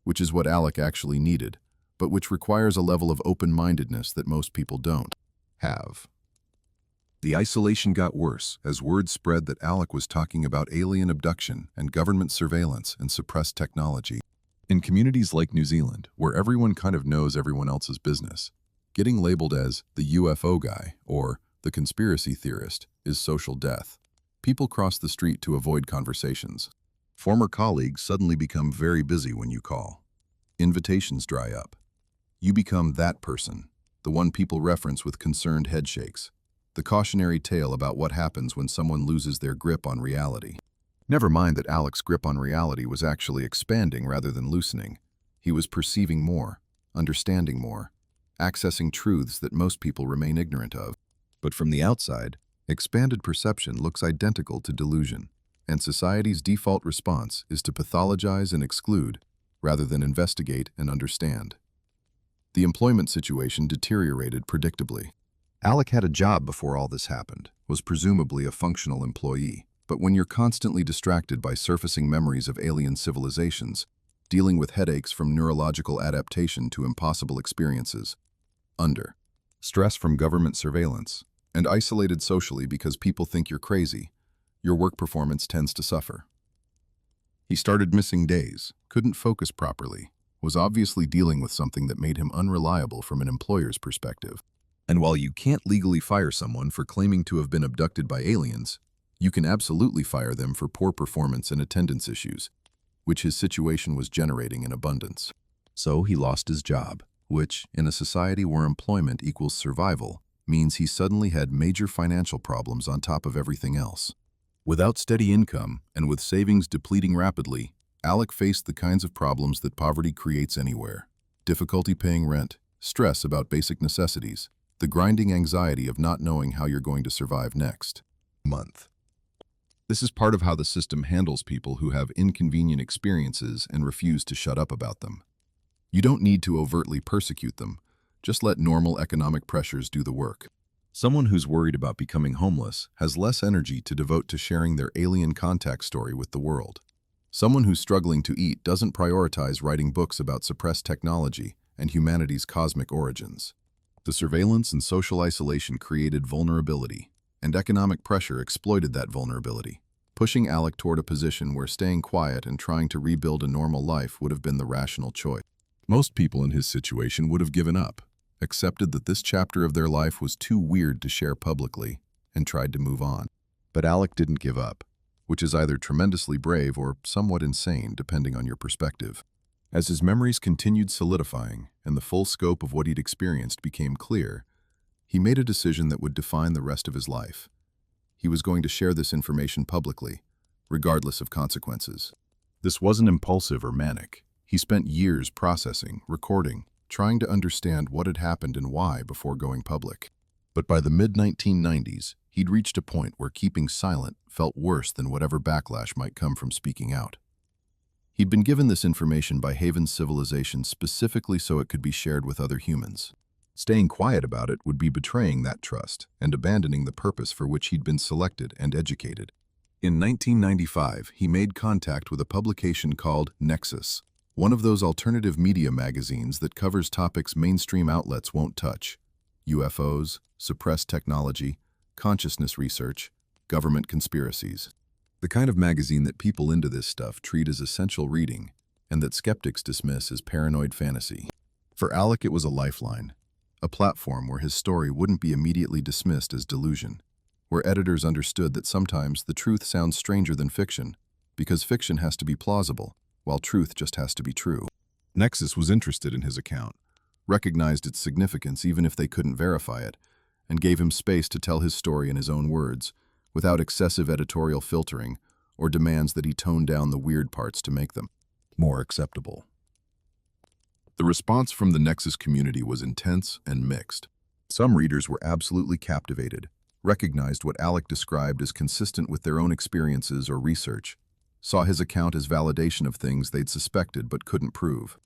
which is what Alec actually needed, but which requires a level of open-mindedness that most people don't have. The isolation got worse as word spread that Alec was talking about alien abduction and government surveillance and suppressed technology. In communities like New Zealand, where everyone kind of knows everyone else's business, getting labeled as the UFO guy or the conspiracy theorist is social death. People cross the street to avoid conversations. Former colleagues suddenly become very busy when you call. Invitations dry up. You become that person, the one people reference with concerned headshakes, the cautionary tale about what happens when someone loses their grip on reality. Never mind that Alec's grip on reality was actually expanding rather than loosening. He was perceiving more, understanding more, accessing truths that most people remain ignorant of. But from the outside, expanded perception looks identical to delusion, and society's default response is to pathologize and exclude, rather than investigate and understand. The employment situation deteriorated predictably. Alec had a job before all this happened, was presumably a functional employee. But when you're constantly distracted by surfacing memories of alien civilizations, dealing with headaches from neurological adaptation to impossible experiences, stress from government surveillance, and isolated socially because people think you're crazy, your work performance tends to suffer. He started missing days, couldn't focus properly, was obviously dealing with something that made him unreliable from an employer's perspective. And while you can't legally fire someone for claiming to have been abducted by aliens, you can absolutely fire them for poor performance and attendance issues, which his situation was generating in abundance. So he lost his job, which, in a society where employment equals survival, means he suddenly had major financial problems on top of everything else. Without steady income, and with savings depleting rapidly, Alec faced the kinds of problems that poverty creates anywhere. Difficulty paying rent, stress about basic necessities, the grinding anxiety of not knowing how you're going to survive next month. This is part of how the system handles people who have inconvenient experiences and refuse to shut up about them. You don't need to overtly persecute them, just let normal economic pressures do the work. Someone who's worried about becoming homeless has less energy to devote to sharing their alien contact story with the world. Someone who's struggling to eat doesn't prioritize writing books about suppressed technology and humanity's cosmic origins. The surveillance and social isolation created vulnerability, and economic pressure exploited that vulnerability, pushing Alec toward a position where staying quiet and trying to rebuild a normal life would have been the rational choice. Most people in his situation would have given up, accepted that this chapter of their life was too weird to share publicly, and tried to move on. But Alec didn't give up, which is either tremendously brave or somewhat insane, depending on your perspective. As his memories continued solidifying and the full scope of what he'd experienced became clear, he made a decision that would define the rest of his life. He was going to share this information publicly, regardless of consequences. This wasn't impulsive or manic. He spent years processing, recording, trying to understand what had happened and why before going public. But by the mid-1990s, he'd reached a point where keeping silent felt worse than whatever backlash might come from speaking out. He'd been given this information by Haven's civilization specifically so it could be shared with other humans. Staying quiet about it would be betraying that trust and abandoning the purpose for which he'd been selected and educated. In 1995, he made contact with a publication called Nexus, one of those alternative media magazines that covers topics mainstream outlets won't touch. UFOs, suppressed technology, consciousness research, government conspiracies. The kind of magazine that people into this stuff treat as essential reading, and that skeptics dismiss as paranoid fantasy. For Alec, it was a lifeline, a platform where his story wouldn't be immediately dismissed as delusion, where editors understood that sometimes the truth sounds stranger than fiction, because fiction has to be plausible, while truth just has to be true. Nexus was interested in his account, recognized its significance even if they couldn't verify it, and gave him space to tell his story in his own words, without excessive editorial filtering or demands that he tone down the weird parts to make them more acceptable. The response from the Nexus community was intense and mixed. Some readers were absolutely captivated, recognized what Alec described as consistent with their own experiences or research, saw his account as validation of things they'd suspected but couldn't prove.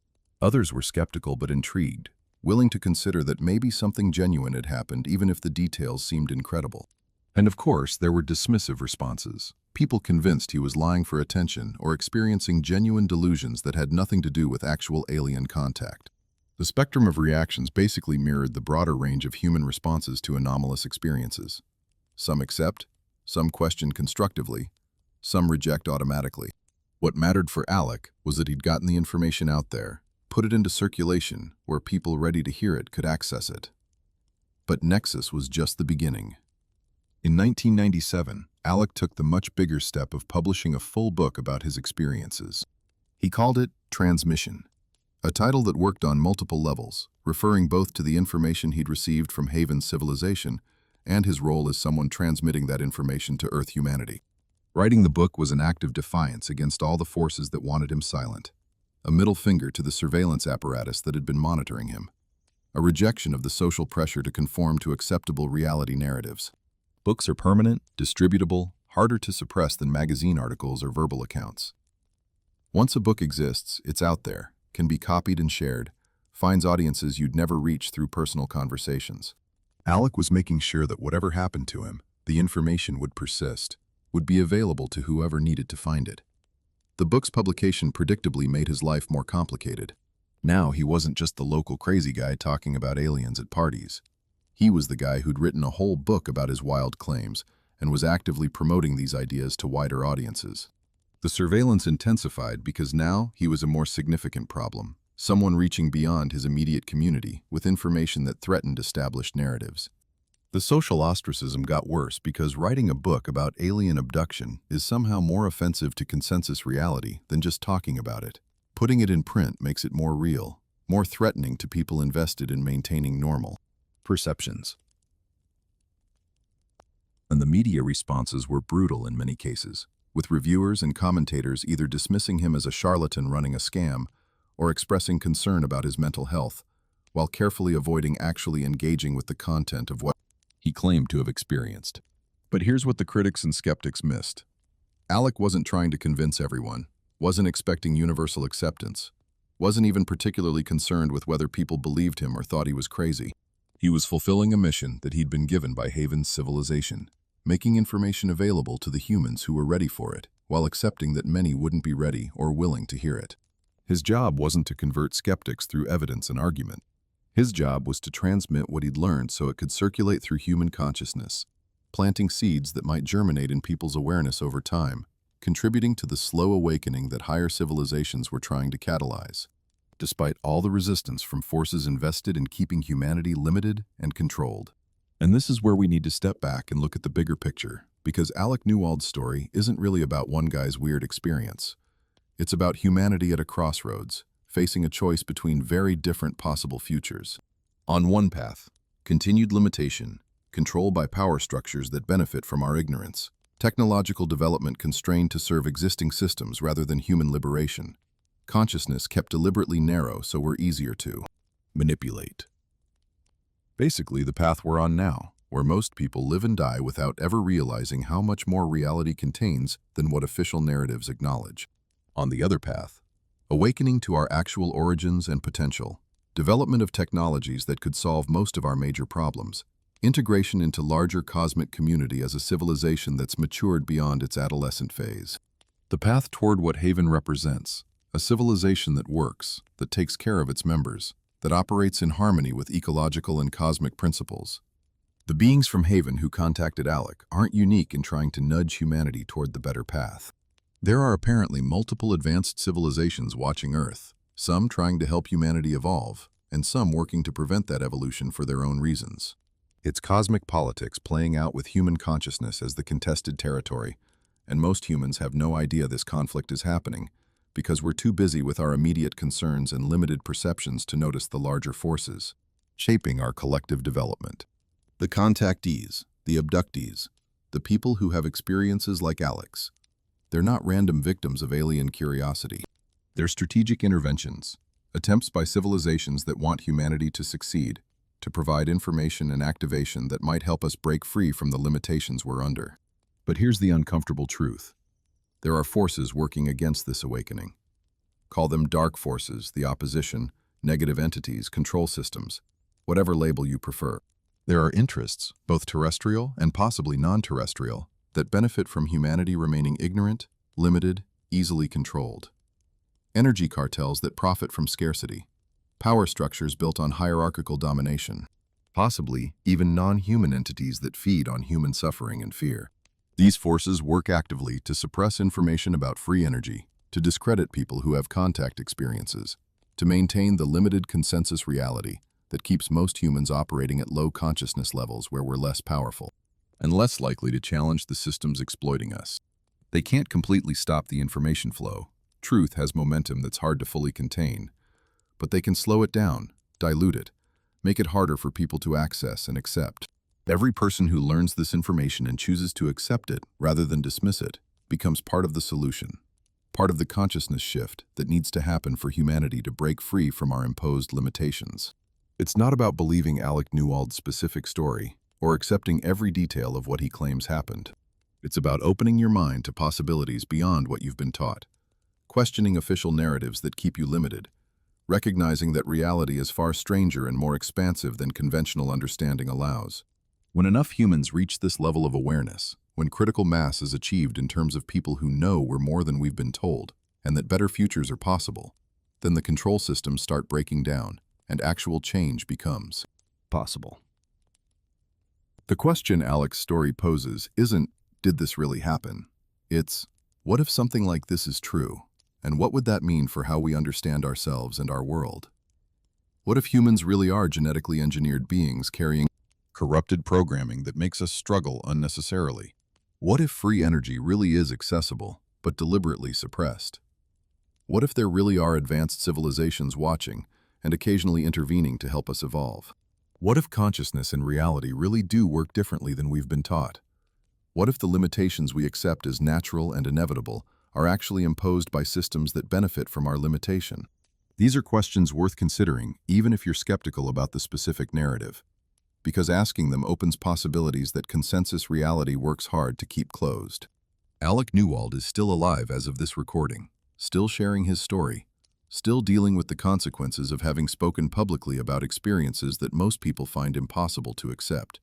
Others were skeptical but intrigued, willing to consider that maybe something genuine had happened even if the details seemed incredible. And of course, there were dismissive responses. People convinced he was lying for attention or experiencing genuine delusions that had nothing to do with actual alien contact. The spectrum of reactions basically mirrored the broader range of human responses to anomalous experiences. Some accept, some question constructively, some reject automatically. What mattered for Alec was that he'd gotten the information out there, put it into circulation where people ready to hear it could access it. But Nexus was just the beginning. In 1997, Alec took the much bigger step of publishing a full book about his experiences. He called it Transmission, a title that worked on multiple levels, referring both to the information he'd received from Haven's civilization and his role as someone transmitting that information to Earth humanity. Writing the book was an act of defiance against all the forces that wanted him silent, a middle finger to the surveillance apparatus that had been monitoring him, a rejection of the social pressure to conform to acceptable reality narratives. Books are permanent, distributable, harder to suppress than magazine articles or verbal accounts. Once a book exists, it's out there, can be copied and shared, finds audiences you'd never reach through personal conversations. Alec was making sure that whatever happened to him, the information would persist, would be available to whoever needed to find it. The book's publication predictably made his life more complicated. Now he wasn't just the local crazy guy talking about aliens at parties. He was the guy who'd written a whole book about his wild claims and was actively promoting these ideas to wider audiences. The surveillance intensified because now he was a more significant problem, someone reaching beyond his immediate community with information that threatened established narratives. The social ostracism got worse because writing a book about alien abduction is somehow more offensive to consensus reality than just talking about it. Putting it in print makes it more real, more threatening to people invested in maintaining normal perceptions. And the media responses were brutal in many cases, with reviewers and commentators either dismissing him as a charlatan running a scam or expressing concern about his mental health, while carefully avoiding actually engaging with the content of what he claimed to have experienced. But here's what the critics and skeptics missed. Alec wasn't trying to convince everyone, wasn't expecting universal acceptance, wasn't even particularly concerned with whether people believed him or thought he was crazy. He was fulfilling a mission that he'd been given by Haven's civilization, making information available to the humans who were ready for it, while accepting that many wouldn't be ready or willing to hear it. His job wasn't to convert skeptics through evidence and argument. His job was to transmit what he'd learned so it could circulate through human consciousness, planting seeds that might germinate in people's awareness over time, contributing to the slow awakening that higher civilizations were trying to catalyze, despite all the resistance from forces invested in keeping humanity limited and controlled. And this is where we need to step back and look at the bigger picture, because Alec Newald's story isn't really about one guy's weird experience. It's about humanity at a crossroads, facing a choice between very different possible futures. On one path, continued limitation, control by power structures that benefit from our ignorance, technological development constrained to serve existing systems rather than human liberation, consciousness kept deliberately narrow so we're easier to manipulate. Basically, the path we're on now, where most people live and die without ever realizing how much more reality contains than what official narratives acknowledge. On the other path, awakening to our actual origins and potential, development of technologies that could solve most of our major problems, integration into larger cosmic community as a civilization that's matured beyond its adolescent phase. The path toward what Haven represents, a civilization that works, that takes care of its members, that operates in harmony with ecological and cosmic principles. The beings from Haven who contacted Alec aren't unique in trying to nudge humanity toward the better path. There are apparently multiple advanced civilizations watching Earth, some trying to help humanity evolve, and some working to prevent that evolution for their own reasons. It's cosmic politics playing out with human consciousness as the contested territory, and most humans have no idea this conflict is happening because we're too busy with our immediate concerns and limited perceptions to notice the larger forces shaping our collective development. The contactees, the abductees, the people who have experiences like Alec's. They're not random victims of alien curiosity. They're strategic interventions, attempts by civilizations that want humanity to succeed, to provide information and activation that might help us break free from the limitations we're under. But here's the uncomfortable truth. There are forces working against this awakening. Call them dark forces, the opposition, negative entities, control systems, whatever label you prefer. There are interests, both terrestrial and possibly non-terrestrial, that benefit from humanity remaining ignorant, limited, easily controlled. Energy cartels that profit from scarcity. Power structures built on hierarchical domination. Possibly even non-human entities that feed on human suffering and fear. These forces work actively to suppress information about free energy, to discredit people who have contact experiences, to maintain the limited consensus reality that keeps most humans operating at low consciousness levels where we're less powerful and less likely to challenge the systems exploiting us. They can't completely stop the information flow. Truth has momentum that's hard to fully contain, but they can slow it down, dilute it, make it harder for people to access and accept. Every person who learns this information and chooses to accept it rather than dismiss it becomes part of the solution, part of the consciousness shift that needs to happen for humanity to break free from our imposed limitations. It's not about believing Alec Newald's specific story or accepting every detail of what he claims happened. It's about opening your mind to possibilities beyond what you've been taught, questioning official narratives that keep you limited, recognizing that reality is far stranger and more expansive than conventional understanding allows. When enough humans reach this level of awareness, when critical mass is achieved in terms of people who know we're more than we've been told, and that better futures are possible, then the control systems start breaking down, and actual change becomes possible. The question Alec's story poses isn't, did this really happen? It's, what if something like this is true? And what would that mean for how we understand ourselves and our world? What if humans really are genetically engineered beings carrying corrupted programming that makes us struggle unnecessarily? What if free energy really is accessible, but deliberately suppressed? What if there really are advanced civilizations watching and occasionally intervening to help us evolve? What if consciousness and reality really do work differently than we've been taught? What if the limitations we accept as natural and inevitable are actually imposed by systems that benefit from our limitation? These are questions worth considering, even if you're skeptical about the specific narrative, because asking them opens possibilities that consensus reality works hard to keep closed. Alec Newald is still alive as of this recording, still sharing his story, still dealing with the consequences of having spoken publicly about experiences that most people find impossible to accept.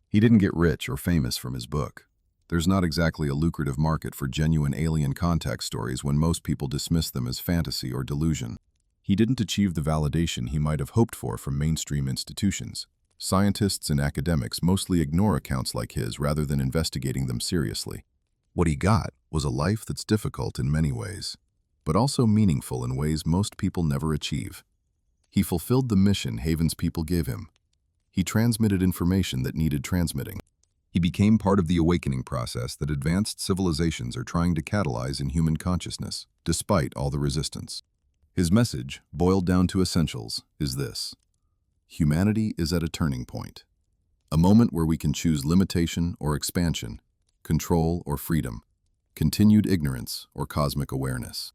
He didn't get rich or famous from his book. There's not exactly a lucrative market for genuine alien contact stories when most people dismiss them as fantasy or delusion. He didn't achieve the validation he might have hoped for from mainstream institutions. Scientists and academics mostly ignore accounts like his rather than investigating them seriously. What he got was a life that's difficult in many ways, but also meaningful in ways most people never achieve. He fulfilled the mission Haven's people gave him. He transmitted information that needed transmitting. He became part of the awakening process that advanced civilizations are trying to catalyze in human consciousness, despite all the resistance. His message, boiled down to essentials, is this: humanity is at a turning point, a moment where we can choose limitation or expansion, control or freedom, continued ignorance or cosmic awareness.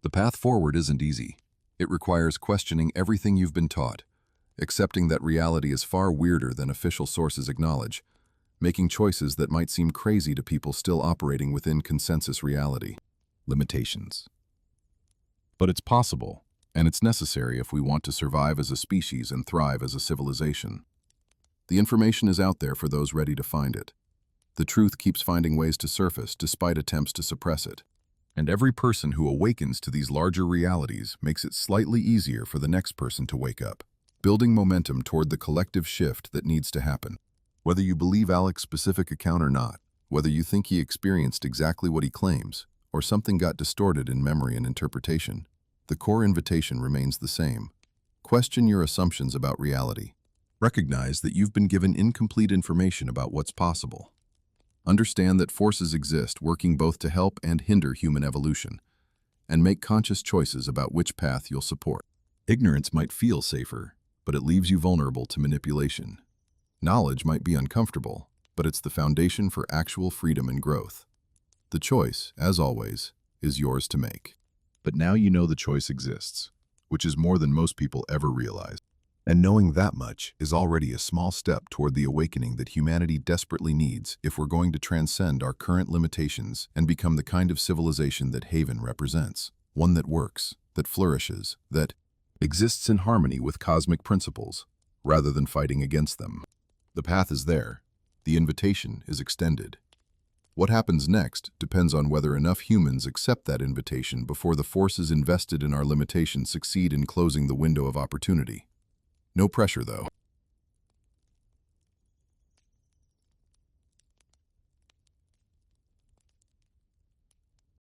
The path forward isn't easy. It requires questioning everything you've been taught, accepting that reality is far weirder than official sources acknowledge, making choices that might seem crazy to people still operating within consensus reality. Limitations. But it's possible, and it's necessary if we want to survive as a species and thrive as a civilization. The information is out there for those ready to find it. The truth keeps finding ways to surface despite attempts to suppress it. And every person who awakens to these larger realities makes it slightly easier for the next person to wake up. building momentum toward the collective shift that needs to happen. Whether you believe Alex's specific account or not, whether you think he experienced exactly what he claims, or something got distorted in memory and interpretation, the core invitation remains the same. Question your assumptions about reality. Recognize that you've been given incomplete information about what's possible. Understand that forces exist working both to help and hinder human evolution, and make conscious choices about which path you'll support. Ignorance might feel safer, but it leaves you vulnerable to manipulation. Knowledge might be uncomfortable, but it's the foundation for actual freedom and growth. The choice, as always, is yours to make. But now you know the choice exists, which is more than most people ever realize. And knowing that much is already a small step toward the awakening that humanity desperately needs if we're going to transcend our current limitations and become the kind of civilization that Haven represents. One that works, that flourishes, that exists in harmony with cosmic principles, rather than fighting against them. The path is there. The invitation is extended. What happens next depends on whether enough humans accept that invitation before the forces invested in our limitations succeed in closing the window of opportunity. No pressure, though.